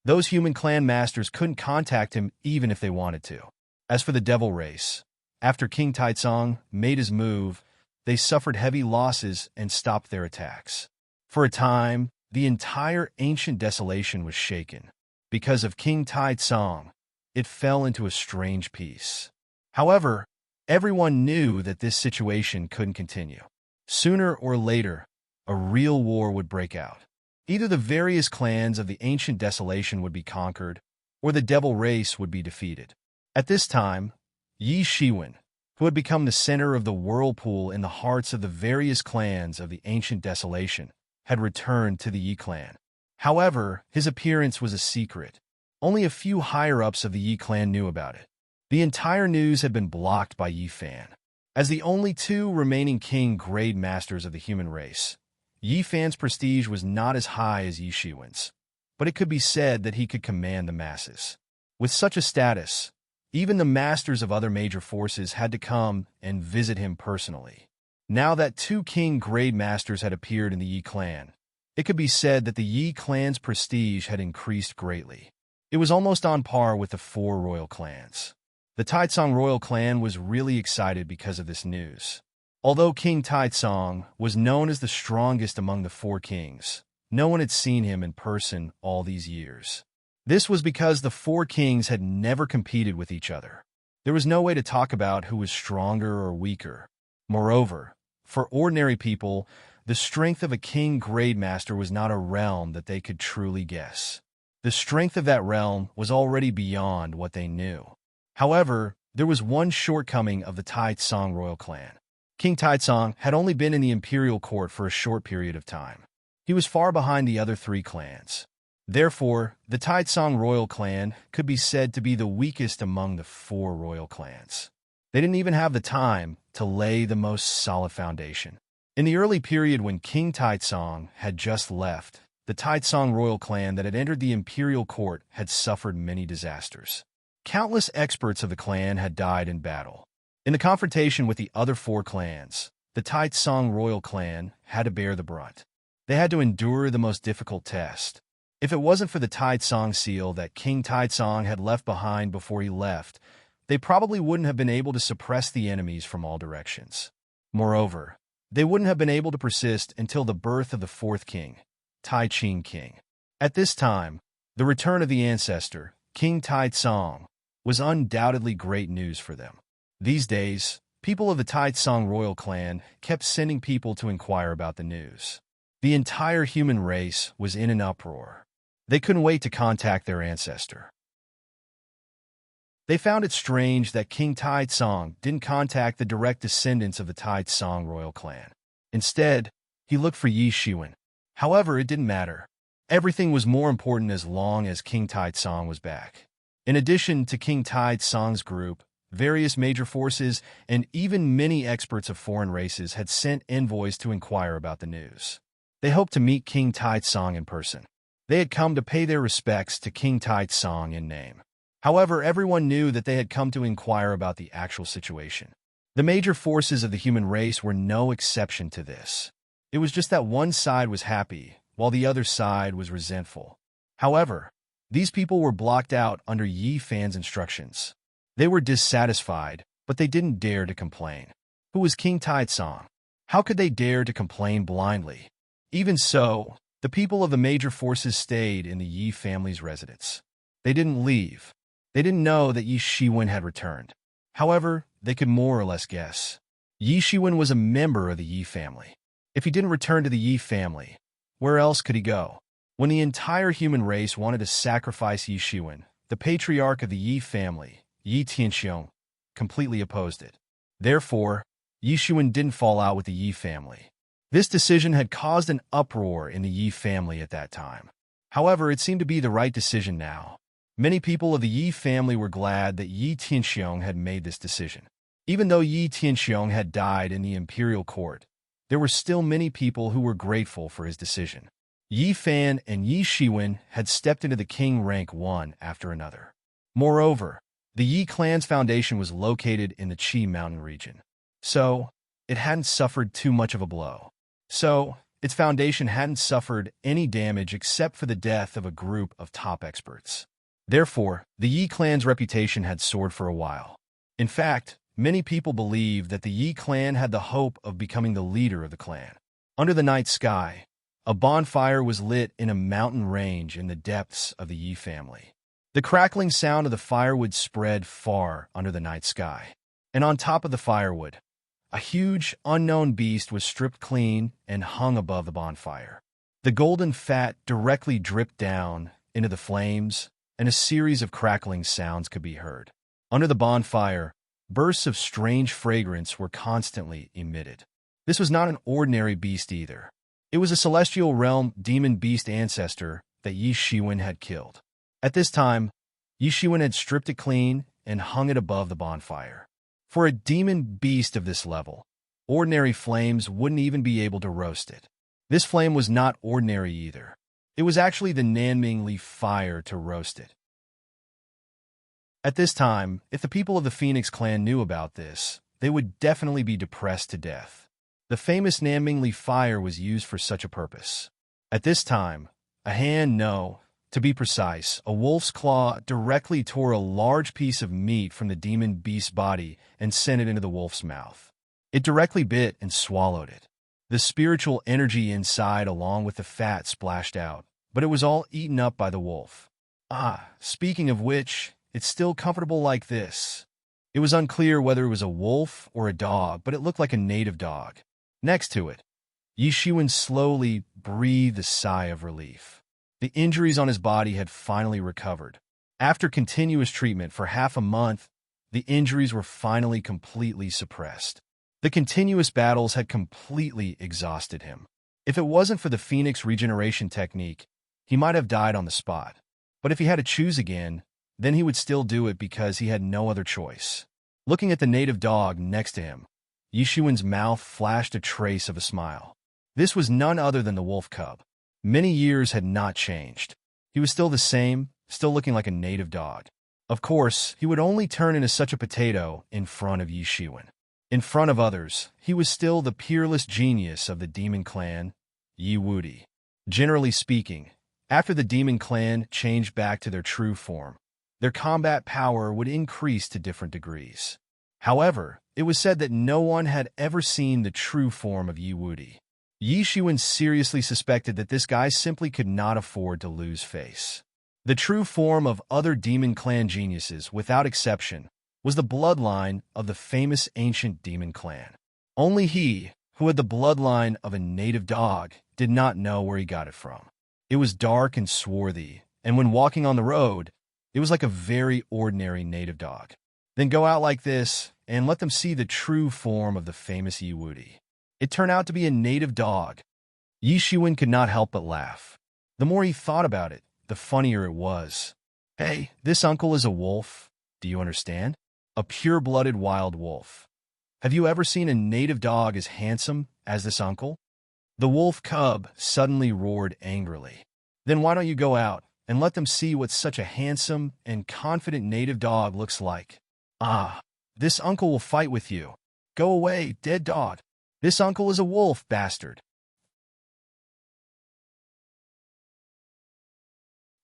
Those human clan masters couldn't contact him even if they wanted to. As for the Devil race, after King Taitsong made his move, they suffered heavy losses and stopped their attacks. For a time, the entire ancient desolation was shaken. Because of King Taizong, it fell into a strange peace. However, everyone knew that this situation couldn't continue. Sooner or later, a real war would break out. Either the various clans of the ancient desolation would be conquered, or the devil race would be defeated. At this time, Yi Shiwen, who had become the center of the whirlpool in the hearts of the various clans of the ancient desolation, had returned to the Yi clan. However, his appearance was a secret. Only a few higher-ups of the Yi clan knew about it. The entire news had been blocked by Yi Fan. As the only two remaining king grade masters of the human race, Yi Fan's prestige was not as high as Yi Shiwen's, but it could be said that he could command the masses. With such a status, even the masters of other major forces had to come and visit him personally. Now that two king grade masters had appeared in the Yi clan, it could be said that the Yi clan's prestige had increased greatly. It was almost on par with the four royal clans. The Taizong royal clan was really excited because of this news. Although King Taizong was known as the strongest among the four kings, no one had seen him in person all these years. This was because the four kings had never competed with each other. There was no way to talk about who was stronger or weaker. Moreover, for ordinary people, the strength of a king grade master was not a realm that they could truly guess. The strength of that realm was already beyond what they knew. However, there was one shortcoming of the Taizong royal clan. King Taizong had only been in the imperial court for a short period of time. He was far behind the other three clans. Therefore, the Taizong royal clan could be said to be the weakest among the four royal clans. They didn't even have the time to lay the most solid foundation. In the early period when King Taizong had just left, the Taizong royal clan that had entered the imperial court had suffered many disasters. Countless experts of the clan had died in battle. In the confrontation with the other four clans, the Taizong royal clan had to bear the brunt. They had to endure the most difficult test. If it wasn't for the Taizong seal that King Taizong had left behind before he left, they probably wouldn't have been able to suppress the enemies from all directions. Moreover, they wouldn't have been able to persist until the birth of the fourth king, Taiqing King. At this time, the return of the ancestor, King Taizong, was undoubtedly great news for them. These days, people of the Taizong royal clan kept sending people to inquire about the news. The entire human race was in an uproar. They couldn't wait to contact their ancestor. They found it strange that King Taizong didn't contact the direct descendants of the Taizong royal clan. Instead, he looked for Yi Shiwen. However, it didn't matter. Everything was more important as long as King Taizong was back. In addition to King Taizong's group, various major forces and even many experts of foreign races had sent envoys to inquire about the news. They hoped to meet King Taizong in person. They had come to pay their respects to King Taizong in name. However, everyone knew that they had come to inquire about the actual situation. The major forces of the human race were no exception to this. It was just that one side was happy, while the other side was resentful. However, these people were blocked out under Yi Fan's instructions. They were dissatisfied, but they didn't dare to complain. Who was King Taizong? How could they dare to complain blindly? Even so, the people of the major forces stayed in the Yi family's residence. They didn't leave. They didn't know that Yi Shiwen had returned. However, they could more or less guess. Yi Shiwen was a member of the Yi family. If he didn't return to the Yi family, where else could he go? When the entire human race wanted to sacrifice Yi Shiwen, the patriarch of the Yi family, Yi Tianxiong, completely opposed it. Therefore, Yi Shiwen didn't fall out with the Yi family. This decision had caused an uproar in the Yi family at that time. However, it seemed to be the right decision now. Many people of the Yi family were glad that Yi Tianxiong had made this decision. Even though Yi Tianxiong had died in the imperial court, there were still many people who were grateful for his decision. Yi Fan and Yi Shiwen had stepped into the king rank one after another. Moreover, the Yi clan's foundation was located in the Qi mountain region, so it hadn't suffered too much of a blow. So, its foundation hadn't suffered any damage except for the death of a group of top experts. Therefore, the Yi clan's reputation had soared for a while. In fact, many people believed that the Yi clan had the hope of becoming the leader of the clan. Under the night sky, A bonfire was lit in a mountain range in the depths of the Yi family. The crackling sound of the firewood spread far under the night sky. And on top of the firewood, a huge, unknown beast was stripped clean and hung above the bonfire. The golden fat directly dripped down into the flames, and a series of crackling sounds could be heard. Under the bonfire, bursts of strange fragrance were constantly emitted. This was not an ordinary beast either. It was a celestial realm demon beast ancestor that Yi Shiwen had killed. At this time, Yi Shiwen had stripped it clean and hung it above the bonfire. For a demon beast of this level, ordinary flames wouldn't even be able to roast it. This flame was not ordinary either. It was actually the Nanming leaf fire to roast it. At this time, if the people of the Phoenix clan knew about this, they would definitely be depressed to death. The famous Nanming leaf fire was used for such a purpose. At this time, to be precise, a wolf's claw directly tore a large piece of meat from the demon beast's body and sent it into the wolf's mouth. It directly bit and swallowed it. The spiritual energy inside along with the fat splashed out, but it was all eaten up by the wolf. Speaking of which, it's still comfortable like this. It was unclear whether it was a wolf or a dog, but it looked like a native dog. Next to it, Yi Shiwen slowly breathed a sigh of relief. The injuries on his body had finally recovered. After continuous treatment for half a month, the injuries were finally completely suppressed. The continuous battles had completely exhausted him. If it wasn't for the Phoenix regeneration technique, he might have died on the spot. But if he had to choose again, then he would still do it because he had no other choice. Looking at the native dog next to him, Yi Shiwen's mouth flashed a trace of a smile. This was none other than the wolf cub. Many years had not changed. He was still the same, still looking like a native dog. Of course, he would only turn into such a potato in front of Yi Shiwen. In front of others, he was still the peerless genius of the demon clan, Yi Wudi. Generally speaking, after the demon clan changed back to their true form, their combat power would increase to different degrees. However, it was said that no one had ever seen the true form of Yi Wudi. Yi Shiwen seriously suspected that this guy simply could not afford to lose face. The true form of other demon clan geniuses, without exception, was the bloodline of the famous ancient demon clan. Only he, who had the bloodline of a native dog, did not know where he got it from. It was dark and swarthy, and when walking on the road, it was like a very ordinary native dog. Then go out like this and let them see the true form of the famous Yi Wudi. It turned out to be a native dog. Yi Shiwen could not help but laugh. The more he thought about it, the funnier it was. Hey, this uncle is a wolf. Do you understand? A pure-blooded wild wolf. Have you ever seen a native dog as handsome as this uncle? The wolf cub suddenly roared angrily. Then why don't you go out and let them see what such a handsome and confident native dog looks like? This uncle will fight with you. Go away, dead dog. This uncle is a wolf, bastard.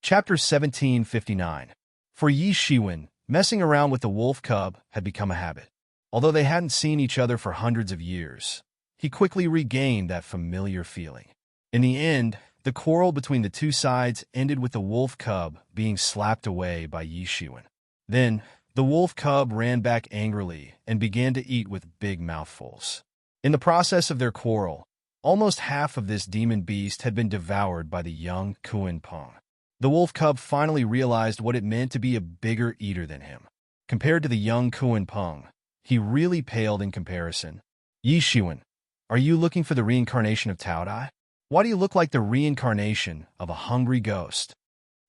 Chapter 1759. For Yi Shiwen, messing around with the wolf cub had become a habit. Although they hadn't seen each other for hundreds of years, he quickly regained that familiar feeling. In the end, the quarrel between the two sides ended with the wolf cub being slapped away by Yi Shiwen. Then, the wolf cub ran back angrily and began to eat with big mouthfuls. In the process of their quarrel, almost half of this demon beast had been devoured by the young Kuan Peng. The wolf cub finally realized what it meant to be a bigger eater than him. Compared to the young Kuan Peng, he really paled in comparison. Yi Shiwen, are you looking for the reincarnation of Taodai? Why do you look like the reincarnation of a hungry ghost?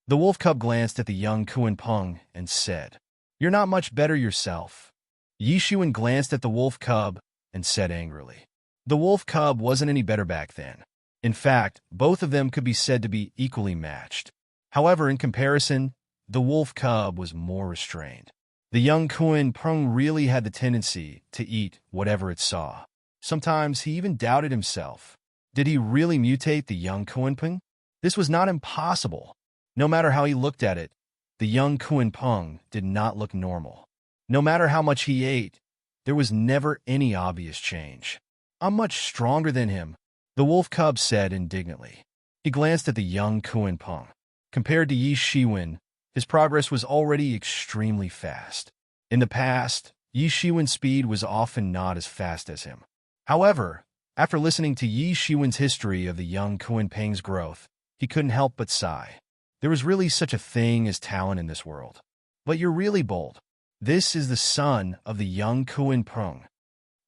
The wolf cub glanced at the young Kuan Peng and said, You're not much better yourself. Yi Shiwen glanced at the wolf cub and said angrily. The wolf cub wasn't any better back then. In fact, both of them could be said to be equally matched. However, in comparison, the wolf cub was more restrained. The young Kuan Peng really had the tendency to eat whatever it saw. Sometimes he even doubted himself. Did he really mutate the young Kuan Peng? This was not impossible. No matter how he looked at it, the young Kuan Peng did not look normal. No matter how much he ate, there was never any obvious change. I'm much stronger than him. the wolf cub said indignantly. He glanced at the young Kuan Peng. Compared to Yi Shiwen, his progress was already extremely fast. In the past, Yi Shiwen's speed was often not as fast as him. However, after listening to Yi Shiwen's history of the young Kuan Peng's growth, he couldn't help but sigh. There was really such a thing as talent in this world. But you're really bold. This is the son of the young Kuan Peng.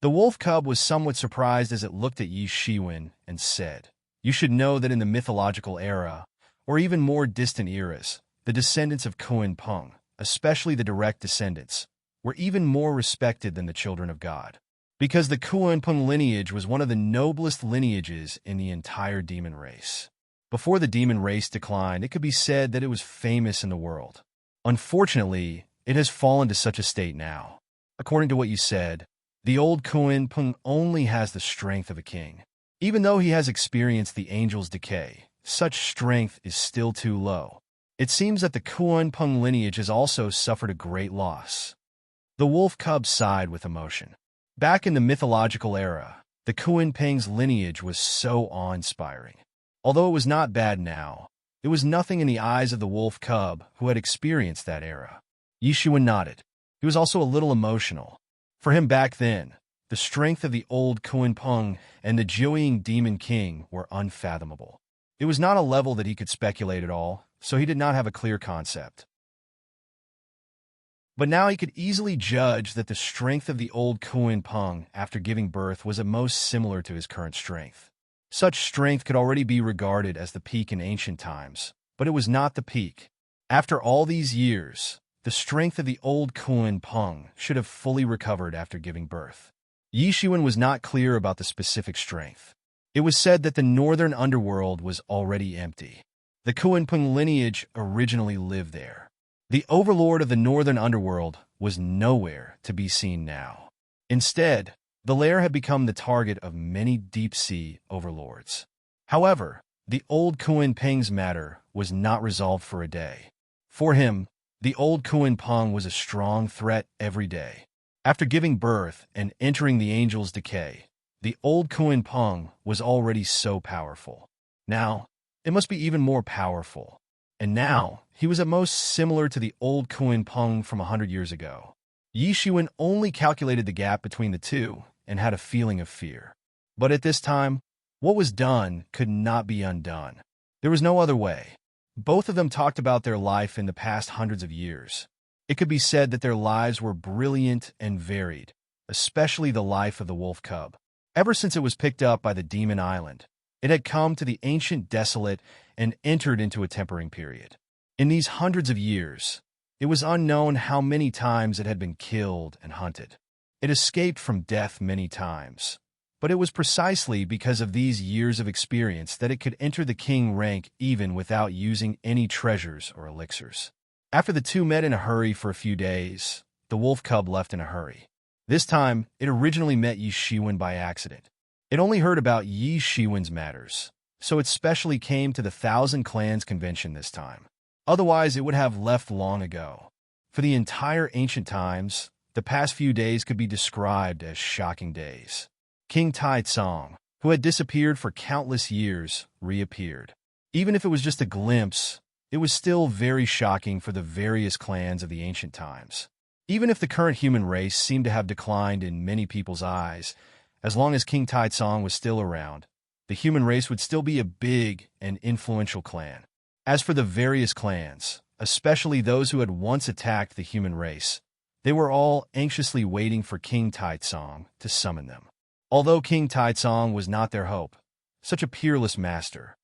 The wolf cub was somewhat surprised as it looked at Yi Shiwen and said, "You should know that in the mythological era, or even more distant eras, the descendants of Kuan Peng, especially the direct descendants, were even more respected than the children of God. Because the Kuan Peng lineage was one of the noblest lineages in the entire demon race. Before the demon race declined, it could be said that it was famous in the world. Unfortunately, it has fallen to such a state now. According to what you said, the old Kuan Peng only has the strength of a king. Even though he has experienced the angel's decay, such strength is still too low. It seems that the Kuan Peng lineage has also suffered a great loss." The wolf cub sighed with emotion. Back in the mythological era, the Kuan Peng's lineage was so awe-inspiring. Although it was not bad now, it was nothing in the eyes of the wolf cub who had experienced that era. Yi Shiwen nodded. He was also a little emotional. For him back then, the strength of the old Kuan Peng and the Jiuying Demon King were unfathomable. It was not a level that he could speculate at all, so he did not have a clear concept. But now he could easily judge that the strength of the old Kuan Peng after giving birth was at most similar to his current strength. Such strength could already be regarded as the peak in ancient times, but it was not the peak. After all these years, the strength of the old Kuan Peng should have fully recovered after giving birth. Yi Shiwen was not clear about the specific strength. It was said that the northern underworld was already empty. The Kuan Peng lineage originally lived there. The overlord of the northern underworld was nowhere to be seen now. Instead, the lair had become the target of many deep-sea overlords. However, the old Kuan Peng's matter was not resolved for a day. For him, the old Kuan Peng was a strong threat every day. After giving birth and entering the angel's decay, the old Kuan Peng was already so powerful. Now, it must be even more powerful. And now, he was at most similar to the old Kuan Peng from 100 years ago. Yi Shiwen only calculated the gap between the two and had a feeling of fear. But at this time, what was done could not be undone. There was no other way. Both of them talked about their life in the past hundreds of years. It could be said that their lives were brilliant and varied, especially the life of the wolf cub. Ever since it was picked up by the demon island, it had come to the ancient desolate and entered into a tempering period. In these hundreds of years, it was unknown how many times it had been killed and hunted. It escaped from death many times, but it was precisely because of these years of experience that it could enter the king rank even without using any treasures or elixirs. After the two met in a hurry for a few days, the wolf cub left in a hurry. This time, it originally met Yi Shiwen by accident. It only heard about Yi Shiwen's matters, so it specially came to the Thousand Clans convention this time. Otherwise, it would have left long ago. For the entire ancient times, the past few days could be described as shocking days. King Taizong, who had disappeared for countless years, reappeared. Even if it was just a glimpse, it was still very shocking for the various clans of the ancient times. Even if the current human race seemed to have declined in many people's eyes, as long as King Taizong was still around, the human race would still be a big and influential clan. As for the various clans, especially those who had once attacked the human race, they were all anxiously waiting for King Taizong to summon them. Although King Taizong was not their hope, such a peerless master,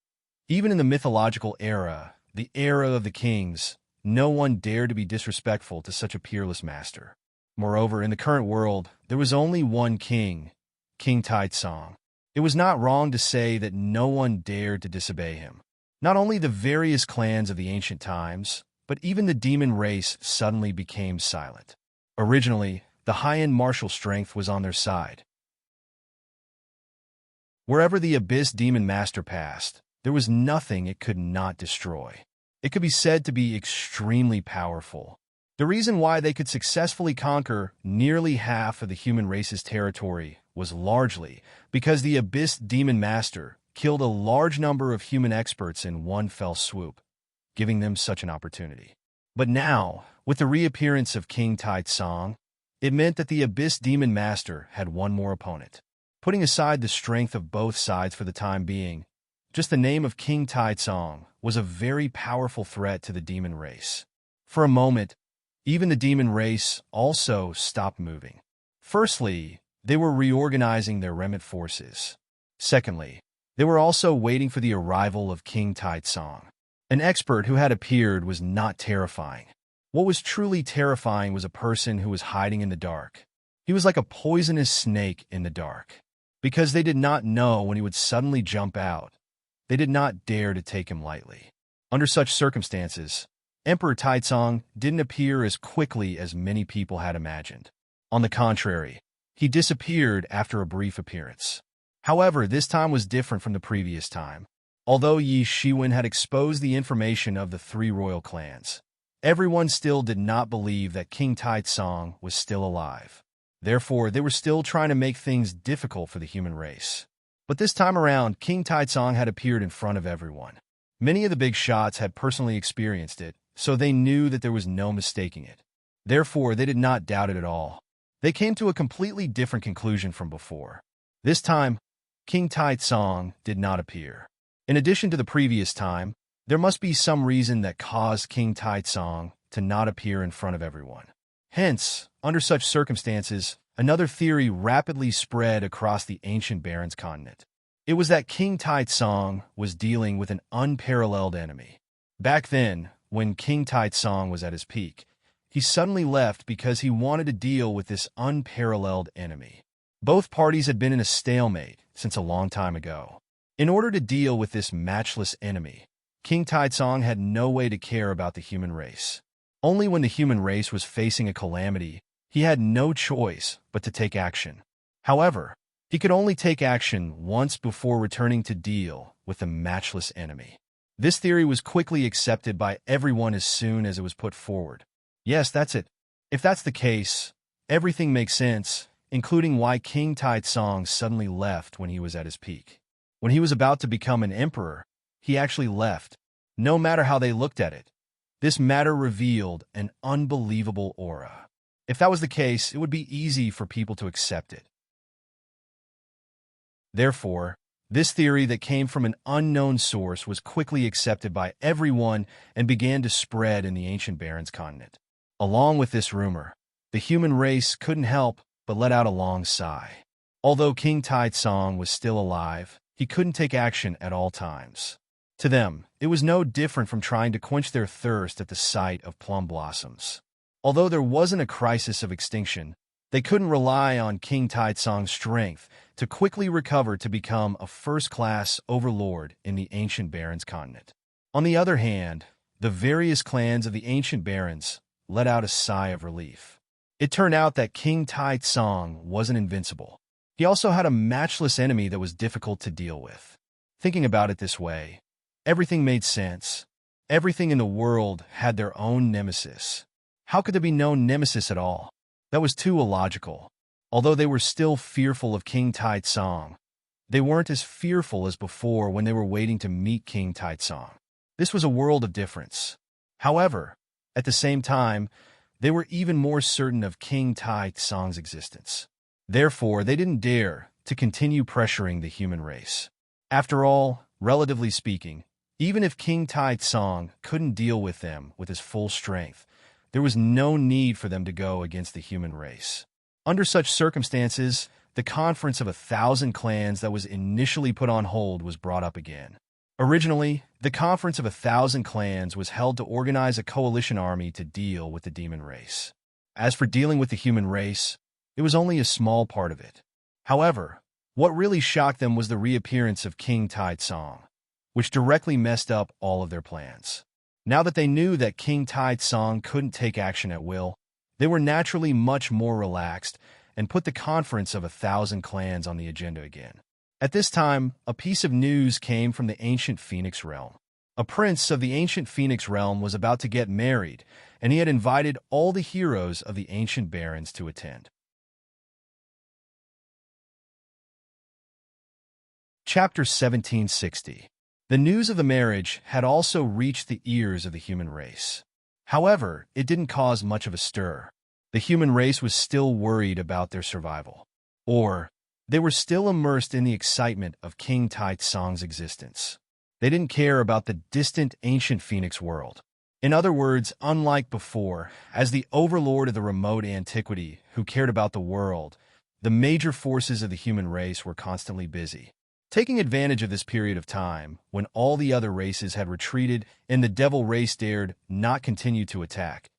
even in the mythological era, the era of the kings, no one dared to be disrespectful to such a peerless master. Moreover, in the current world, there was only one king, King Taizong. It was not wrong to say that no one dared to disobey him. Not only the various clans of the ancient times, but even the demon race suddenly became silent. Originally, the high-end martial strength was on their side. Wherever the Abyss Demon Master passed, there was nothing it could not destroy. It could be said to be extremely powerful. The reason why they could successfully conquer nearly half of the human race's territory was largely because the Abyss Demon Master killed a large number of human experts in one fell swoop, giving them such an opportunity. But now, with the reappearance of King Tai Tsong, it meant that the Abyss Demon Master had one more opponent. Putting aside the strength of both sides for the time being, just the name of King Tai Tsong was a very powerful threat to the demon race. For a moment, even the demon race also stopped moving. Firstly, they were reorganizing their remnant forces. Secondly, they were also waiting for the arrival of King Tai Tsong. An expert who had appeared was not terrifying. What was truly terrifying was a person who was hiding in the dark. He was like a poisonous snake in the dark. Because they did not know when he would suddenly jump out, they did not dare to take him lightly. Under such circumstances, Emperor Taizong didn't appear as quickly as many people had imagined. On the contrary, he disappeared after a brief appearance. However, this time was different from the previous time. Although Yi Shiwen had exposed the information of the three royal clans, everyone still did not believe that King Taizong was still alive. Therefore, they were still trying to make things difficult for the human race. But this time around, King Taizong had appeared in front of everyone. Many of the big shots had personally experienced it, so they knew that there was no mistaking it. Therefore, they did not doubt it at all. They came to a completely different conclusion from before. This time, King Taizong did not appear. In addition to the previous time, there must be some reason that caused King Taizong to not appear in front of everyone. Hence, under such circumstances, another theory rapidly spread across the ancient Barrens continent. It was that King Taizong was dealing with an unparalleled enemy. Back then, when King Taizong was at his peak, he suddenly left because he wanted to deal with this unparalleled enemy. Both parties had been in a stalemate since a long time ago. In order to deal with this matchless enemy, King Taizong had no way to care about the human race. Only when the human race was facing a calamity, he had no choice but to take action. However, he could only take action once before returning to deal with the matchless enemy. This theory was quickly accepted by everyone as soon as it was put forward. Yes, that's it. If that's the case, everything makes sense, including why King Taizong suddenly left when he was at his peak. When he was about to become an emperor, he actually left. No matter how they looked at it, this matter revealed an unbelievable aura. If that was the case, it would be easy for people to accept it. Therefore, this theory that came from an unknown source was quickly accepted by everyone and began to spread in the ancient Barrens continent. Along with this rumor, the human race couldn't help but let out a long sigh. Although King Taizong was still alive, he couldn't take action at all times. To them, it was no different from trying to quench their thirst at the sight of plum blossoms. Although there wasn't a crisis of extinction, they couldn't rely on King Taizong's strength to quickly recover to become a first-class overlord in the ancient Barrens continent. On the other hand, the various clans of the ancient Barrens let out a sigh of relief. It turned out that King Taizong wasn't invincible. He also had a matchless enemy that was difficult to deal with. Thinking about it this way, everything made sense. Everything in the world had their own nemesis. How could there be no nemesis at all? That was too illogical. Although they were still fearful of King Taizong, they weren't as fearful as before when they were waiting to meet King Taizong. This was a world of difference. However, at the same time, they were even more certain of King Taizong's existence. Therefore, they didn't dare to continue pressuring the human race. After all, relatively speaking, even if King Taizong couldn't deal with them with his full strength, there was no need for them to go against the human race. Under such circumstances, the conference of 1,000 clans that was initially put on hold was brought up again. Originally, the conference of 1,000 clans was held to organize a coalition army to deal with the demon race. As for dealing with the human race, it was only a small part of it. However, what really shocked them was the reappearance of King Taizong, which directly messed up all of their plans. Now that they knew that King Taizong couldn't take action at will, they were naturally much more relaxed and put the conference of 1,000 clans on the agenda again. At this time, a piece of news came from the ancient Phoenix realm. A prince of the ancient Phoenix realm was about to get married, and he had invited all the heroes of the ancient barons to attend. Chapter 1760. The news of the marriage had also reached the ears of the human race. However, it didn't cause much of a stir. The human race was still worried about their survival. Or, they were still immersed in the excitement of King Taizong's existence. They didn't care about the distant ancient Phoenix world. In other words, unlike before, as the overlord of the remote antiquity who cared about the world, the major forces of the human race were constantly busy. Taking advantage of this period of time, when all the other races had retreated and the devil race dared not continue to attack,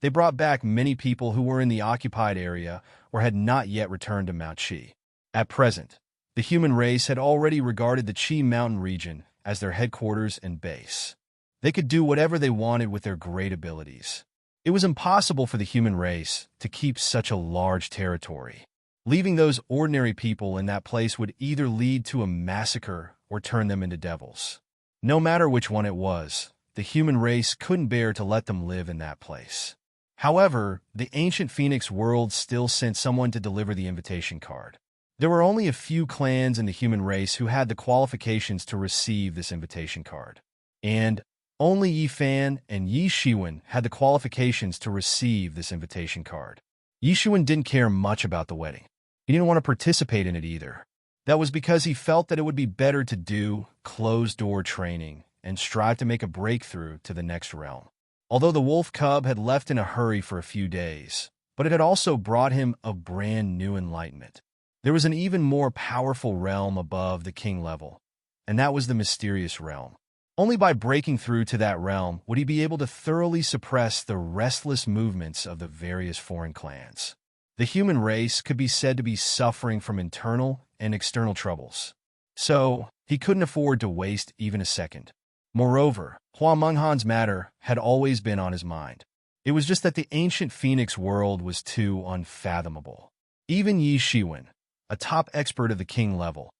they brought back many people who were in the occupied area or had not yet returned to Mount Qi. At present, the human race had already regarded the Qi mountain region as their headquarters and base. They could do whatever they wanted with their great abilities. It was impossible for the human race to keep such a large territory. Leaving those ordinary people in that place would either lead to a massacre or turn them into devils. No matter which one it was, the human race couldn't bear to let them live in that place. However, the ancient Phoenix world still sent someone to deliver the invitation card. There were only a few clans in the human race who had the qualifications to receive this invitation card. And only Yi Fan and Yi Shiwen had the qualifications to receive this invitation card. Yi Shiwen didn't care much about the wedding. He didn't want to participate in it either. That was because he felt that it would be better to do closed-door training and strive to make a breakthrough to the next realm. Although the wolf cub had left in a hurry for a few days, but it had also brought him a brand new enlightenment. There was an even more powerful realm above the king level, and that was the mysterious realm. Only by breaking through to that realm would he be able to thoroughly suppress the restless movements of the various foreign clans. The human race could be said to be suffering from internal and external troubles. So, he couldn't afford to waste even a second. Moreover, Hua Menghan's matter had always been on his mind. It was just that the ancient Phoenix world was too unfathomable. Even Yi Shiwen, a top expert of the king level,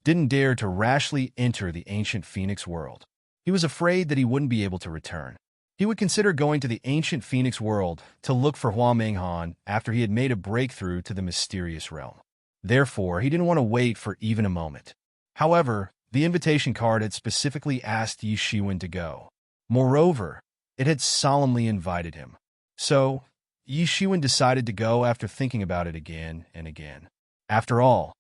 didn't dare to rashly enter the ancient Phoenix world. He was afraid that he wouldn't be able to return. He would consider going to the ancient Phoenix world to look for Hua Menghan after he had made a breakthrough to the mysterious realm. Therefore, he didn't want to wait for even a moment. However, the invitation card had specifically asked Yi Shiwen to go. Moreover, it had solemnly invited him. So, Yi Shiwen decided to go after thinking about it again and again. After all,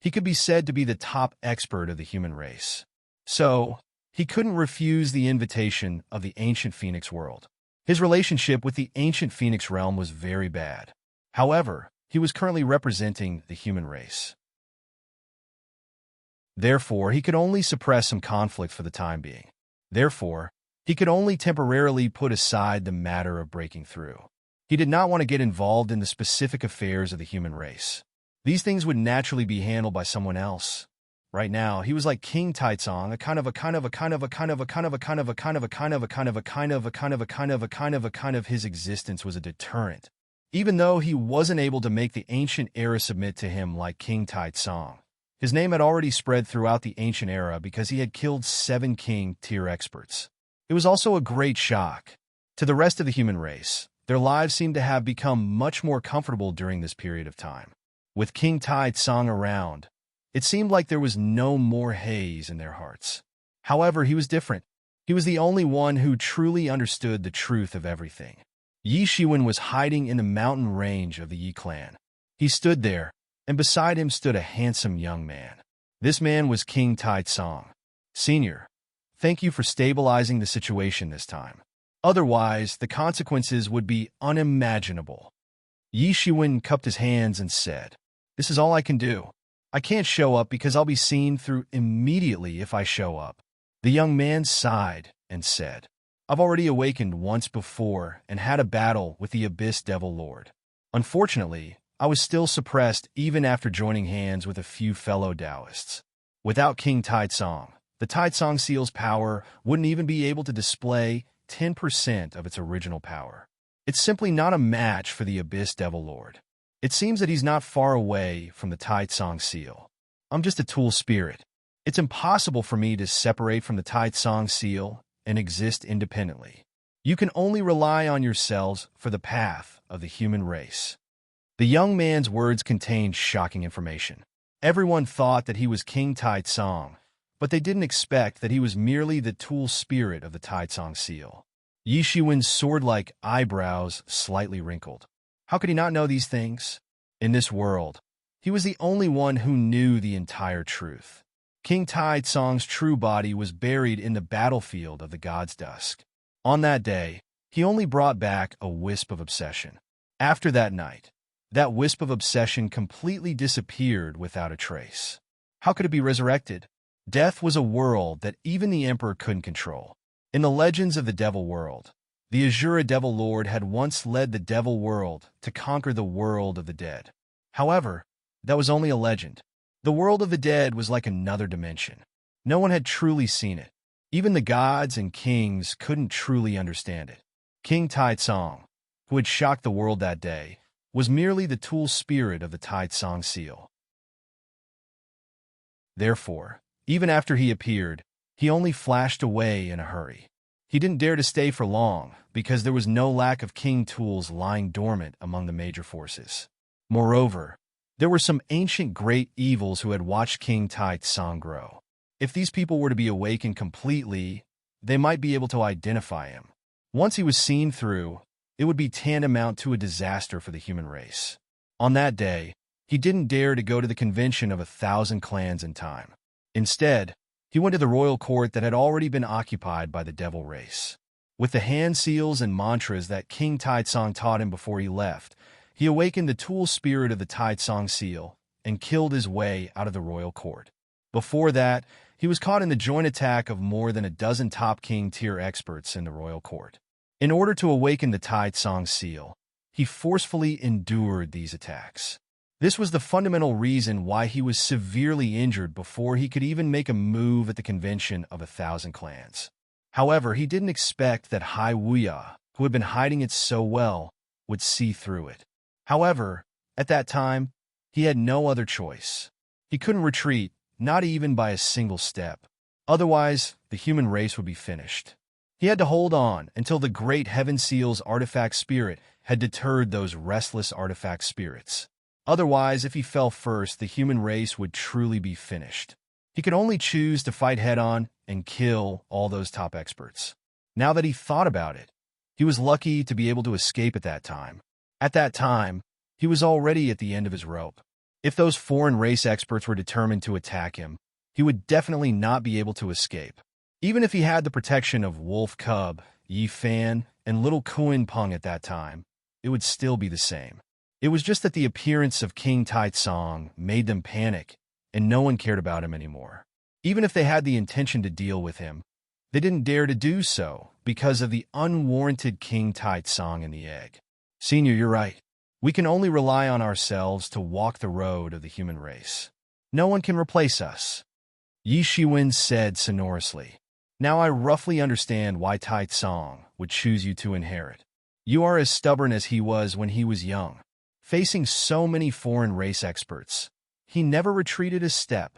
he could be said to be the top expert of the human race. So, he couldn't refuse the invitation of the ancient Phoenix world. His relationship with the ancient Phoenix realm was very bad. However, he was currently representing the human race. Therefore, he could only suppress some conflict for the time being. Therefore, he could only temporarily put aside the matter of breaking through. He did not want to get involved in the specific affairs of the human race. These things would naturally be handled by someone else. Right now, he was like King Taizong, his existence was a deterrent. Even though he wasn't able to make the ancient era submit to him like King Taizong, his name had already spread throughout the ancient era because he had killed 7 king-tier experts. It was also a great shock to the rest of the human race. Their lives seemed to have become much more comfortable during this period of time. With King Taizong around, it seemed like there was no more haze in their hearts. However, he was different. He was the only one who truly understood the truth of everything. Yi Shiwen was hiding in the mountain range of the Yi clan. He stood there, and beside him stood a handsome young man. This man was King Taizong. Senior, thank you for stabilizing the situation this time. Otherwise, the consequences would be unimaginable. Yi Shiwen cupped his hands and said, "This is all I can do. I can't show up because I'll be seen through immediately if I show up." The young man sighed and said, "I've already awakened once before and had a battle with the Abyss Devil Lord. Unfortunately, I was still suppressed even after joining hands with a few fellow Taoists. Without King Taizong, the Taizong Seal's power wouldn't even be able to display 10% of its original power. It's simply not a match for the Abyss Devil Lord. It seems that he's not far away from the Taizong Seal. I'm just a tool spirit. It's impossible for me to separate from the Taizong Seal and exist independently. You can only rely on yourselves for the path of the human race." The young man's words contained shocking information. Everyone thought that he was King Taizong, but they didn't expect that he was merely the tool spirit of the Taitsong seal. Yi Shiwen's sword-like eyebrows slightly wrinkled. How could he not know these things? In this world, he was the only one who knew the entire truth. King Taitsong's true body was buried in the battlefield of the God's Dusk. On that day, he only brought back a wisp of obsession. After that night, that wisp of obsession completely disappeared without a trace. How could it be resurrected? Death was a world that even the Emperor couldn't control. In the legends of the Devil World, the Azura Devil Lord had once led the Devil World to conquer the world of the dead. However, that was only a legend. The world of the dead was like another dimension. No one had truly seen it. Even the gods and kings couldn't truly understand it. King Taitsong, who had shocked the world that day, was merely the tool spirit of the Taitsong seal. Therefore, even after he appeared, he only flashed away in a hurry. He didn't dare to stay for long because there was no lack of king tools lying dormant among the major forces. Moreover, there were some ancient great evils who had watched King Taitsong grow. If these people were to be awakened completely, they might be able to identify him. Once he was seen through, it would be tantamount to a disaster for the human race. On that day, he didn't dare to go to the convention of 1,000 clans in time. Instead, he went to the royal court that had already been occupied by the devil race. With the hand seals and mantras that King Taitsong taught him before he left, he awakened the tool spirit of the Taitsong seal and killed his way out of the royal court. Before that, he was caught in the joint attack of more than a dozen top king tier experts in the royal court. In order to awaken the Taitsong seal, he forcefully endured these attacks. This was the fundamental reason why he was severely injured before he could even make a move at the convention of 1,000 clans. However, he didn't expect that Hai Wuya, who had been hiding it so well, would see through it. However, at that time, he had no other choice. He couldn't retreat, not even by a single step. Otherwise, the human race would be finished. He had to hold on until the great Heaven Seal's artifact spirit had deterred those restless artifact spirits. Otherwise, if he fell first, the human race would truly be finished. He could only choose to fight head-on and kill all those top experts. Now that he thought about it, he was lucky to be able to escape at that time. At that time, he was already at the end of his rope. If those foreign race experts were determined to attack him, he would definitely not be able to escape. Even if he had the protection of Wolf Cub, Yi Fan, and Little Kuan Peng at that time, it would still be the same. It was just that the appearance of King Taitsong made them panic, and no one cared about him anymore. Even if they had the intention to deal with him, they didn't dare to do so because of the unwarranted King Taitsong in the egg. Senior, you're right. We can only rely on ourselves to walk the road of the human race. No one can replace us. Yi Shiwen said sonorously. Now I roughly understand why Taitsong would choose you to inherit. You are as stubborn as he was when he was young. Facing so many foreign race experts, he never retreated a step.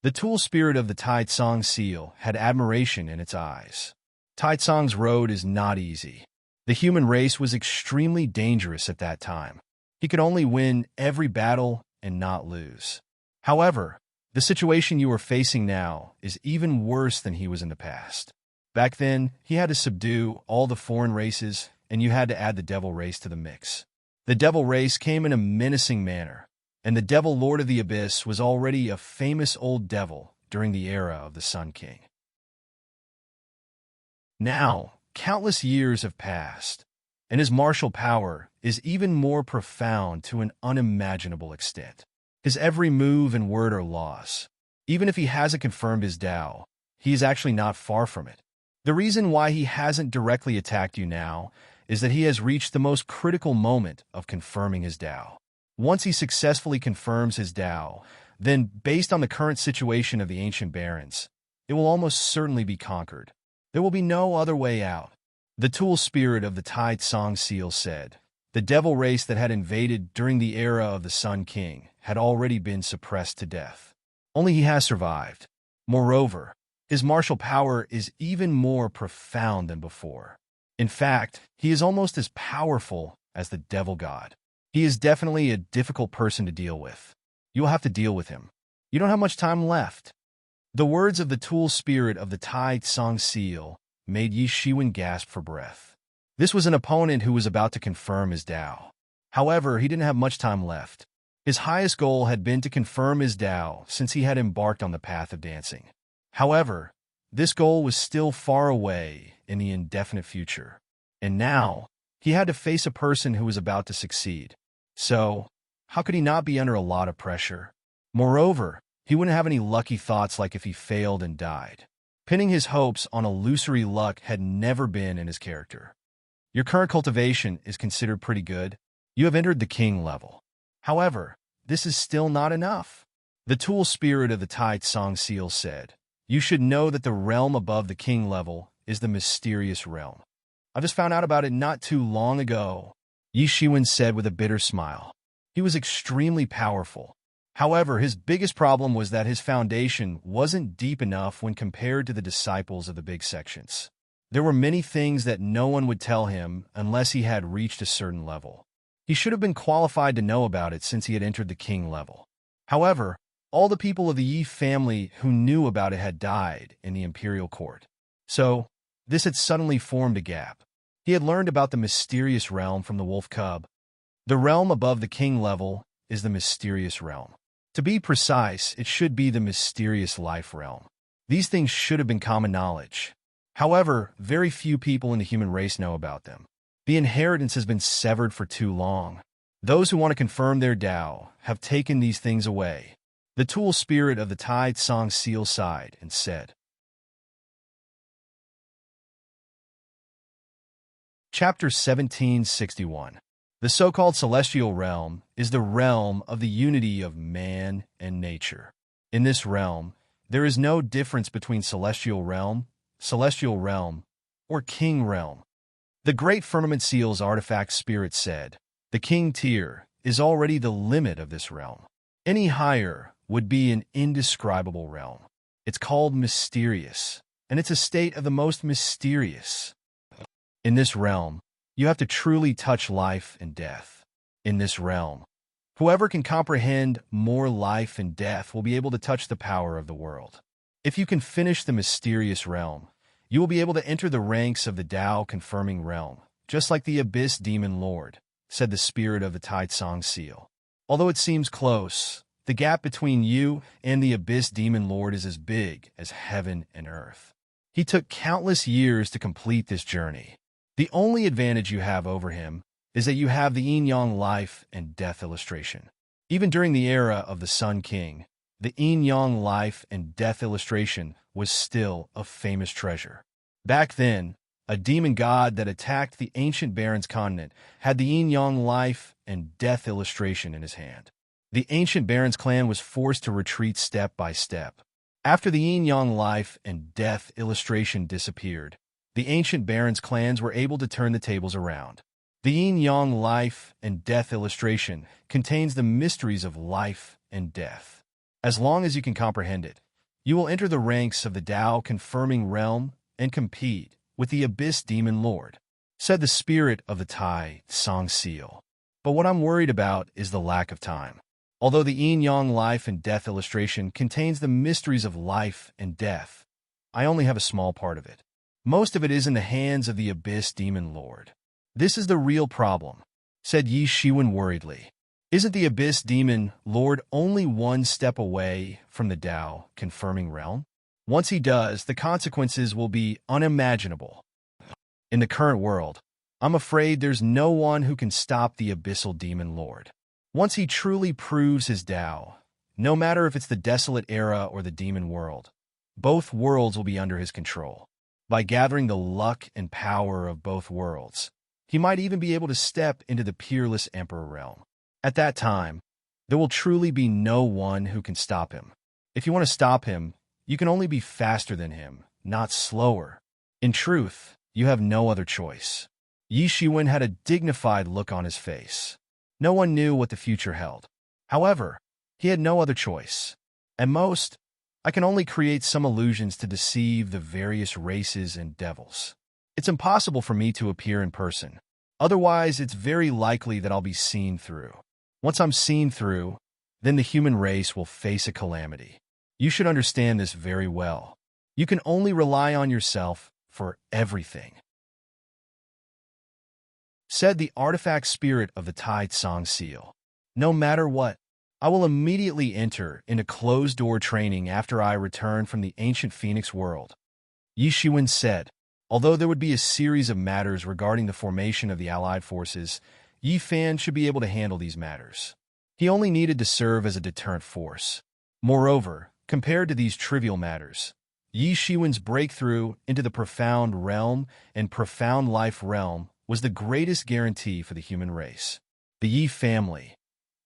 The tool spirit of the Taitsong seal had admiration in its eyes. Taitsong's road is not easy. The human race was extremely dangerous at that time. He could only win every battle and not lose. However, the situation you are facing now is even worse than he was in the past. Back then, he had to subdue all the foreign races, and you had to add the devil race to the mix. The devil race came in a menacing manner, and the devil Lord of the Abyss was already a famous old devil during the era of the Sun King. Now, countless years have passed, and his martial power is even more profound to an unimaginable extent. His every move and word are laws. Even if he hasn't confirmed his Tao, he is actually not far from it. The reason why he hasn't directly attacked you now is that he has reached the most critical moment of confirming his Tao. Once he successfully confirms his Tao, then based on the current situation of the ancient barons, it will almost certainly be conquered. There will be no other way out. The tool spirit of the Taitsong seal said, the devil race that had invaded during the era of the Sun King had already been suppressed to death. Only he has survived. Moreover, his martial power is even more profound than before. In fact, he is almost as powerful as the devil god. He is definitely a difficult person to deal with. You will have to deal with him. You don't have much time left. The words of the tool spirit of the Tai Song Seal made Yi Shiwen gasp for breath. This was an opponent who was about to confirm his Tao. However, he didn't have much time left. His highest goal had been to confirm his Tao since he had embarked on the path of dancing. However, this goal was still far away in the indefinite future. And now, he had to face a person who was about to succeed. So, how could he not be under a lot of pressure? Moreover, he wouldn't have any lucky thoughts like if he failed and died. Pinning his hopes on illusory luck had never been in his character. Your current cultivation is considered pretty good. You have entered the king level. However, this is still not enough. The tool spirit of the Tai Song Seal said, "You should know that the realm above the king level is the mysterious realm. I just found out about it not too long ago," Yi Shiwen said with a bitter smile. He was extremely powerful. However, his biggest problem was that his foundation wasn't deep enough when compared to the disciples of the big sections. There were many things that no one would tell him unless he had reached a certain level. He should have been qualified to know about it since he had entered the king level. However, all the people of the Yi family who knew about it had died in the imperial court. So, this had suddenly formed a gap. He had learned about the mysterious realm from the wolf cub. The realm above the king level is the mysterious realm. To be precise, it should be the mysterious life realm. These things should have been common knowledge. However, very few people in the human race know about them. The inheritance has been severed for too long. Those who want to confirm their Tao have taken these things away. The tool spirit of the Tai Song Seal sighed and said. Chapter 1761. The so-called celestial realm is the realm of the unity of man and nature. In this realm, there is no difference between celestial realm, or king realm. The great firmament seal's artifact spirit said, "The king tier is already the limit of this realm. Any higher would be an indescribable realm. It's called mysterious, and it's a state of the most mysterious. In this realm, you have to truly touch life and death. In this realm, whoever can comprehend more life and death will be able to touch the power of the world. If you can finish the mysterious realm, you will be able to enter the ranks of the Tao-confirming realm, just like the Abyss Demon Lord," said the spirit of the Tai Song Seal. "Although it seems close, the gap between you and the Abyss Demon Lord is as big as heaven and earth. He took countless years to complete this journey. The only advantage you have over him is that you have the yin-yang life and death illustration. Even during the era of the Sun King, the yin-yang life and death illustration was still a famous treasure. Back then, a demon god that attacked the ancient Baron's continent had the yin-yang life and death illustration in his hand. The ancient Baron's clan was forced to retreat step by step. After the yin-yang life and death illustration disappeared, the ancient Baron's clans were able to turn the tables around. The yin-yang life and death illustration contains the mysteries of life and death. As long as you can comprehend it, you will enter the ranks of the Tao-confirming realm and compete with the Abyss Demon Lord," said the spirit of the Tai Song Seal. "But what I'm worried about is the lack of time. Although the yin-yang life and death illustration contains the mysteries of life and death, I only have a small part of it. Most of it is in the hands of the Abyss Demon Lord. This is the real problem," said Yi Shiwen worriedly. "Isn't the Abyss Demon Lord only one step away from the Tao-confirming realm? Once he does, the consequences will be unimaginable. In the current world, I'm afraid there's no one who can stop the Abyssal Demon Lord. Once he truly proves his Tao, no matter if it's the desolate era or the demon world, both worlds will be under his control. By gathering the luck and power of both worlds, he might even be able to step into the peerless Emperor realm. At that time, there will truly be no one who can stop him. If you want to stop him, you can only be faster than him, not slower. In truth, you have no other choice." Yi Shiwen had a dignified look on his face. No one knew what the future held. However, he had no other choice. At most, I can only create some illusions to deceive the various races and devils. It's impossible for me to appear in person. Otherwise, it's very likely that I'll be seen through. Once I'm seen through, then the human race will face a calamity. You should understand this very well. You can only rely on yourself for everything," said the artifact spirit of the Tide Song Seal. "No matter what, I will immediately enter into closed-door training after I return from the ancient Phoenix world," Yi Shiwen said. Although there would be a series of matters regarding the formation of the Allied forces, Yi Fan should be able to handle these matters. He only needed to serve as a deterrent force. Moreover, compared to these trivial matters, Yi Shiwen's breakthrough into the profound realm and profound life realm was the greatest guarantee for the human race. The Yi family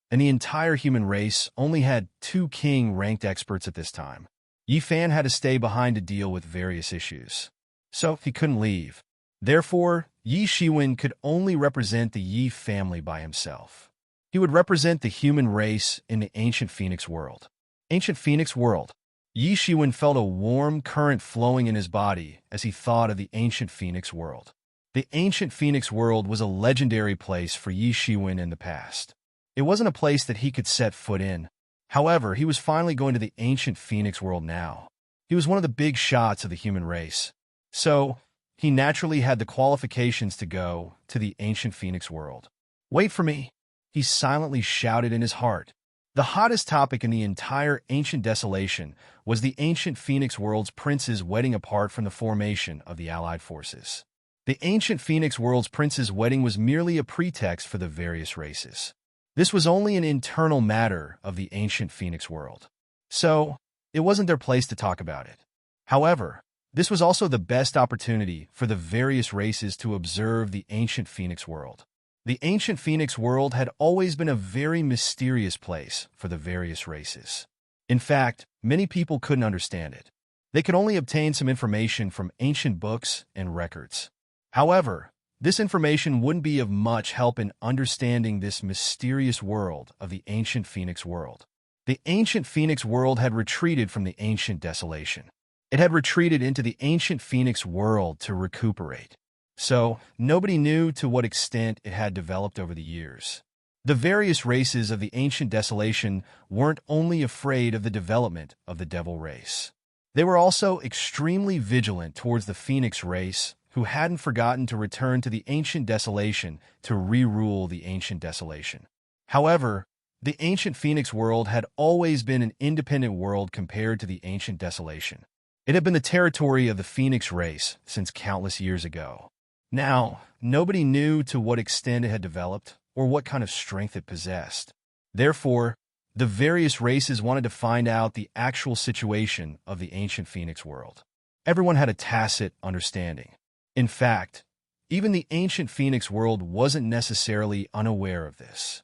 and the entire human race only had 2 king-ranked experts at this time. Yi Fan had to stay behind to deal with various issues, so he couldn't leave. Therefore, Yi Shiwen could only represent the Yi family by himself. He would represent the human race in the ancient Phoenix world. Ancient Phoenix world. Yi Shiwen felt a warm current flowing in his body as he thought of the ancient Phoenix world. The ancient Phoenix world was a legendary place for Yi Shiwen in the past. It wasn't a place that he could set foot in. However, he was finally going to the ancient Phoenix world now. He was one of the big shots of the human race. So, he naturally had the qualifications to go to the ancient Phoenix world. "Wait for me," he silently shouted in his heart. The hottest topic in the entire ancient desolation was the ancient Phoenix world's princes wedding apart from the formation of the Allied forces. The ancient Phoenix world's princes' wedding was merely a pretext for the various races. This was only an internal matter of the ancient Phoenix world. So, it wasn't their place to talk about it. However, this was also the best opportunity for the various races to observe the ancient Phoenix world. The ancient Phoenix world had always been a very mysterious place for the various races. In fact, many people couldn't understand it. They could only obtain some information from ancient books and records. However, this information wouldn't be of much help in understanding this mysterious world of the ancient Phoenix world. The ancient Phoenix world had retreated from the ancient desolation. It had retreated into the ancient Phoenix world to recuperate. So, nobody knew to what extent it had developed over the years. The various races of the ancient desolation weren't only afraid of the development of the devil race. They were also extremely vigilant towards the Phoenix race, who hadn't forgotten to return to the ancient desolation to re-rule the ancient desolation. However, the ancient Phoenix world had always been an independent world compared to the ancient desolation. It had been the territory of the Phoenix race since countless years ago. Now, nobody knew to what extent it had developed or what kind of strength it possessed. Therefore, the various races wanted to find out the actual situation of the ancient Phoenix world. Everyone had a tacit understanding. In fact, even the ancient Phoenix world wasn't necessarily unaware of this.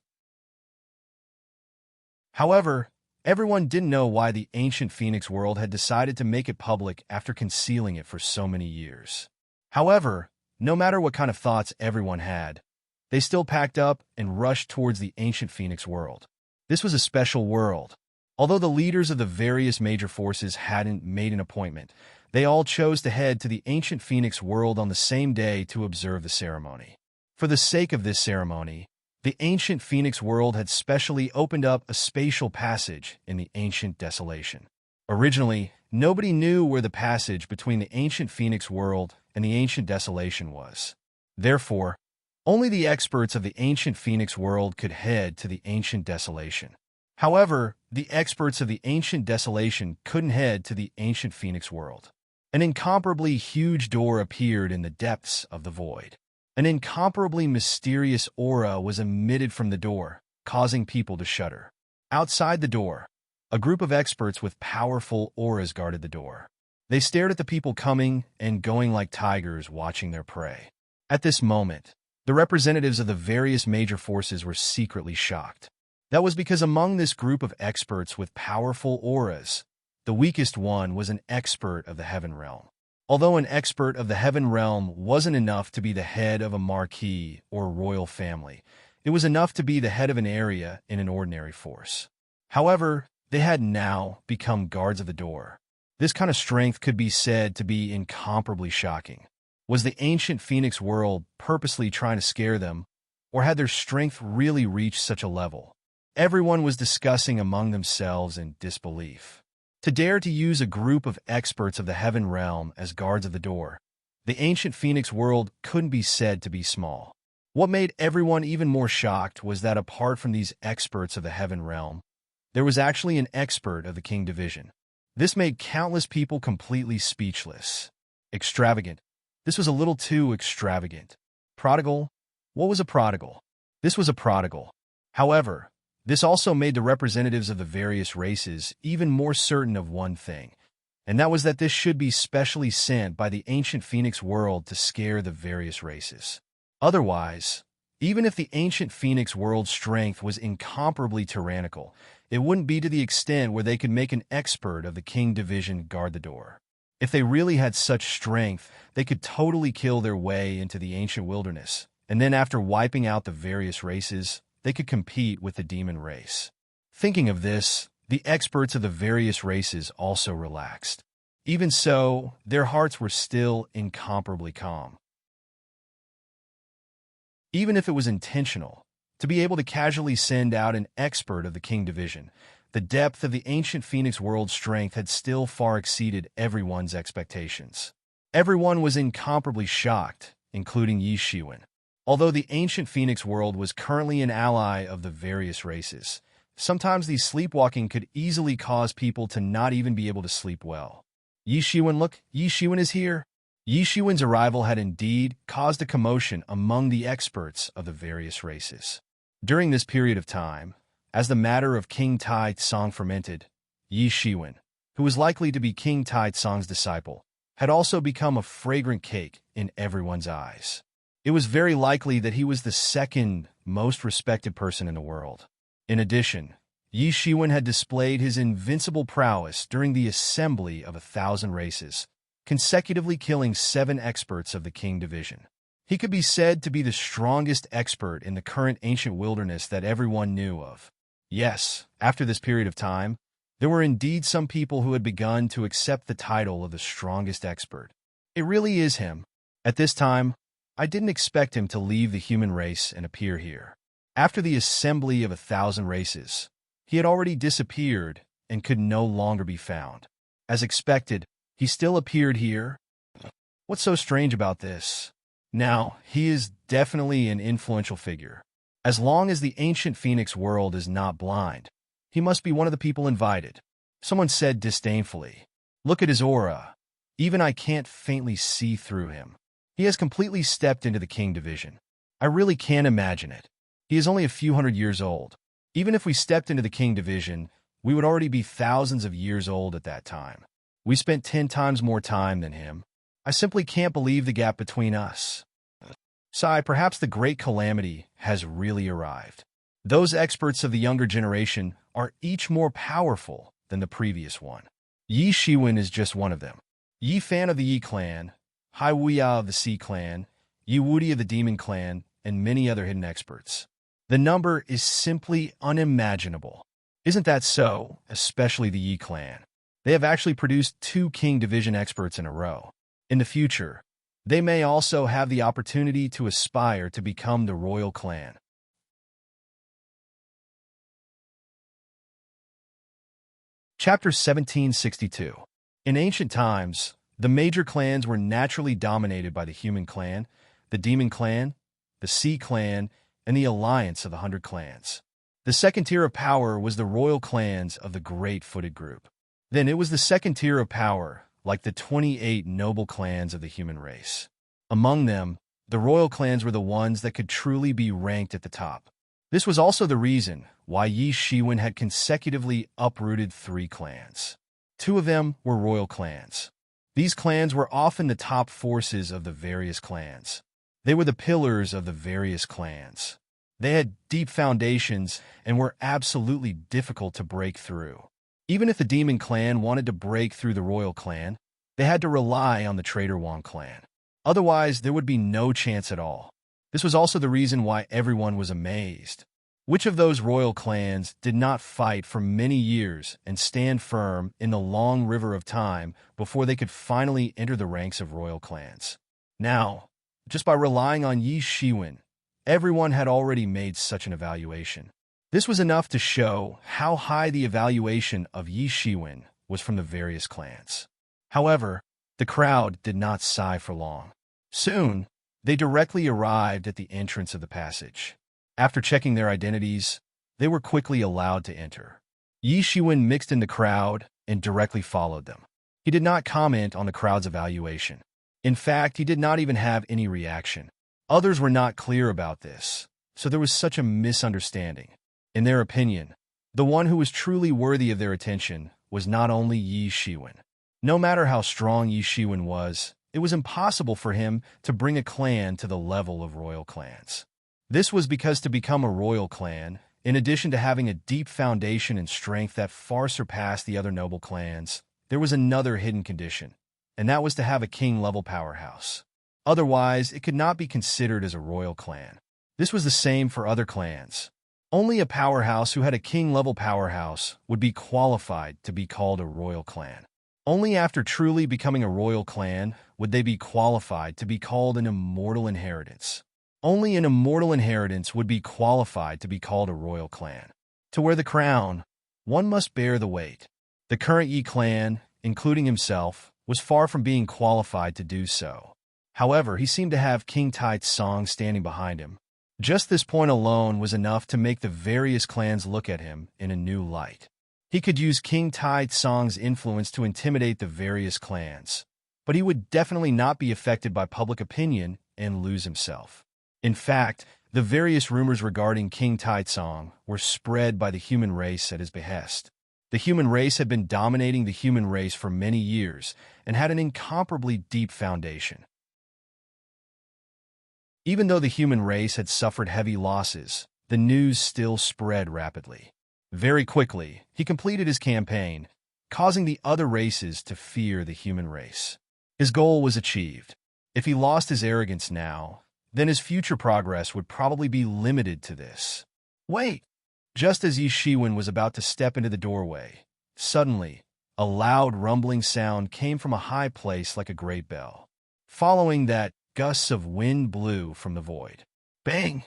However, everyone didn't know why the ancient Phoenix world had decided to make it public after concealing it for so many years. However, no matter what kind of thoughts everyone had, they still packed up and rushed towards the ancient Phoenix world. This was a special world. Although the leaders of the various major forces hadn't made an appointment, they all chose to head to the ancient Phoenix world on the same day to observe the ceremony. For the sake of this ceremony, the ancient Phoenix world had specially opened up a spatial passage in the ancient desolation. Originally, nobody knew where the passage between the ancient Phoenix world and the ancient desolation was. Therefore, only the experts of the ancient Phoenix world could head to the ancient desolation. However, the experts of the ancient desolation couldn't head to the ancient Phoenix world. An incomparably huge door appeared in the depths of the void. An incomparably mysterious aura was emitted from the door, causing people to shudder. Outside the door, a group of experts with powerful auras guarded the door. They stared at the people coming and going like tigers watching their prey. At this moment, the representatives of the various major forces were secretly shocked. That was because among this group of experts with powerful auras, the weakest one was an expert of the heaven realm. Although an expert of the heaven realm wasn't enough to be the head of a marquis or royal family, it was enough to be the head of an area in an ordinary force. However, they had now become guards of the door. This kind of strength could be said to be incomparably shocking. Was the ancient Phoenix world purposely trying to scare them, or had their strength really reached such a level? Everyone was discussing among themselves in disbelief. To dare to use a group of experts of the heaven realm as guards of the door, the ancient Phoenix world couldn't be said to be small. What made everyone even more shocked was that apart from these experts of the heaven realm, there was actually an expert of the king division. This made countless people completely speechless. Extravagant. This was a little too extravagant. Prodigal. What was a prodigal? This was a prodigal. However, this also made the representatives of the various races even more certain of one thing, and that was that this should be specially sent by the ancient Phoenix world to scare the various races. Otherwise, even if the ancient Phoenix world's strength was incomparably tyrannical, it wouldn't be to the extent where they could make an expert of the king division guard the door. If they really had such strength, they could totally kill their way into the ancient wilderness, and then after wiping out the various races, they could compete with the demon race. Thinking of this, the experts of the various races also relaxed. Even so, their hearts were still incomparably calm. Even if it was intentional, to be able to casually send out an expert of the king division, the depth of the ancient Phoenix world's strength had still far exceeded everyone's expectations. Everyone was incomparably shocked, including Yi Shiwen. Although the ancient Phoenix world was currently an ally of the various races, sometimes the sleepwalking could easily cause people to not even be able to sleep well. Yi Shiwen, look, Yi Shiwen is here. Yi Shiwen's arrival had indeed caused a commotion among the experts of the various races. During this period of time, as the matter of King Tai Tsong fermented, Yi Shiwen, who was likely to be King Tai Tsong's disciple, had also become a fragrant cake in everyone's eyes. It was very likely that he was the second most respected person in the world. In addition, Yi Shiwen had displayed his invincible prowess during the assembly of 1,000 races, consecutively killing 7 experts of the king division. He could be said to be the strongest expert in the current ancient wilderness that everyone knew of. Yes, after this period of time, there were indeed some people who had begun to accept the title of the strongest expert. It really is him. At this time, I didn't expect him to leave the human race and appear here. After the assembly of 1,000 races, he had already disappeared and could no longer be found. As expected, he still appeared here. What's so strange about this? Now, he is definitely an influential figure. As long as the ancient Phoenix world is not blind, he must be one of the people invited. Someone said disdainfully, "Look at his aura. Even I can't faintly see through him. He has completely stepped into the king division. I really can't imagine it. He is only a few hundred years old. Even if we stepped into the king division, we would already be thousands of years old at that time. We spent 10 times more time than him. I simply can't believe the gap between us." Sigh, perhaps the great calamity has really arrived. Those experts of the younger generation are each more powerful than the previous one. Yi Shiwen is just one of them. Yi Fan of the Yi clan, Hai Wuya of the Sea clan, Yi Wudi of the Demon clan, and many other hidden experts. The number is simply unimaginable. Isn't that so? Especially the Yi clan. They have actually produced 2 king division experts in a row. In the future, they may also have the opportunity to aspire to become the royal clan. Chapter 1762. In ancient times, the major clans were naturally dominated by the human clan, the demon clan, the sea clan, and the alliance of the 100 clans. The second tier of power was the royal clans of the Great Footed Group. Then it was the second tier of power, like the 28 noble clans of the human race. Among them, the royal clans were the ones that could truly be ranked at the top. This was also the reason why Yi Shiwen had consecutively uprooted 3 clans. 2 of them were royal clans. These clans were often the top forces of the various clans. They were the pillars of the various clans. They had deep foundations and were absolutely difficult to break through. Even if the demon clan wanted to break through the royal clan, they had to rely on the traitor Wang clan. Otherwise, there would be no chance at all. This was also the reason why everyone was amazed. Which of those royal clans did not fight for many years and stand firm in the long river of time before they could finally enter the ranks of royal clans? Now, just by relying on Yi Shiwen, everyone had already made such an evaluation. This was enough to show how high the evaluation of Yi Shiwen was from the various clans. However, the crowd did not sigh for long. Soon, they directly arrived at the entrance of the passage. After checking their identities, they were quickly allowed to enter. Yi Shiwen mixed in the crowd and directly followed them. He did not comment on the crowd's evaluation. In fact, he did not even have any reaction. Others were not clear about this, so there was such a misunderstanding. In their opinion, the one who was truly worthy of their attention was not only Yi Shiwen. No matter how strong Yi Shiwen was, it was impossible for him to bring a clan to the level of royal clans. This was because to become a royal clan, in addition to having a deep foundation and strength that far surpassed the other noble clans, there was another hidden condition, and that was to have a king-level powerhouse. Otherwise, it could not be considered as a royal clan. This was the same for other clans. Only a powerhouse who had a king-level powerhouse would be qualified to be called a royal clan. Only after truly becoming a royal clan would they be qualified to be called an immortal inheritance. Only an immortal inheritance would be qualified to be called a royal clan. To wear the crown, one must bear the weight. The current Yi clan, including himself, was far from being qualified to do so. However, he seemed to have King Tait's song standing behind him. Just this point alone was enough to make the various clans look at him in a new light. He could use King Tai Tsong's influence to intimidate the various clans, but he would definitely not be affected by public opinion and lose himself. In fact, the various rumors regarding King Tai Tsong were spread by the human race at his behest. The human race had been dominating the human race for many years and had an incomparably deep foundation. Even though the human race had suffered heavy losses, the news still spread rapidly. Very quickly, he completed his campaign, causing the other races to fear the human race. His goal was achieved. If he lost his arrogance now, then his future progress would probably be limited to this. Wait! Just as Yi Shiwen was about to step into the doorway, suddenly, a loud rumbling sound came from a high place like a great bell. Following that, gusts of wind blew from the void. Bang!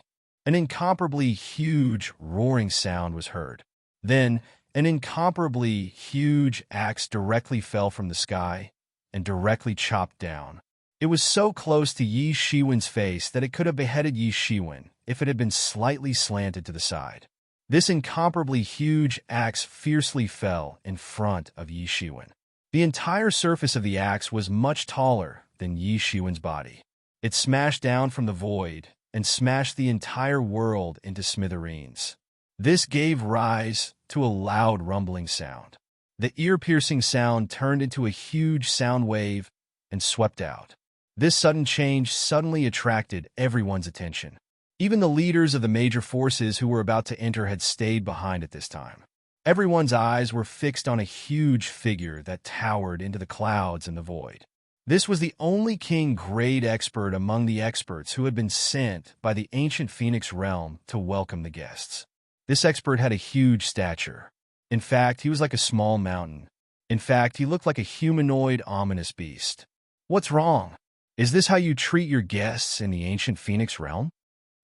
An incomparably huge, roaring sound was heard. Then, an incomparably huge axe directly fell from the sky and directly chopped down. It was so close to Yi Shiwen's face that it could have beheaded Yi Shiwen if it had been slightly slanted to the side. This incomparably huge axe fiercely fell in front of Yi Shiwen. The entire surface of the axe was much taller than Yi Shiwen's body. It smashed down from the void and smashed the entire world into smithereens. This gave rise to a loud rumbling sound. The ear-piercing sound turned into a huge sound wave and swept out. This sudden change suddenly attracted everyone's attention. Even the leaders of the major forces who were about to enter had stayed behind at this time. Everyone's eyes were fixed on a huge figure that towered into the clouds and the void. This was the only king grade expert among the experts who had been sent by the ancient Phoenix realm to welcome the guests. This expert had a huge stature. In fact, he was like a small mountain. In fact, he looked like a humanoid, ominous beast. What's wrong? Is this how you treat your guests in the ancient Phoenix realm?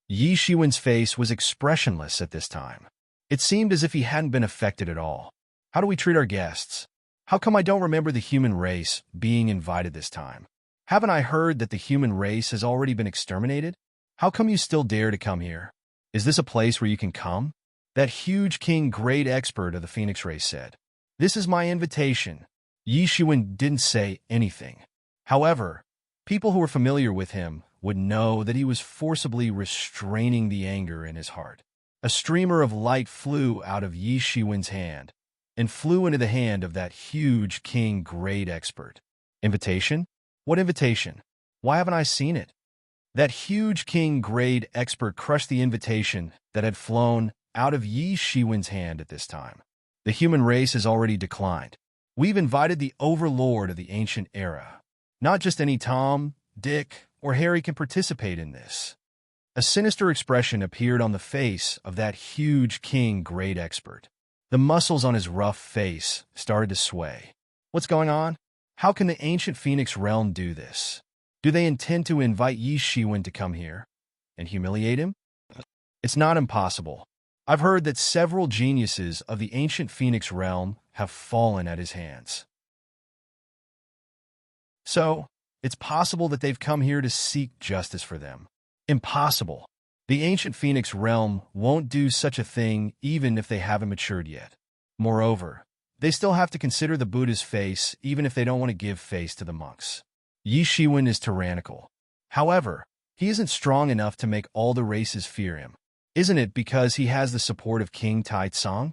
Yi Shiwen's face was expressionless at this time. It seemed as if he hadn't been affected at all. How do we treat our guests? How come I don't remember the human race being invited this time? Haven't I heard that the human race has already been exterminated? How come you still dare to come here? Is this a place where you can come? That huge king great expert of the Phoenix race said. This is my invitation. Yi Shiwen didn't say anything. However, people who were familiar with him would know that he was forcibly restraining the anger in his heart. A streamer of light flew out of Yi Shiwen's hand and flew into the hand of that huge king great expert. Invitation? What invitation? Why haven't I seen it? That huge king grade expert crushed the invitation that had flown out of Yi Shiwen's hand at this time. The human race has already declined. We've invited the overlord of the ancient era. Not just any Tom, Dick, or Harry can participate in this. A sinister expression appeared on the face of that huge king grade expert. The muscles on his rough face started to sway. What's going on? How can the ancient Phoenix realm do this? Do they intend to invite Yi Shiwen to come here and humiliate him? It's not impossible. I've heard that several geniuses of the ancient Phoenix realm have fallen at his hands. So, it's possible that they've come here to seek justice for them. Impossible. The ancient Phoenix realm won't do such a thing even if they haven't matured yet. Moreover, they still have to consider the Buddha's face even if they don't want to give face to the monks. Yi Shiwen is tyrannical. However, he isn't strong enough to make all the races fear him. Isn't it because he has the support of King Taitsong?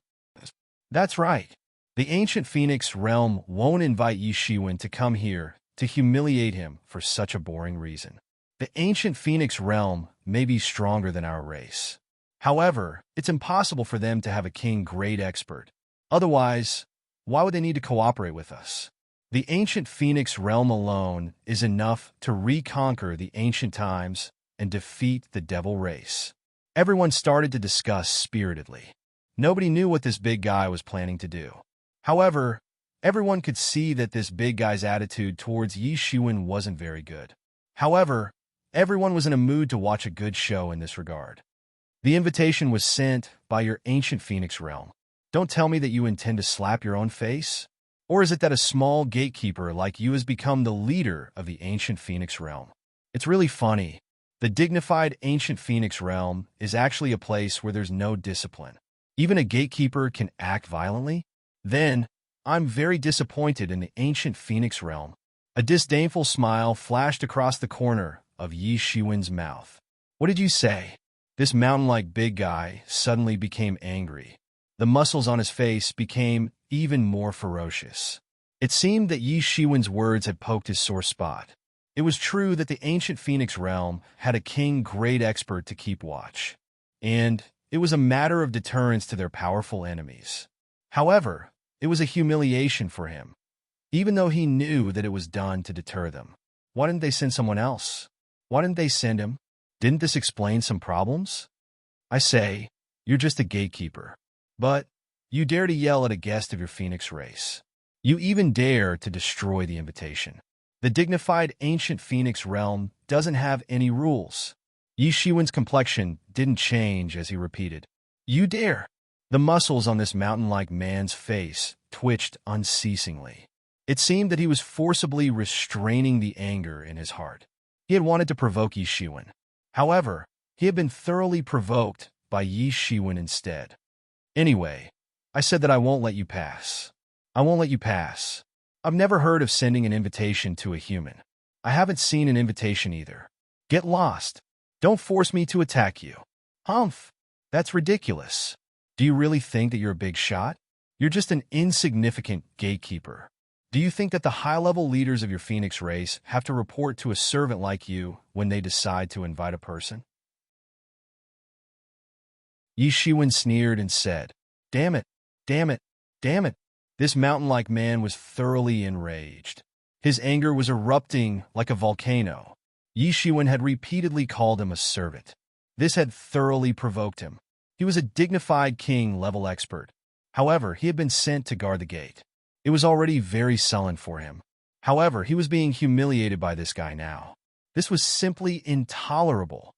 That's right. The ancient Phoenix realm won't invite Yi Shiwen to come here to humiliate him for such a boring reason. The ancient Phoenix realm may be stronger than our race. However, it's impossible for them to have a king great expert. Otherwise, why would they need to cooperate with us? The ancient Phoenix realm alone is enough to reconquer the ancient times and defeat the devil race. Everyone started to discuss spiritedly. Nobody knew what this big guy was planning to do. However, everyone could see that this big guy's attitude towards Yi Shiwen wasn't very good. However, everyone was in a mood to watch a good show in this regard. The invitation was sent by your ancient Phoenix realm. Don't tell me that you intend to slap your own face? Or is it that a small gatekeeper like you has become the leader of the ancient Phoenix realm? It's really funny. The dignified ancient Phoenix realm is actually a place where there's no discipline. Even a gatekeeper can act violently? Then, I'm very disappointed in the ancient Phoenix realm. A disdainful smile flashed across the corner of Yi Shiwen's mouth. What did you say? This mountain-like big guy suddenly became angry. The muscles on his face became even more ferocious. It seemed that Yi Shiwen's words had poked his sore spot. It was true that the ancient Phoenix realm had a king great expert to keep watch, and it was a matter of deterrence to their powerful enemies. However, it was a humiliation for him, even though he knew that it was done to deter them. Why didn't they send someone else? Why didn't they send him? Didn't this explain some problems? I say, you're just a gatekeeper. But you dare to yell at a guest of your Phoenix race. You even dare to destroy the invitation. The dignified ancient Phoenix realm doesn't have any rules. Yi Shiwen's complexion didn't change as he repeated, "You dare!" The muscles on this mountain-like man's face twitched unceasingly. It seemed that he was forcibly restraining the anger in his heart. He had wanted to provoke Yi Shiwen. However, he had been thoroughly provoked by Yi Shiwen instead. Anyway, I said that I won't let you pass. I won't let you pass. I've never heard of sending an invitation to a human. I haven't seen an invitation either. Get lost. Don't force me to attack you. Humph. That's ridiculous. Do you really think that you're a big shot? You're just an insignificant gatekeeper. Do you think that the high-level leaders of your Phoenix race have to report to a servant like you when they decide to invite a person? Yi Shiwen sneered and said, "Damn it, damn it, damn it." This mountain-like man was thoroughly enraged. His anger was erupting like a volcano. Yi Shiwen had repeatedly called him a servant. This had thoroughly provoked him. He was a dignified king-level expert. However, he had been sent to guard the gate. It was already very sullen for him. However, he was being humiliated by this guy now. This was simply intolerable.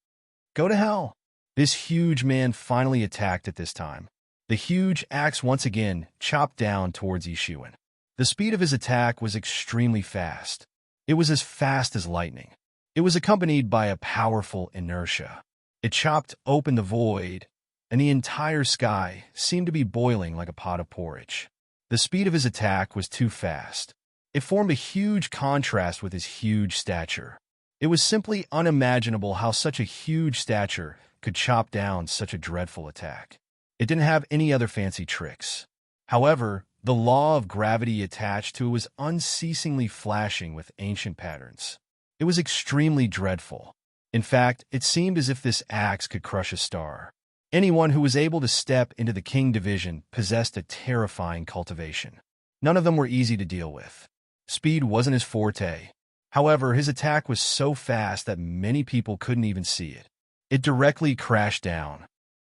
Go to hell. This huge man finally attacked at this time. The huge axe once again chopped down towards Yi Shiwen. The speed of his attack was extremely fast. It was as fast as lightning. It was accompanied by a powerful inertia. It chopped open the void, and the entire sky seemed to be boiling like a pot of porridge. The speed of his attack was too fast. It formed a huge contrast with his huge stature. It was simply unimaginable how such a huge stature could chop down such a dreadful attack. It didn't have any other fancy tricks. However, the law of gravity attached to it was unceasingly flashing with ancient patterns. It was extremely dreadful. In fact, it seemed as if this axe could crush a star. Anyone who was able to step into the King Division possessed a terrifying cultivation. None of them were easy to deal with. Speed wasn't his forte. However, his attack was so fast that many people couldn't even see it. It directly crashed down.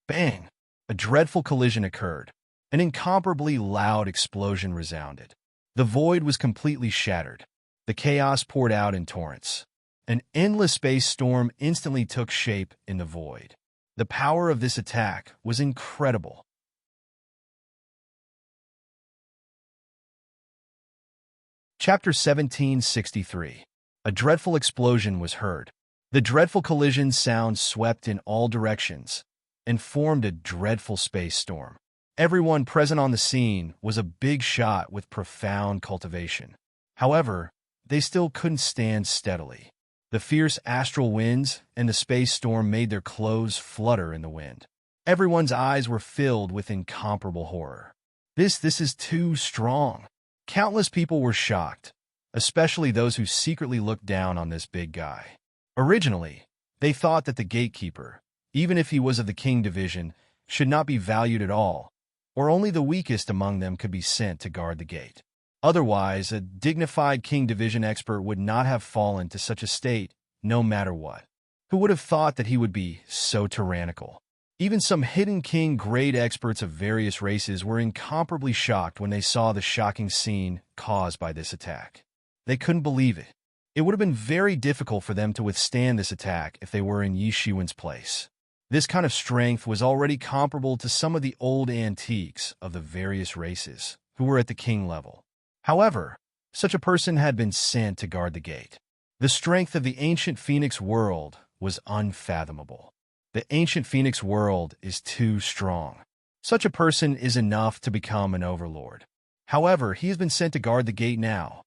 Bang! A dreadful collision occurred. An incomparably loud explosion resounded. The void was completely shattered. The chaos poured out in torrents. An endless space storm instantly took shape in the void. The power of this attack was incredible. Chapter 1763. A dreadful explosion was heard. The dreadful collision sound swept in all directions and formed a dreadful space storm. Everyone present on the scene was a big shot with profound cultivation. However, they still couldn't stand steadily. The fierce astral winds and the space storm made their clothes flutter in the wind. Everyone's eyes were filled with incomparable horror. This is too strong. Countless people were shocked, especially those who secretly looked down on this big guy. Originally, they thought that the gatekeeper, even if he was of the king division, should not be valued at all, or only the weakest among them could be sent to guard the gate. Otherwise, a dignified king division expert would not have fallen to such a state, no matter what. Who would have thought that he would be so tyrannical? Even some hidden king-grade experts of various races were incomparably shocked when they saw the shocking scene caused by this attack. They couldn't believe it. It would have been very difficult for them to withstand this attack if they were in Yi Shiwen's place. This kind of strength was already comparable to some of the old antiques of the various races who were at the king level. However, such a person had been sent to guard the gate. The strength of the ancient Phoenix world was unfathomable. The ancient Phoenix world is too strong. Such a person is enough to become an overlord. However, he has been sent to guard the gate now.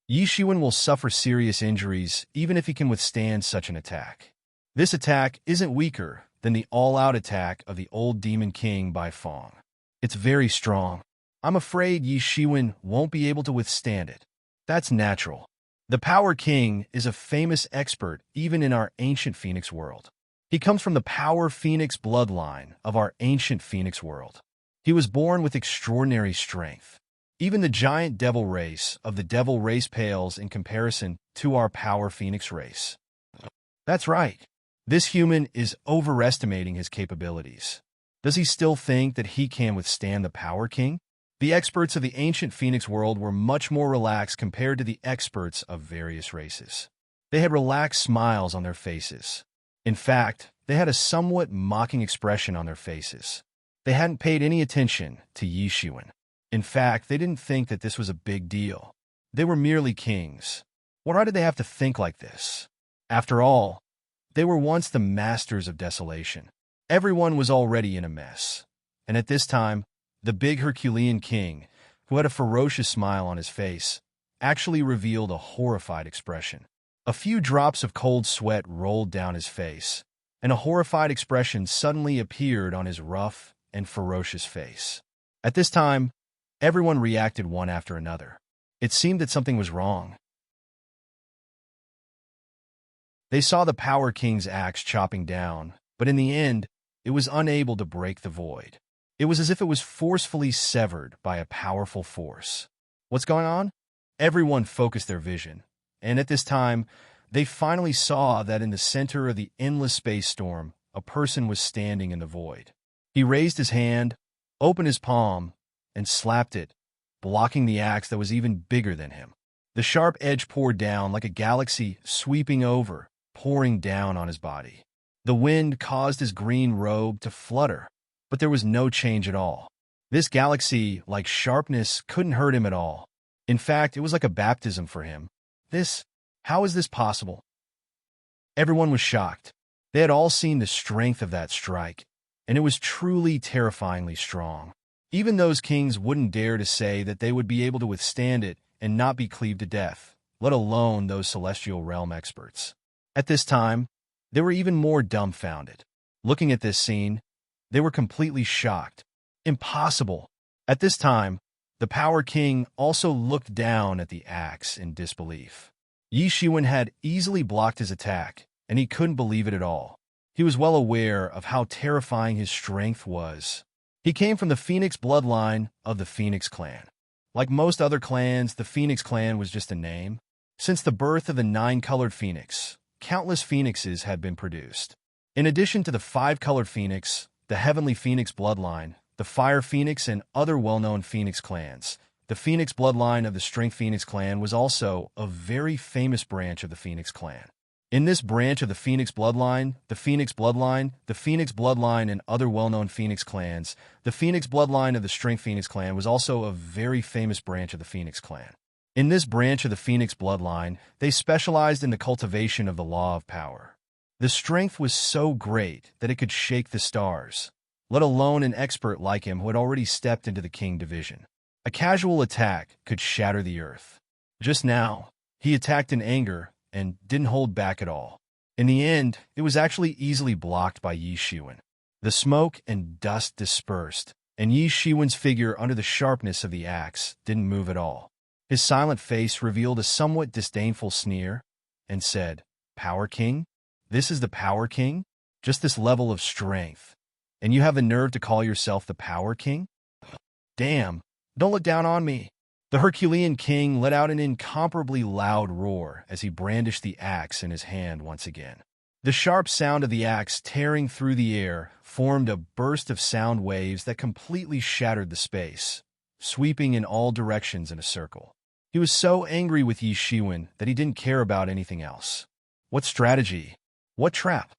Yi Shiwen will suffer serious injuries even if he can withstand such an attack. This attack isn't weaker than the all-out attack of the old Demon King by Fong. It's very strong. I'm afraid Yi Shiwen won't be able to withstand it. That's natural. The Power King is a famous expert even in our ancient Phoenix world. He comes from the Power Phoenix bloodline of our ancient Phoenix world. He was born with extraordinary strength. Even the giant devil race of the devil race pales in comparison to our Power Phoenix race. That's right. This human is overestimating his capabilities. Does he still think that he can withstand the Power King? The experts of the ancient Phoenix world were much more relaxed compared to the experts of various races. They had relaxed smiles on their faces. In fact, they had a somewhat mocking expression on their faces. They hadn't paid any attention to Yi Shiwen. In fact, they didn't think that this was a big deal. They were merely kings. Why did they have to think like this? After all, they were once the masters of desolation. Everyone was already in a mess. And at this time, the big Herculean king, who had a ferocious smile on his face, actually revealed a horrified expression. A few drops of cold sweat rolled down his face, and a horrified expression suddenly appeared on his rough and ferocious face. At this time, everyone reacted one after another. It seemed that something was wrong. They saw the Power King's axe chopping down, but in the end, it was unable to break the void. It was as if it was forcefully severed by a powerful force. What's going on? Everyone focused their vision, and at this time, they finally saw that in the center of the endless space storm, a person was standing in the void. He raised his hand, opened his palm, and slapped it, blocking the axe that was even bigger than him. The sharp edge poured down like a galaxy sweeping over, pouring down on his body. The wind caused his green robe to flutter, but there was no change at all. This galaxy-like sharpness couldn't hurt him at all. In fact, it was like a baptism for him. How is this possible? Everyone was shocked. They had all seen the strength of that strike, and it was truly terrifyingly strong. Even those kings wouldn't dare to say that they would be able to withstand it and not be cleaved to death, let alone those celestial realm experts. At this time, they were even more dumbfounded. Looking at this scene, they were completely shocked. Impossible! At this time, the Power King also looked down at the axe in disbelief. Yi Shiwen had easily blocked his attack, and he couldn't believe it at all. He was well aware of how terrifying his strength was. He came from the Phoenix bloodline of the Phoenix clan. Like most other clans, the Phoenix clan was just a name. Since the birth of the 9-colored phoenix, countless phoenixes had been produced. In addition to the 5-colored phoenix, the Heavenly Phoenix bloodline, the Fire Phoenix, and other well-known Phoenix clans, the Phoenix bloodline of the Strength Phoenix clan was also a very famous branch of the Phoenix clan. In this branch of the Phoenix bloodline, the Phoenix bloodline, and other well-known Phoenix clans, the Phoenix bloodline of the Strength Phoenix clan was also a very famous branch of the Phoenix clan. In this branch of the Phoenix bloodline, they specialized in the cultivation of the law of power. The strength was so great that it could shake the stars, let alone an expert like him who had already stepped into the king division. A casual attack could shatter the earth. Just now, he attacked in anger and didn't hold back at all. In the end, it was actually easily blocked by Yi Shiwen. The smoke and dust dispersed, and Yi Shiwen's figure under the sharpness of the axe didn't move at all. His silent face revealed a somewhat disdainful sneer and said, "Power King? This is the Power King? Just this level of strength. And you have the nerve to call yourself the Power King? Damn, don't look down on me." The Herculean king let out an incomparably loud roar as he brandished the axe in his hand once again. The sharp sound of the axe tearing through the air formed a burst of sound waves that completely shattered the space, sweeping in all directions in a circle. He was so angry with Yi Shiwen that he didn't care about anything else. What strategy? What trap?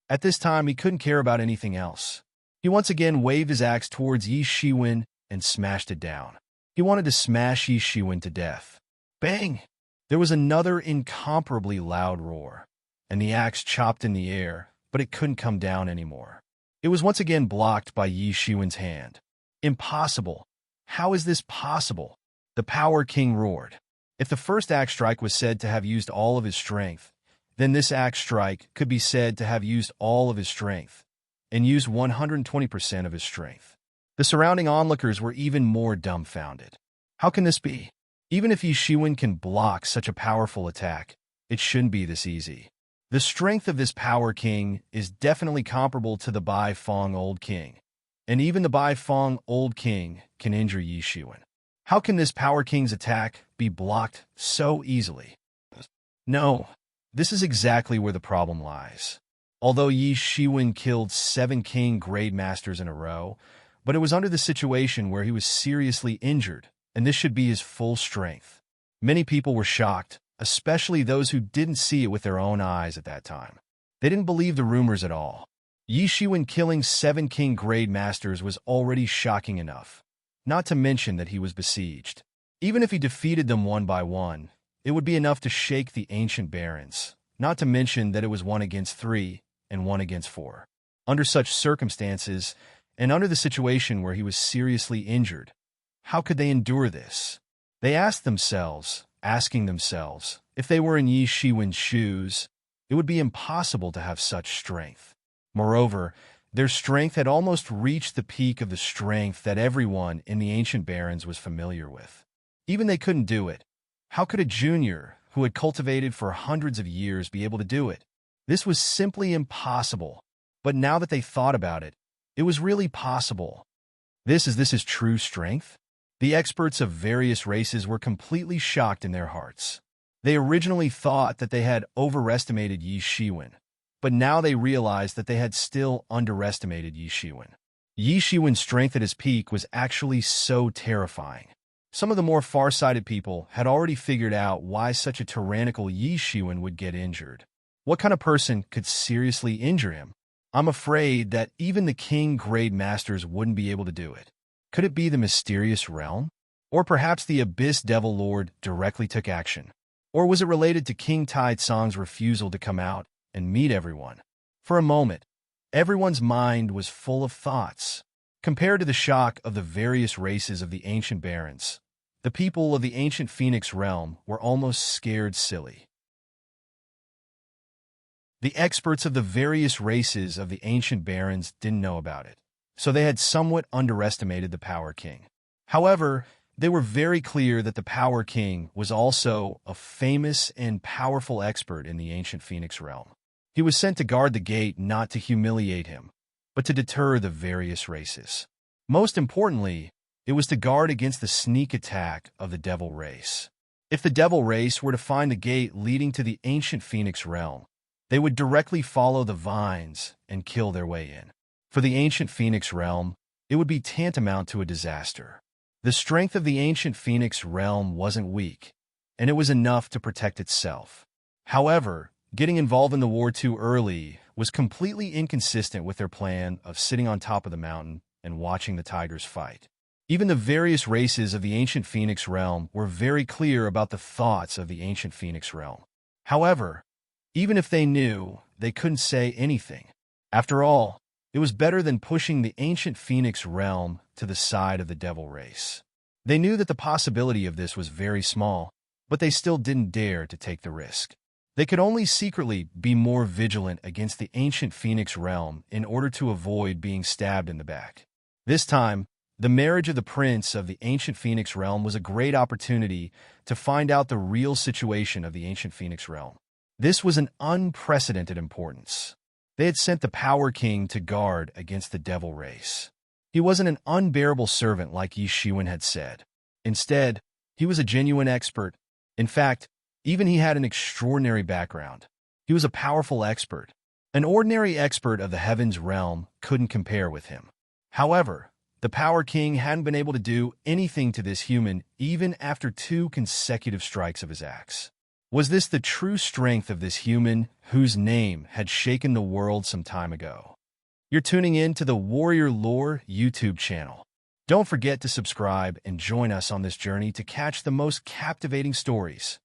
At this time, he couldn't care about anything else. He once again waved his axe towards Yi Shiwen and smashed it down. He wanted to smash Yi Shiwen to death. Bang! There was another incomparably loud roar, and the axe chopped in the air, but it couldn't come down anymore. It was once again blocked by Yi Shiwen's hand. Impossible! How is this possible? The Power King roared. If the first axe strike was said to have used all of his strength, then this axe strike could be said to have used all of his strength, and used 120% of his strength. The surrounding onlookers were even more dumbfounded. How can this be? Even if Yi Shiwen can block such a powerful attack, it shouldn't be this easy. The strength of this Power King is definitely comparable to the Bai Fong Old King, and even the Bai Fong Old King can injure Yi Shiwen. How can this Power King's attack be blocked so easily? No, this is exactly where the problem lies. Although Yi Shiwen killed 7 King Grade Masters in a row, but it was under the situation where he was seriously injured, and this should be his full strength. Many people were shocked, especially those who didn't see it with their own eyes at that time. They didn't believe the rumors at all. Yi Shiwen killing 7 King Grade Masters was already shocking enough, not to mention that he was besieged. Even if he defeated them one by one, it would be enough to shake the ancient barons, not to mention that it was 1 against 3 and 1 against 4. Under such circumstances, and under the situation where he was seriously injured, how could they endure this? They asked themselves, asking themselves, if they were in Yi Shiwen's shoes, it would be impossible to have such strength. Moreover, their strength had almost reached the peak of the strength that everyone in the ancient barons was familiar with. Even they couldn't do it. How could a junior who had cultivated for hundreds of years be able to do it? This was simply impossible. But now that they thought about it, it was really possible. This is true strength? The experts of various races were completely shocked in their hearts. They originally thought that they had overestimated Yi Shiwen, but now they realized that they had still underestimated Yi Shiwen. Yi Shiwen's strength at his peak was actually so terrifying. Some of the more far-sighted people had already figured out why such a tyrannical Yi Shiwen would get injured. What kind of person could seriously injure him? I'm afraid that even the King Grade Masters wouldn't be able to do it. Could it be the mysterious realm? Or perhaps the Abyss Devil Lord directly took action? Or was it related to King Tai Tsong's refusal to come out and meet everyone? For a moment, everyone's mind was full of thoughts. Compared to the shock of the various races of the ancient barons, the people of the ancient Phoenix realm were almost scared silly. The experts of the various races of the ancient barons didn't know about it, so they had somewhat underestimated the Power King. However, they were very clear that the Power King was also a famous and powerful expert in the ancient Phoenix realm. He was sent to guard the gate not to humiliate him, but to deter the various races. Most importantly, it was to guard against the sneak attack of the Devil race. If the Devil race were to find the gate leading to the ancient Phoenix realm, they would directly follow the vines and kill their way in. For the ancient Phoenix realm, it would be tantamount to a disaster. The strength of the ancient Phoenix realm wasn't weak, and it was enough to protect itself. However, getting involved in the war too early was completely inconsistent with their plan of sitting on top of the mountain and watching the tigers fight. Even the various races of the ancient Phoenix realm were very clear about the thoughts of the ancient Phoenix realm. However, even if they knew, they couldn't say anything. After all, it was better than pushing the ancient Phoenix realm to the side of the devil race. They knew that the possibility of this was very small, but they still didn't dare to take the risk. They could only secretly be more vigilant against the ancient Phoenix realm in order to avoid being stabbed in the back. This time, the marriage of the prince of the ancient Phoenix realm was a great opportunity to find out the real situation of the ancient Phoenix realm. This was an unprecedented importance. They had sent the Power King to guard against the devil race. He wasn't an unbearable servant like Yi Shiwen had said. Instead, he was a genuine expert. In fact, even he had an extraordinary background. He was a powerful expert. An ordinary expert of the heavens realm couldn't compare with him. However, the Power King hadn't been able to do anything to this human even after 2 consecutive strikes of his axe. Was this the true strength of this human whose name had shaken the world some time ago? You're tuning in to the Warrior Lore YouTube channel. Don't forget to subscribe and join us on this journey to catch the most captivating stories.